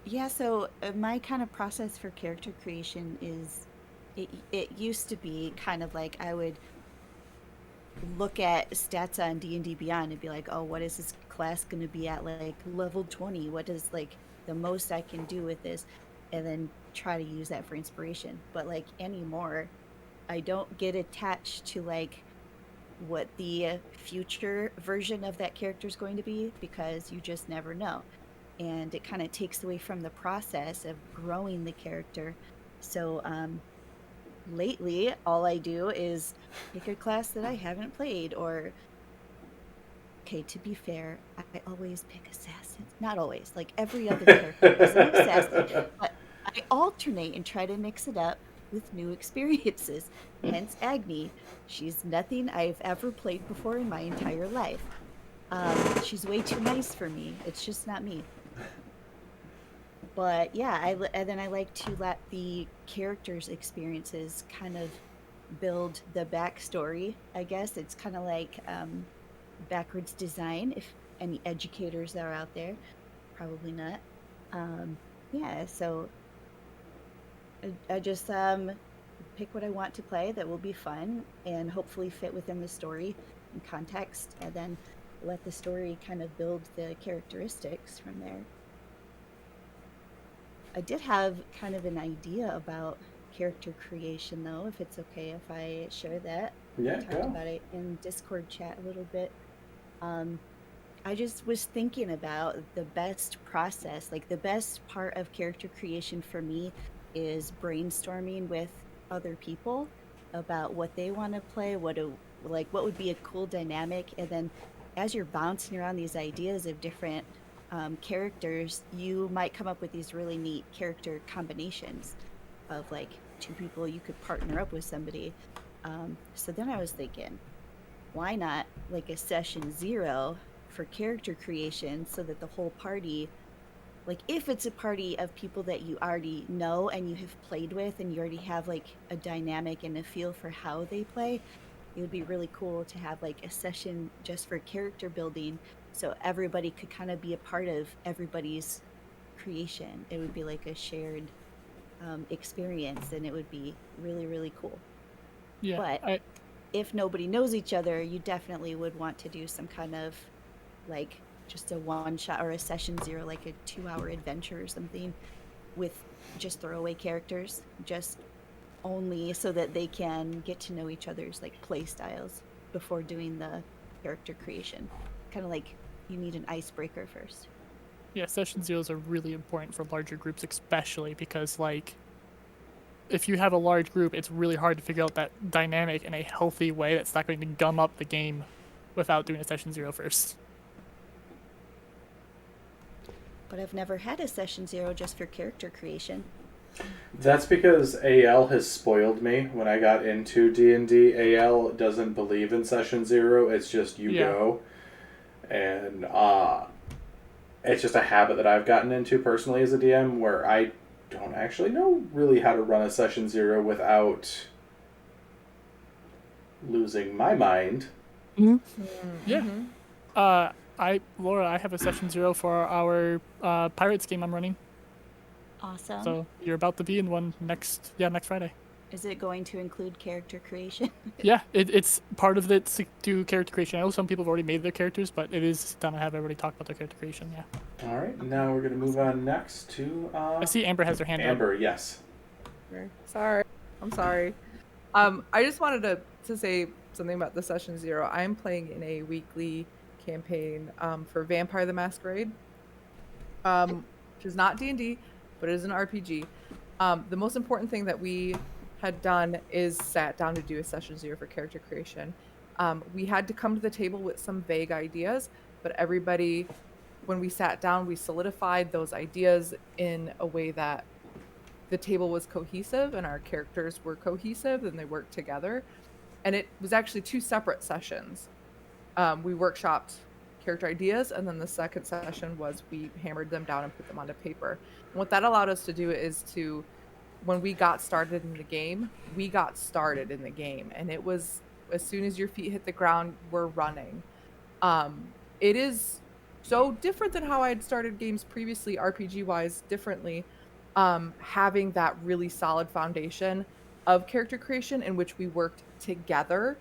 Yeah, so my kind of process for character creation is, it used to be kind of like I would look at stats on D&D Beyond and be like, oh, what is this class going to be at like level 20? What is like the most I can do with this? And then try to use that for inspiration. But like anymore, I don't get attached to like what the future version of that character is going to be, because you just never know. And it kind of takes away from the process of growing the character. So lately, all I do is pick a class that I haven't played, or, okay, to be fair, I always pick assassin. Not always, like every other character is an assassin. But I alternate and try to mix it up with new experiences. Hence Agni. She's nothing I've ever played before in my entire life. She's way too nice for me. It's just not me. But yeah, and then I like to let the characters' experiences kind of build the backstory, I guess. It's kind of like backwards design, if any educators are out there. Probably not. Yeah, so I just pick what I want to play that will be fun and hopefully fit within the story and context, and then let the story kind of build the characteristics from there. I did have kind of an idea about character creation, though, if it's okay if I share that. Yeah, I talked about it in Discord chat a little bit. I just was thinking about the best process, like the best part of character creation for me is brainstorming with other people about what they want to play, what would be a cool dynamic, and then as you're bouncing around these ideas of different characters, you might come up with these really neat character combinations of like 2 people you could partner up with somebody. So then I was thinking, why not like a session 0 for character creation, so that the whole party like if it's a party of people that you already know and you have played with and you already have like a dynamic and a feel for how they play, it would be really cool to have like a session just for character building, so everybody could kind of be a part of everybody's creation. It would be like a shared experience, and it would be really, really cool. Yeah. But if nobody knows each other, you definitely would want to do some kind of like just a one shot or a session 0, like a 2-hour adventure or something with just throwaway characters, just only so that they can get to know each other's like play styles before doing the character creation. Kind of like you need an icebreaker first. Yeah, session zeros are really important for larger groups, especially because, like, if you have a large group, it's really hard to figure out that dynamic in a healthy way that's not going to gum up the game without doing a session 0 first. But I've never had a session 0 just for character creation. That's because AL has spoiled me. When I got into D&D, AL doesn't believe in session 0. It's just you go. And it's just a habit that I've gotten into personally as a DM, where I don't actually know really how to run a session 0 without losing my mind. Mm-hmm. Yeah. Laura, I have a session 0 for our Pirates game I'm running. Awesome. So you're about to be in one next Friday. Is it going to include character creation? Yeah, it's part of it to do character creation. I know some people have already made their characters, but it is done to have everybody talk about their character creation, yeah. All right, now we're going to move on next to... I see Amber has her hand up. Amber, yes. Sorry. I'm sorry. I just wanted to say something about the Session 0. I'm playing in a weekly campaign for Vampire the Masquerade, which is not D&D, but it is an RPG. The most important thing that we had done is sat down to do a session 0 for character creation. We had to come to the table with some vague ideas, but everybody, when we sat down, we solidified those ideas in a way that the table was cohesive and our characters were cohesive and they worked together. And it was actually 2 separate sessions. We workshopped character ideas, and then the second session was we hammered them down and put them onto paper. And what that allowed us to do is to, when we got started in the game, and it was as soon as your feet hit the ground, we're running. It is so different than how I had started games previously, RPG wise, differently. Having that really solid foundation of character creation in which we worked together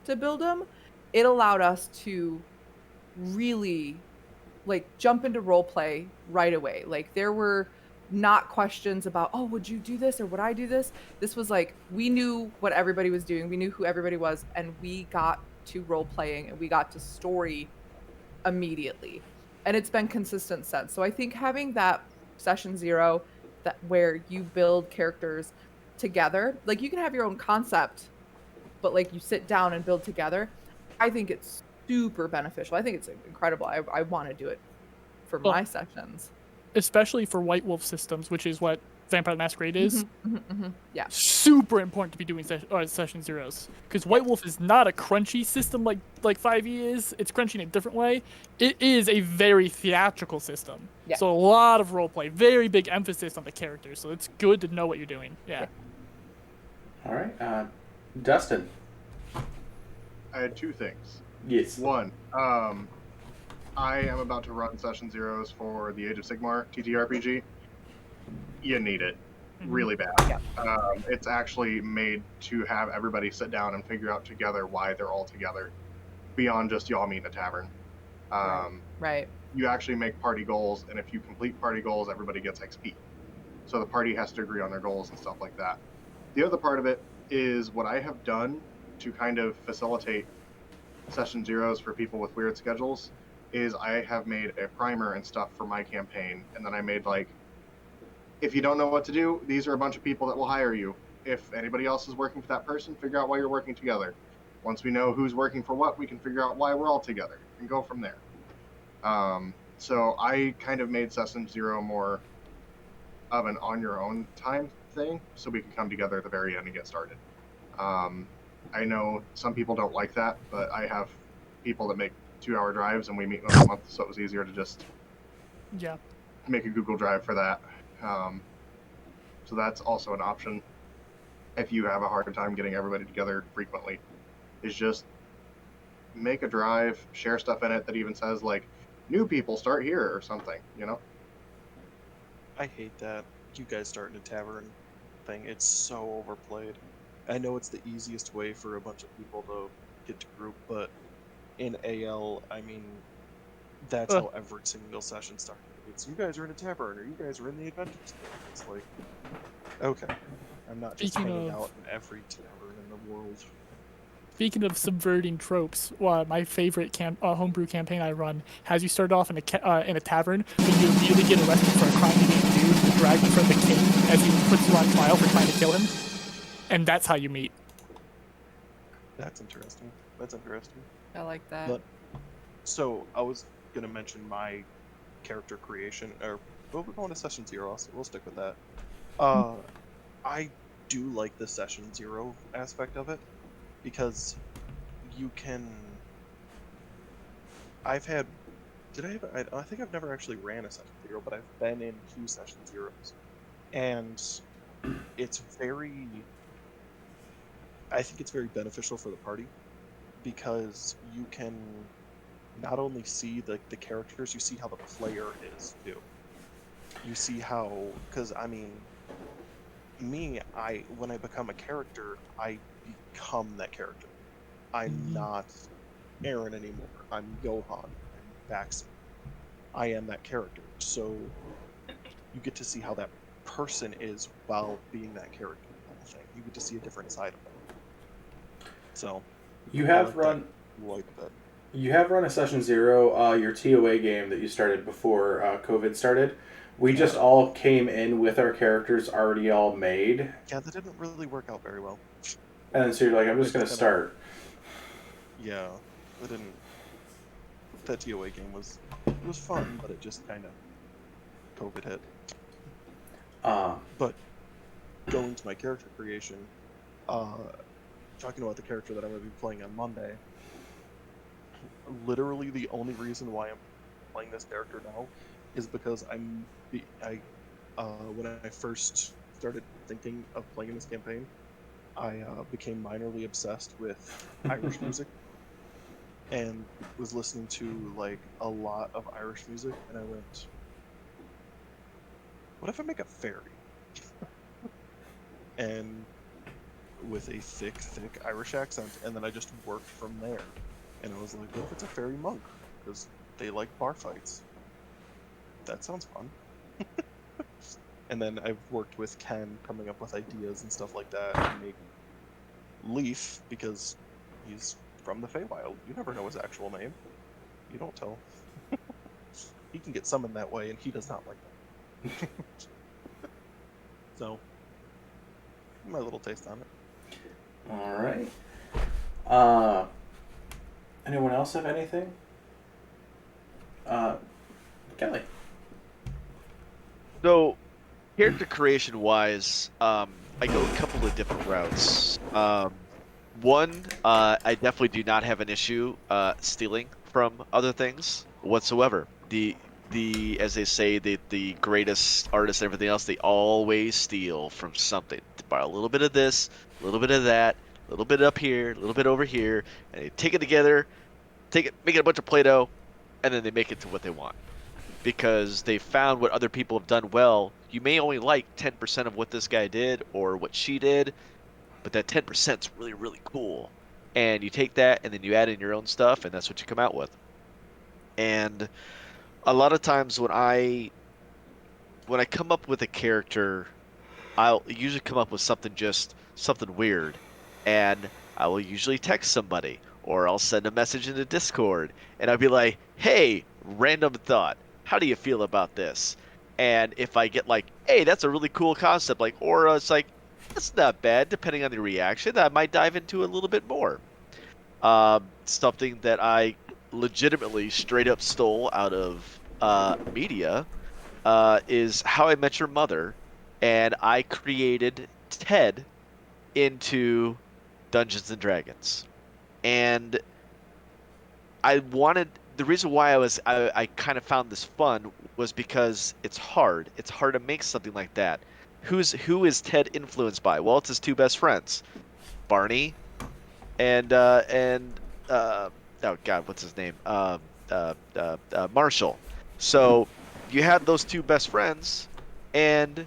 to build them, it allowed us to really like jump into role play right away. Like there were not questions about, oh, would you do this or would I do this? This was like, we knew what everybody was doing. We knew who everybody was, and we got to role playing and we got to story immediately. And it's been consistent since. So I think having that session 0 that where you build characters together, like you can have your own concept, but like you sit down and build together, I think it's super beneficial. I think it's incredible. I want to do it for my sessions. Especially for White Wolf systems, which is what Vampire the Masquerade is. Yeah. Super important to be doing session 0s. Because White Wolf is not a crunchy system like 5e is. It's crunchy in a different way. It is a very theatrical system. Yeah. So a lot of roleplay, very big emphasis on the characters. So it's good to know what you're doing. Yeah. All right. Dustin. I had 2 things. Yes. One, I am about to run session 0s for the Age of Sigmar TTRPG. You need it really bad. Yeah. It's actually made to have everybody sit down and figure out together why they're all together, beyond just y'all meet in a tavern. Right. You actually make party goals, and if you complete party goals, everybody gets XP. So the party has to agree on their goals and stuff like that. The other part of it is what I have done to kind of facilitate session 0s for people with weird schedules is I have made a primer and stuff for my campaign, and then I made like, if you don't know what to do, these are a bunch of people that will hire you. If anybody else is working for that person, figure out why you're working together. Once we know who's working for what, we can figure out why we're all together and go from there. So I kind of made session 0 more of an on your own time thing, so we can come together at the very end and get started. I know some people don't like that, but I have people that make 2-hour drives and we meet once a month, so it was easier to just make a Google Drive for that. So that's also an option if you have a hard time getting everybody together frequently. Is just make a drive, share stuff in it that even says like new people start here or something, you know? I hate that you guys starting a tavern thing. It's so overplayed. I know it's the easiest way for a bunch of people to get to group, but in AL, I mean, that's how every single session started. It's you guys are in a tavern, or you guys are in the adventure center. It's like, okay, I'm not just Speaking hanging of- out in every tavern in the world. Speaking of subverting tropes, my favorite homebrew campaign I run has you start off in a tavern, but you immediately get arrested for a crime you didn't do, dragged in front of the king as he puts you on trial for trying to kill him, and that's how you meet. That's interesting. That's interesting. I like that. But so I was gonna mention my character creation, or we're going to session 0, so we'll stick with that. I do like the session 0 aspect of it because you can. I think I've never actually ran a session 0, but I've been in 2 session 0s, and it's very. I think it's very beneficial for the party because you can not only see the characters, you see how the player is too. You see how, because I mean, when I become a character, I become that character. I'm not Aaron anymore. I'm Gohan. I'm Baxi. I am that character. So you get to see how that person is while being that character. You get to see a different side of them. So You have run a session 0, your TOA game that you started before COVID started. We just all came in with our characters already all made. Yeah, that didn't really work out very well. And so you're like, I'm just going to start. Yeah, that didn't. That TOA game was fun, but it just kind of COVID hit. But going to my character creation, talking about the character that I'm going to be playing on Monday, literally the only reason why I'm playing this character now is because when I first started thinking of playing this campaign, I became minorly obsessed with Irish music and was listening to like a lot of Irish music, and I went, what if I make a fairy? And with a thick Irish accent, and then I just worked from there. And I was like, what if it's a fairy monk? Because they like bar fights. That sounds fun. And then I've worked with Ken coming up with ideas and stuff like that to make Leaf, because he's from the Feywild. You never know his actual name. You don't tell. He can get summoned that way, and he does not like that. So, my little taste on it. All right. Anyone else have anything? Kelly. So, character creation wise, I go a couple of different routes. One, I definitely do not have an issue stealing from other things whatsoever. The as they say, the greatest artists and everything else, they always steal from something. They buy a little bit of this, a little bit of that, a little bit up here, a little bit over here, and they take it together, make it a bunch of Play-Doh, and then they make it to what they want. Because they found what other people have done well. You may only like 10% of what this guy did or what she did, but that 10% is really, really cool. And you take that and then you add in your own stuff, and that's what you come out with. And a lot of times when I come up with a character, I'll usually come up with something weird, and I will usually text somebody or I'll send a message in the Discord, and I'll be like, "Hey, random thought. How do you feel about this?" And if I get like, "Hey, that's a really cool concept," like, or it's like, "That's not bad," depending on the reaction, I might dive into a little bit more. Something that I legitimately straight up stole out of media is How I Met Your Mother, and I created Ted into Dungeons and Dragons. And I wanted the reason why I kind of found this fun was because it's hard. It's hard to make something like that. Who is Ted influenced by? Well, it's his two best friends, Barney and uh, oh God, what's his name? Marshall. So you have those two best friends, and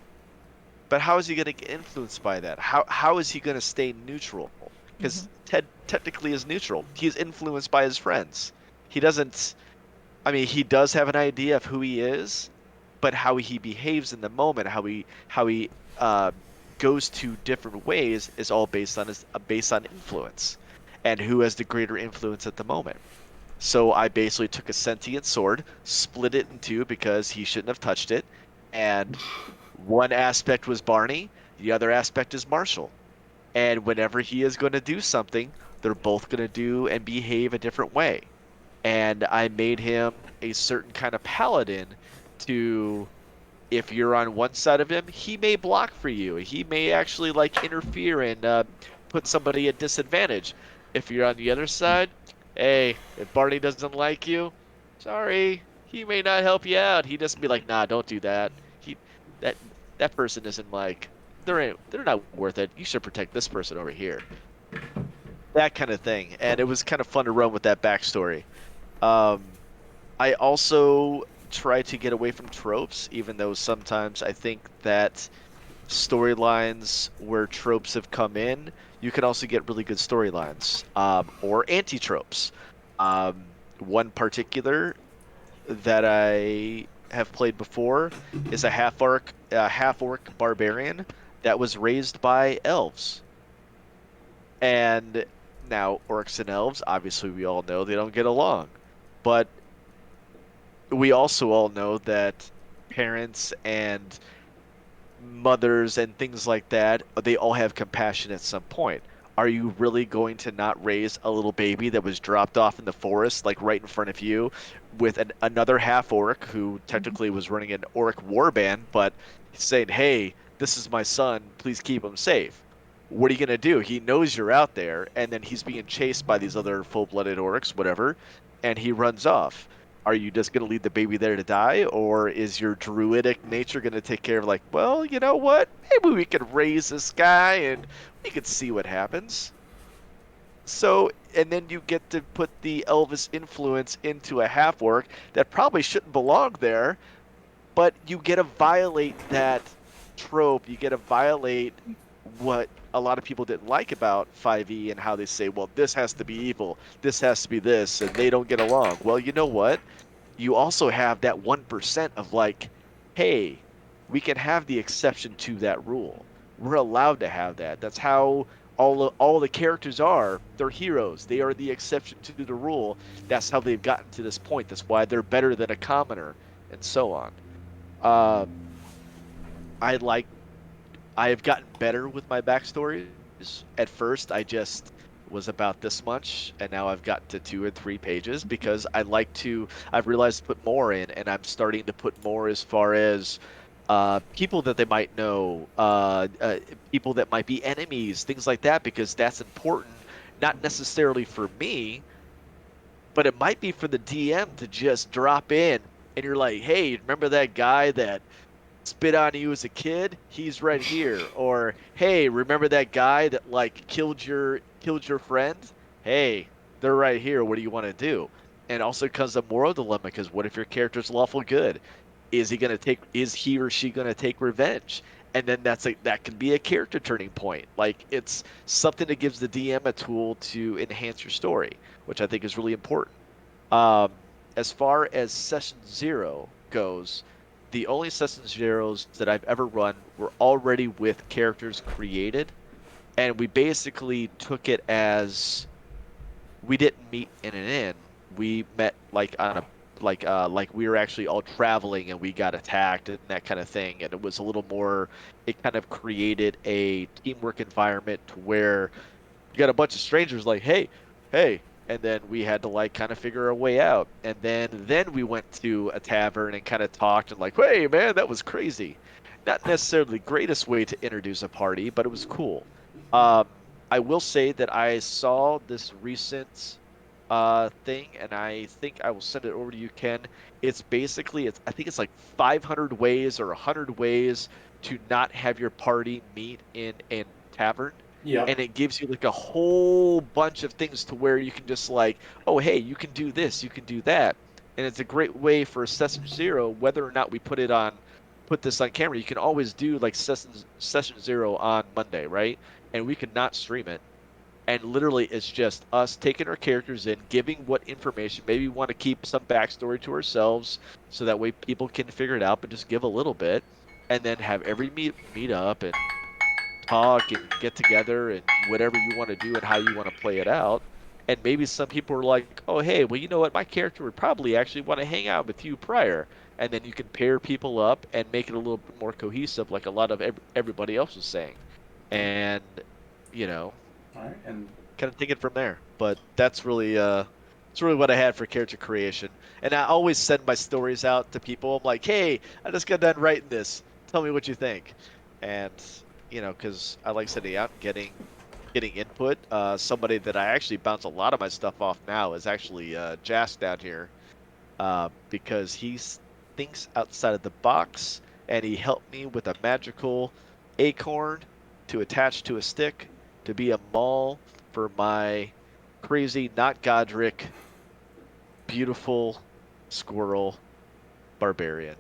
but how is he going to get influenced by that? How is he going to stay neutral? Because Ted technically is neutral. He's influenced by his friends. He doesn't. I mean, he does have an idea of who he is, but how he behaves in the moment, how he uh, goes to different ways, is all based on influence, and who has the greater influence at the moment. So I basically took a sentient sword, split it in two because he shouldn't have touched it, and one aspect was Barney, the other aspect is Marshall. And whenever he is going to do something, they're both going to do and behave a different way. And I made him a certain kind of paladin to, if you're on one side of him, he may block for you. He may actually like interfere and put somebody at disadvantage. If you're on the other side, hey, if Barney doesn't like you, sorry, he may not help you out. He just be like, nah, don't do that. That that person isn't like they're not worth it. You should protect this person over here. That kind of thing. And it was kind of fun to run with that backstory. Um, I also try to get away from tropes, even though sometimes I think that storylines where tropes have come in, you can also get really good storylines, or anti-tropes. One particular that I have played before is a half orc barbarian that was raised by elves. And now orcs and elves, obviously we all know they don't get along. But we also all know that parents and mothers and things like that, they all have compassion at some point. Are you really going to not raise a little baby that was dropped off in the forest, like right in front of you, with another half orc who technically was running an orc warband, but saying, "Hey, this is my son. Please keep him safe." What are you gonna do? He knows you're out there, and then he's being chased by these other full-blooded orcs, whatever, and he runs off. Are you just going to leave the baby there to die, or is your druidic nature going to take care of, like, well, you know what? Maybe we could raise this guy and we could see what happens. So, and then you get to put the Elvis influence into a half orc that probably shouldn't belong there, but you get to violate that trope. You get to violate what a lot of people didn't like about 5e and how they say, well, this has to be evil, this has to be this, and they don't get along. Well, you know what? You also have that 1% of like, hey, we can have the exception to that rule. We're allowed to have that. That's how all the characters are. They're heroes. They are the exception to the rule. That's how they've gotten to this point. That's why they're better than a commoner, and so on. Um, I like I have gotten better with my backstories. At first, I just was about this much, and now I've gotten to 2 or 3 pages because I've realized to put more in, and I'm starting to put more as far as people that they might know, people that might be enemies, things like that, because that's important, not necessarily for me, but it might be for the DM to just drop in, and you're like, hey, remember that guy that spit on you as a kid? He's right here. Or, hey, remember that guy that like killed your friend? Hey, they're right here. What do you want to do? And also comes a moral dilemma, because what if your character's lawful good? Is he or she gonna take revenge? And then that can be a character turning point. Like, it's something that gives the DM a tool to enhance your story, which I think is really important. Um, as far as session 0 goes, the only session zeros that I've ever run were already with characters created, and we basically took it as we didn't meet in an inn. We met like on a like we were actually all traveling and we got attacked and that kind of thing. And it was a little more. It kind of created a teamwork environment to where you got a bunch of strangers like, hey, and then we had to like kind of figure our way out. And then we went to a tavern and kind of talked and like, hey man, that was crazy. Not necessarily the greatest way to introduce a party, but it was cool. Um, I will say that I saw this recent thing, and I think I will send it over to you, Ken. It's basically, I think it's like 500 ways or 100 ways to not have your party meet in a tavern. Yep. And it gives you like a whole bunch of things to where you can just like, oh, hey, you can do this, you can do that. And it's a great way for Session Zero, whether or not we put this on camera. You can always do like Session Zero on Monday, right? And we can not stream it, and literally it's just us taking our characters in, giving what information. Maybe we want to keep some backstory to ourselves so that way people can figure it out, but just give a little bit, and then have every meet up and talk and get together and whatever you want to do and how you want to play it out. And maybe some people are like, oh, hey, well, you know what? My character would probably actually want to hang out with you prior. And then you can pair people up and make it a little bit more cohesive, like a lot of everybody else was saying. And, you know, All right, and kind of take it from there. But that's really it's really what I had for character creation. And I always send my stories out to people. I'm like, hey, I just got done writing this. Tell me what you think. And because I like sending out and getting input. Somebody that I actually bounce a lot of my stuff off now is actually Jask down here, because thinks outside of the box, and he helped me with a magical acorn to attach to a stick to be a maul for my crazy, not Godric, beautiful squirrel barbarian.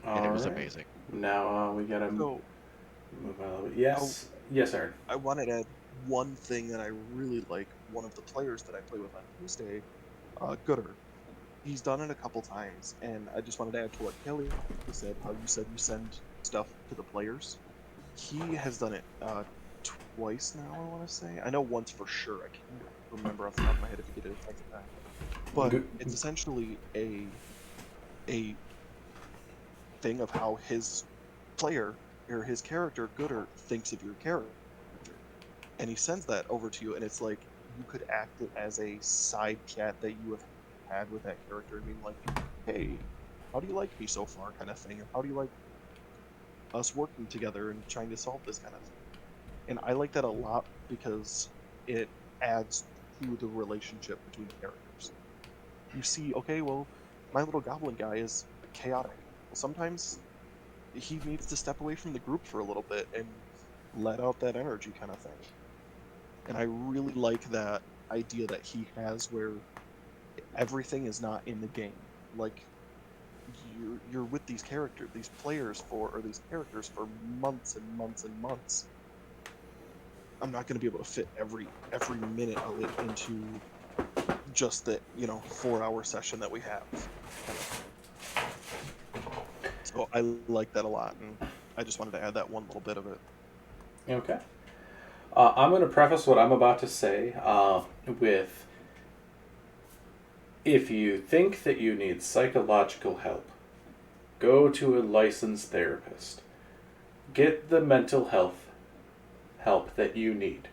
And it all was right. amazing. Now we gotta move So on a little bit. Yes, yes, Aaron. I wanted to add one thing that I really like. One of the players that I play with on Tuesday, Gooder. He's done it a couple times, and I just wanted to add to what Kelly said. How you said you send stuff to the players. He has done it twice now. I want to say. I know once for sure. I can't remember off the top of my head if he did it a second time. But Good. it's essentially a thing of how his player or his character Gooder thinks of your character, and he sends that over to you, and it's like you could act it as a side chat that you have had with that character, being like, hey, how do you like me so far, kind of thing, or how do you like us working together and trying to solve this kind of thing. And I like that a lot because it adds to the relationship between characters. You see, okay, well, my little goblin guy is chaotic. Well, sometimes he needs to step away from the group for a little bit and let out that energy kind of thing. And I really like that idea that he has where everything is not in the game. Like you're with these characters, these characters for months and months and months. I'm not going to be able to fit every minute of it into just the 4-hour session that we have. So I like that a lot, and I just wanted to add that one little bit of it. Okay. I'm going to preface what I'm about to say with, if you think that you need psychological help, go to a licensed therapist. Get the mental health help that you need.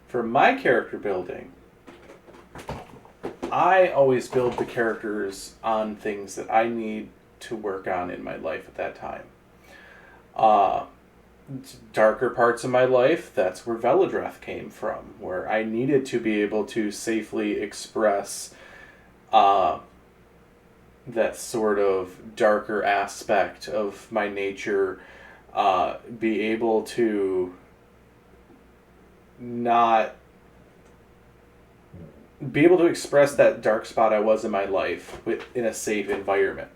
For my character building, I always build the characters on things that I need to work on in my life at that time. Darker parts of my life, that's where Veladreth came from, where I needed to be able to safely express that sort of darker aspect of my nature, be able to not be able to express that dark spot I was in my life in a safe environment.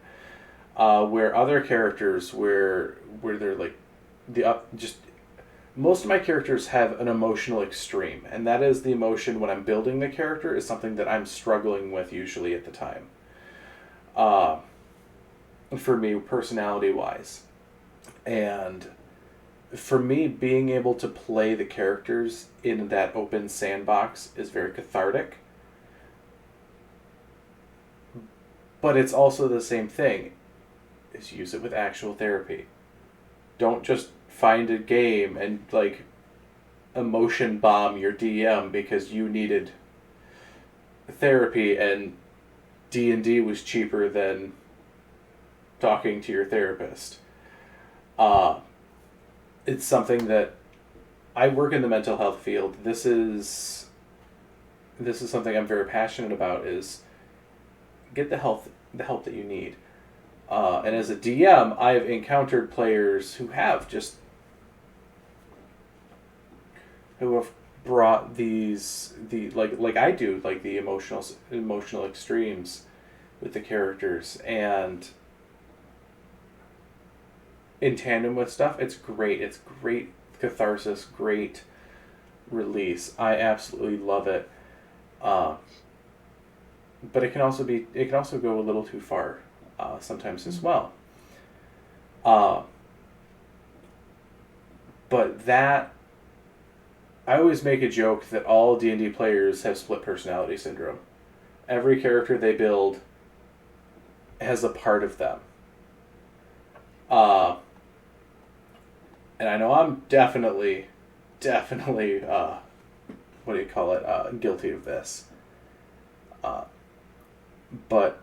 Where other characters, where they're like just most of my characters have an emotional extreme, and that is the emotion when I'm building the character is something that I'm struggling with usually at the time. For me, personality wise, and for me, being able to play the characters in that open sandbox is very cathartic. But it's also the same thing, is use it with actual therapy. Don't just find a game and like emotion bomb your DM because you needed therapy and D&D was cheaper than talking to your therapist. It's something that I work in the mental health field. This is this is something I'm very passionate about, is get the help that you need. And as a DM, I've encountered players who have brought the I do, like the emotional extremes with the characters, and in tandem with stuff. It's great catharsis, great release. I absolutely love it. But it can also go a little too far sometimes as well. But that, I always make a joke that all D&D players have split personality syndrome. Every character they build has a part of them. And I know I'm definitely, what do you call it, guilty of this. But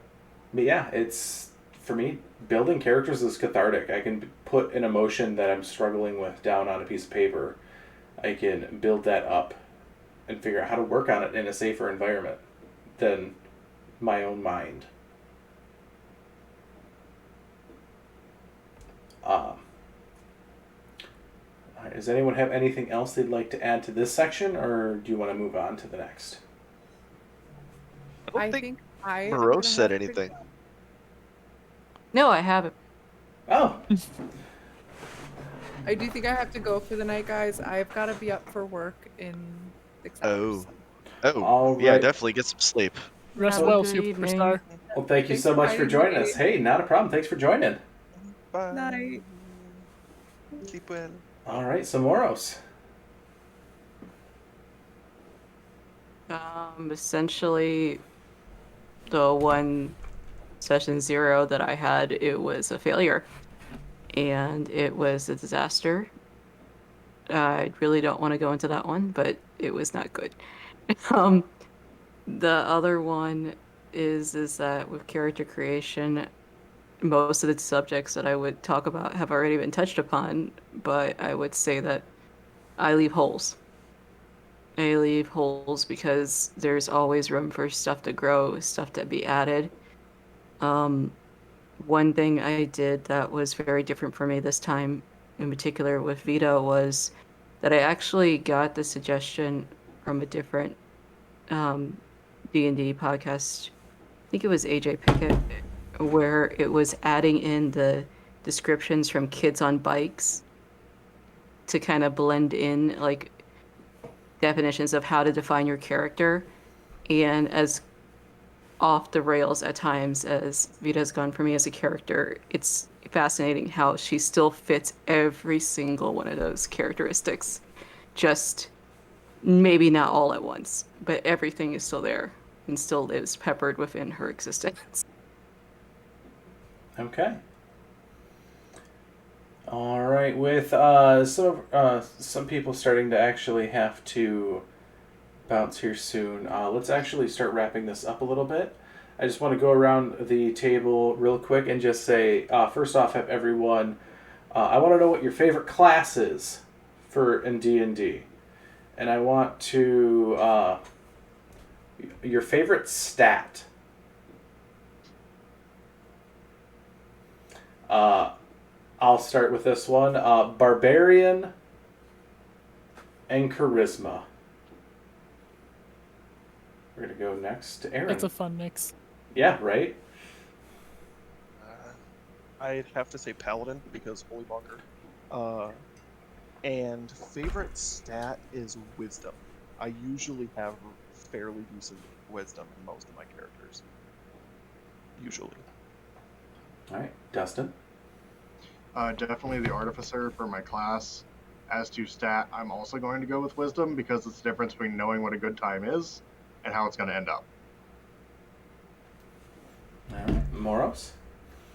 yeah, it's, for me, building characters is cathartic. I can put an emotion that I'm struggling with down on a piece of paper. I can build that up and figure out how to work on it in a safer environment than my own mind. Does anyone have anything else they'd like to add to this section, or do you want to move on to the next? I don't think think I am Moreau gonna said have to anything. go. No, I haven't. Oh, I do think I have to go for the night, guys. I've got to be up for work in 6 hours. all Yeah, right. definitely get some sleep. Rest Have a well, good evening. superstar. Well, thank you Thanks so for much for inviting joining me. us. Hey, not a problem. Thanks for joining. Bye. Night. Sleep well. All right, Samoros. Essentially, the one session 0 that I had, it was a failure. And it was a disaster. I really don't want to go into that one, but it was not good. The other one is that with character creation, most of the subjects that I would talk about have already been touched upon, but I would say that I leave holes. I leave holes because there's always room for stuff to grow, stuff to be added. One thing I did that was very different for me this time, in particular with Vito, was that I actually got the suggestion from a different D&D podcast. I think it was AJ Pickett, where it was adding in the descriptions from kids on bikes to kind of blend in like definitions of how to define your character. And as off the rails at times as Vita's gone for me as a character, it's fascinating how she still fits every single one of those characteristics. Just maybe not all at once, but everything is still there and still lives peppered within her existence. Okay. All right. With some people starting to actually have to bounce here soon, let's actually start wrapping this up a little bit. I just want to go around the table real quick and just say, first off, have everyone. I want to know what your favorite class is in D&D, and I want to your favorite stat. I'll start with this one. Barbarian and Charisma. We're going to go next to Aaron. That's a fun mix. Yeah, right? I'd have to say Paladin because holy bonker. And favorite stat is Wisdom. I usually have fairly decent Wisdom in most of my characters. Usually. All right, Dustin. Definitely the Artificer for my class. As to stat, I'm also going to go with Wisdom because it's the difference between knowing what a good time is and how it's going to end up. All right, Moros.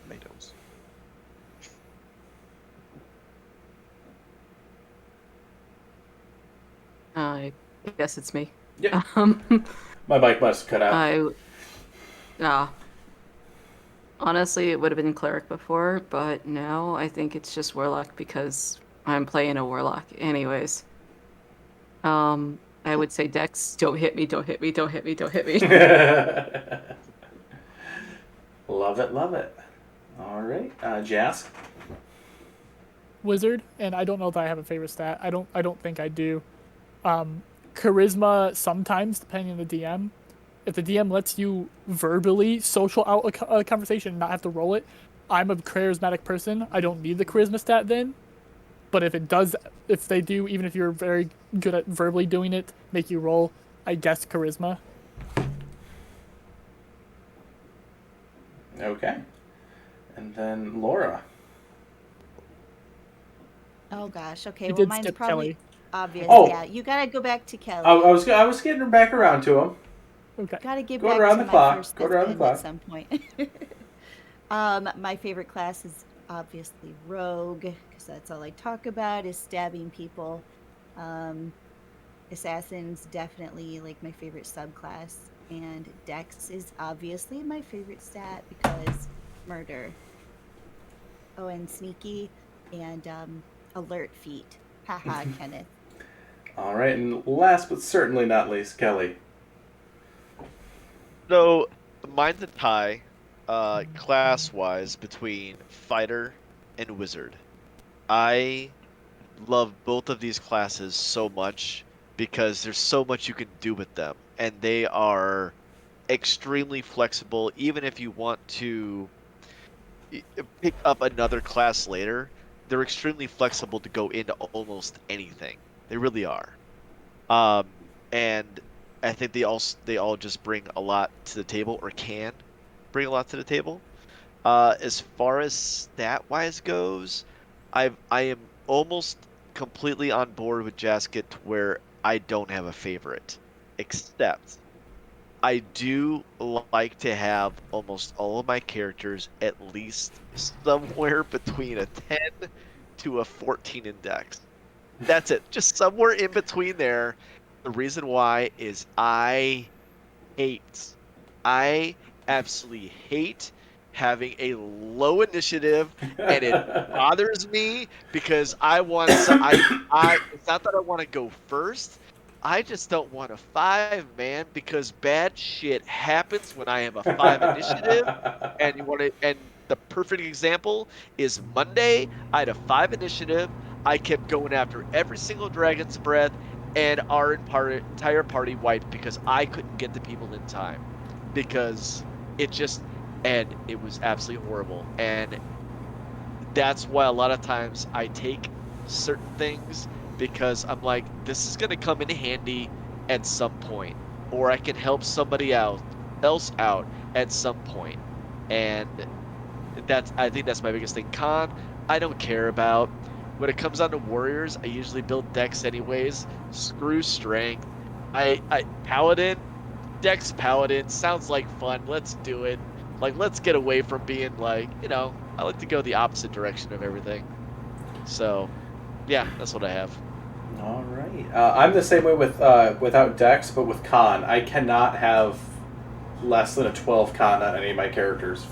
Tomatoes. I guess it's me. Yeah. My mic must cut out. Honestly, it would have been Cleric before, but now I think it's just Warlock because I'm playing a Warlock anyways. I would say Dex, don't hit me, don't hit me, don't hit me, don't hit me. Love it, love it. All right, Jask. Wizard, and I don't know if I have a favorite stat. I don't think I do. Charisma sometimes, depending on the DM. If the DM lets you verbally social out a conversation and not have to roll it, I'm a charismatic person. I don't need the charisma stat then. But if they do, even if you're very good at verbally doing it, make you roll, I guess charisma. Okay. And then Laura. Oh gosh. Okay. You Well, did mine's skip probably Kelly. obvious. Oh. Yeah, you gotta go back to Kelly. I was getting her back around to him. Okay. Gotta get Going back around to the my clock. first Going around the husband clock. at some point. My favorite class is obviously Rogue, because that's all I talk about is stabbing people. Assassin's definitely like my favorite subclass, and Dex is obviously my favorite stat because murder. Oh, and sneaky and alert feat. Haha, Kenneth. All right, and last but certainly not least, Kelly. So mine's a tie, class-wise, between fighter and wizard. I love both of these classes so much because there's so much you can do with them, and they are extremely flexible. Even if you want to pick up another class later, they're extremely flexible to go into almost anything. They really are. Um, and I think they all just bring a lot to the table, or can bring a lot to the table. As far as stat wise goes, I am almost completely on board with Jasket, where I don't have a favorite, except I do like to have almost all of my characters at least somewhere between a 10 to a 14 index. That's it. Just somewhere in between there. The reason why is hate. I absolutely hate having a low initiative, and it bothers me because I want some. It's not that I want to go first. I just don't want a 5, man, because bad shit happens when I have a 5 initiative. And the perfect example is Monday. I had a 5 initiative. I kept going after every single dragon's breath, and our entire party wiped because I couldn't get the people in time. Because and it was absolutely horrible. And that's why a lot of times I take certain things, because I'm like, this is going to come in handy at some point, or I can help somebody else out at some point. And I think that's my biggest thing. Con, I don't care about. When it comes down to warriors, I usually build decks anyways. Screw strength. Paladin, Dex Paladin sounds like fun. Let's do it. Like, let's get away from being like, I like to go the opposite direction of everything. So, yeah, that's what I have. All right. I'm the same way with without Dex, but with Con, I cannot have less than a 12 Con on any of my characters.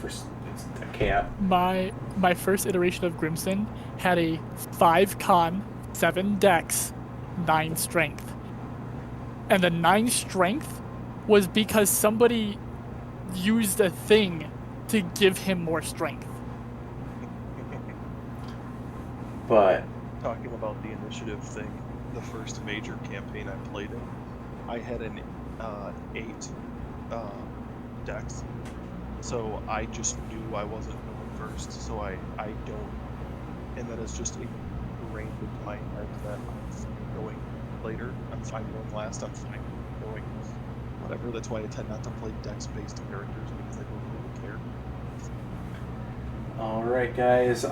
I can't. My first iteration of Grimson had a 5 Con, 7 Dex, 9 Strength. And the 9 Strength was because somebody used a thing to give him more strength. But Talking about the initiative thing, the first major campaign I played in, I had an 8 dex, so I just knew I wasn't going first, so I don't, and that is just ingrained into my head that I'm fine going later, I'm fine going last, I'm fine going whatever. That's why I tend not to play dex-based characters, because I don't really care. all right, guys.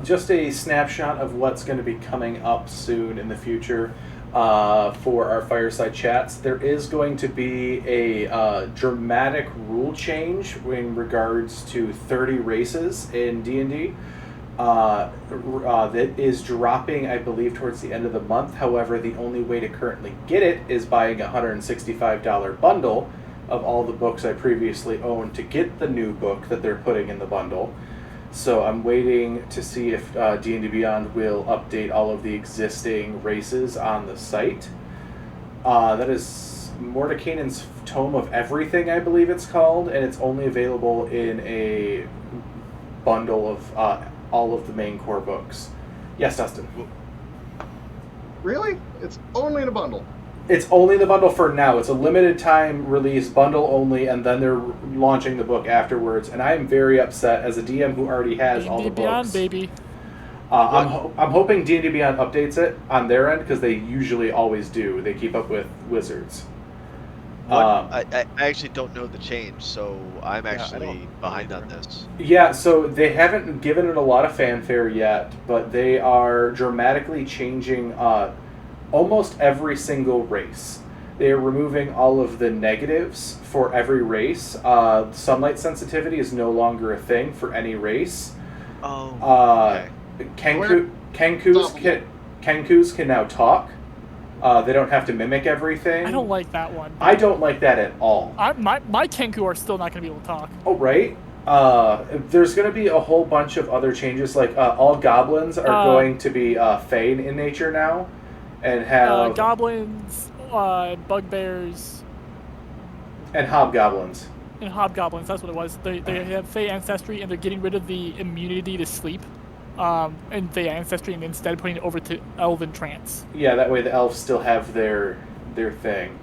Just a snapshot of what's going to be coming up soon in the future for our Fireside Chats. There is going to be a dramatic rule change in regards to 30 races in D&D. That is dropping, I believe, towards the end of the month. However, the only way to currently get it is buying a $165 bundle of all the books I previously owned to get the new book that they're putting in the bundle. So I'm waiting to see if D&D Beyond will update all of the existing races on the site. That is Mordekainen's Tome of Everything, I believe it's called, and it's only available in a bundle of all of the main core books. Yes, Dustin. Really? It's only in a bundle. It's only the bundle for now. It's a limited time release, bundle only, and then they're launching the book afterwards. And I am very upset as a DM who already has all the D&D Beyond, books. baby. I'm hoping D&D Beyond updates it on their end because they usually always do. They keep up with Wizards. I actually don't know the change, so I'm actually behind on this. Yeah, so they haven't given it a lot of fanfare yet, but they are dramatically changing almost every single race. They are removing all of the negatives for every race. Sunlight sensitivity is no longer a thing for any race. Oh, okay. Kenkus can now talk. They don't have to mimic everything. I don't like that one. I don't like that at all. My Kenku are still not going to be able to talk. Oh, right? There's going to be a whole bunch of other changes, like all goblins are going to be Fane in nature now, and have goblins, bugbears, and hobgoblins. And hobgoblins, that's what it was. They have Fey ancestry, and they're getting rid of the immunity to sleep, and Fey ancestry, and instead putting it over to Elven trance. Yeah, that way the elves still have their thing.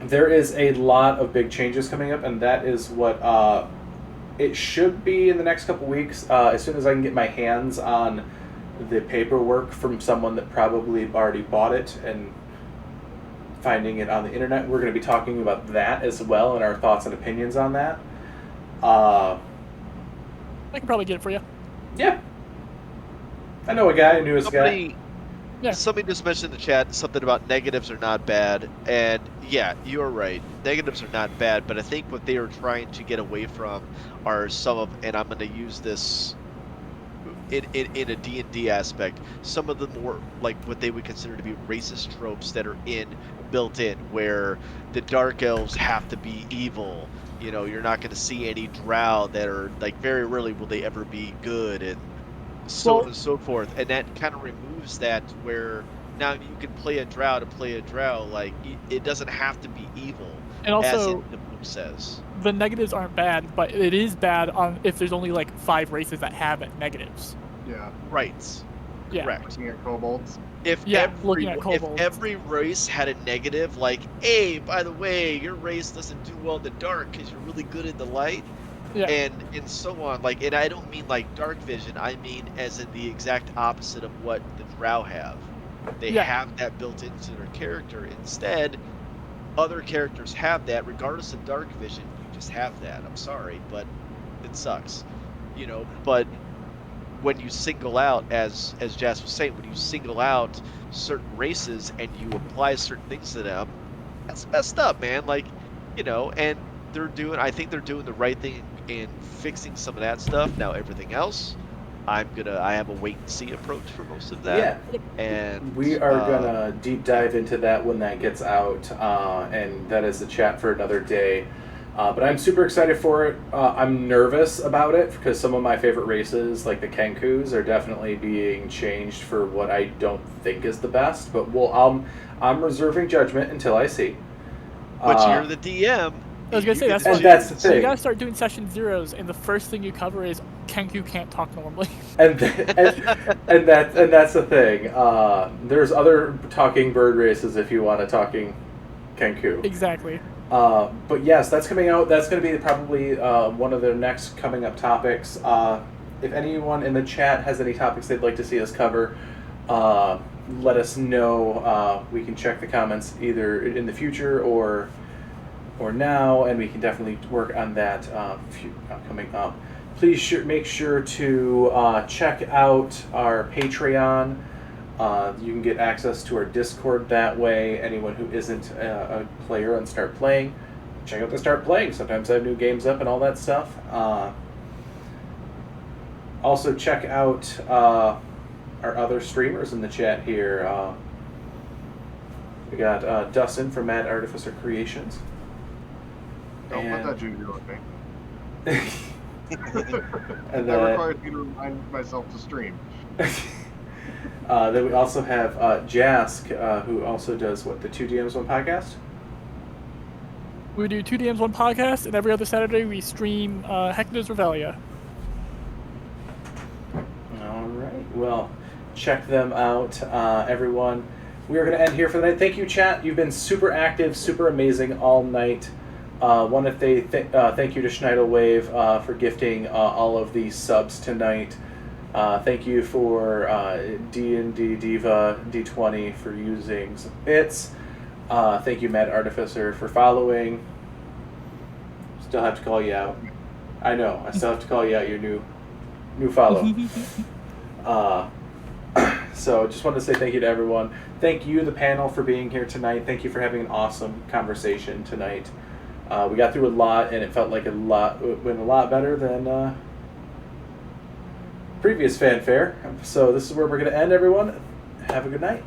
There is a lot of big changes coming up, and that is what it should be in the next couple weeks. As soon as I can get my hands on the paperwork from someone that probably already bought it and finding it on the internet, we're going to be talking about that as well and our thoughts and opinions on that. I can probably get it for you. Yeah. I know a guy, a newest guy. Yeah. Somebody just mentioned in the chat something about negatives are not bad, and yeah, you're right. Negatives are not bad, but I think what they are trying to get away from are some of, and I'm going to use this in a D&D aspect, some of the more, like, what they would consider to be racist tropes that are built in, where the dark elves have to be evil. You know, you're not going to see any drow that are, like, very rarely will they ever be good, and so on and so forth. And that kind of removes that, where now you can play a drow to play a drow. Like, it doesn't have to be evil, and also, as the book says. The negatives aren't bad, but it is bad if there's only like 5 races that have negatives. Yeah. Right. Yeah. Correct. Looking at kobolds. If every race had a negative, like, hey, by the way, your race doesn't do well in the dark because you're really good in the light, and so on. Like, and I don't mean like dark vision. I mean as in the exact opposite of what the drow have. They have that built into their character. Instead, other characters have that, regardless of dark vision. You just have that. I'm sorry, but it sucks, you know. But when you single out, as Jask was saying, when you single out certain races and you apply certain things to them, that's messed up, man. Like, you know, and I think they're doing the right thing in fixing some of that stuff. Now everything else, I have a wait and see approach for most of that. Yeah. And we are gonna deep dive into that when that gets out, and that is a chat for another day. But I'm super excited for it. I'm nervous about it because some of my favorite races, like the Kenkus, are definitely being changed for what I don't think is the best. But I'm reserving judgment until I see. But you're the DM. I was gonna say that's the thing. So you gotta start doing session zeros, and the first thing you cover is Kenku can't talk normally. and that's the thing. There's other talking bird races if you want a talking Kenku. Exactly. But yes, that's coming out. That's going to be probably one of the next coming up topics. If anyone in the chat has any topics they'd like to see us cover, let us know. We can check the comments either in the future or now, and we can definitely work on that coming up. Please make sure to check out our Patreon. You can get access to our Discord that way. Anyone who isn't a player and start playing, check out the Start Playing. Sometimes I have new games up and all that stuff. Also check out our other streamers in the chat here. We got Dustin from Mad Artificer Creations. Don't put that junior on me. And that requires me to remind myself to stream. Then we also have Jask, who also does, the 2DMs 1 podcast? We do 2DMs 1 podcast, and every other Saturday we stream Hector's Revelia. All right. Well, check them out, everyone. We are going to end here for the night. Thank you, chat. You've been super active, super amazing all night. Want to say thank you to Schneidelwave for gifting all of these subs tonight. Thank you for D&D Diva D20 for using some bits. Thank you, Mad Artificer, for following. Still have to call you out. I know. I still have to call you out, your new follow. So just wanted to say thank you to everyone. Thank you, the panel, for being here tonight. Thank you for having an awesome conversation tonight. We got through a lot, and it felt like it went a lot better than previous fanfare. So this is where we're going to end, everyone. Have a good night.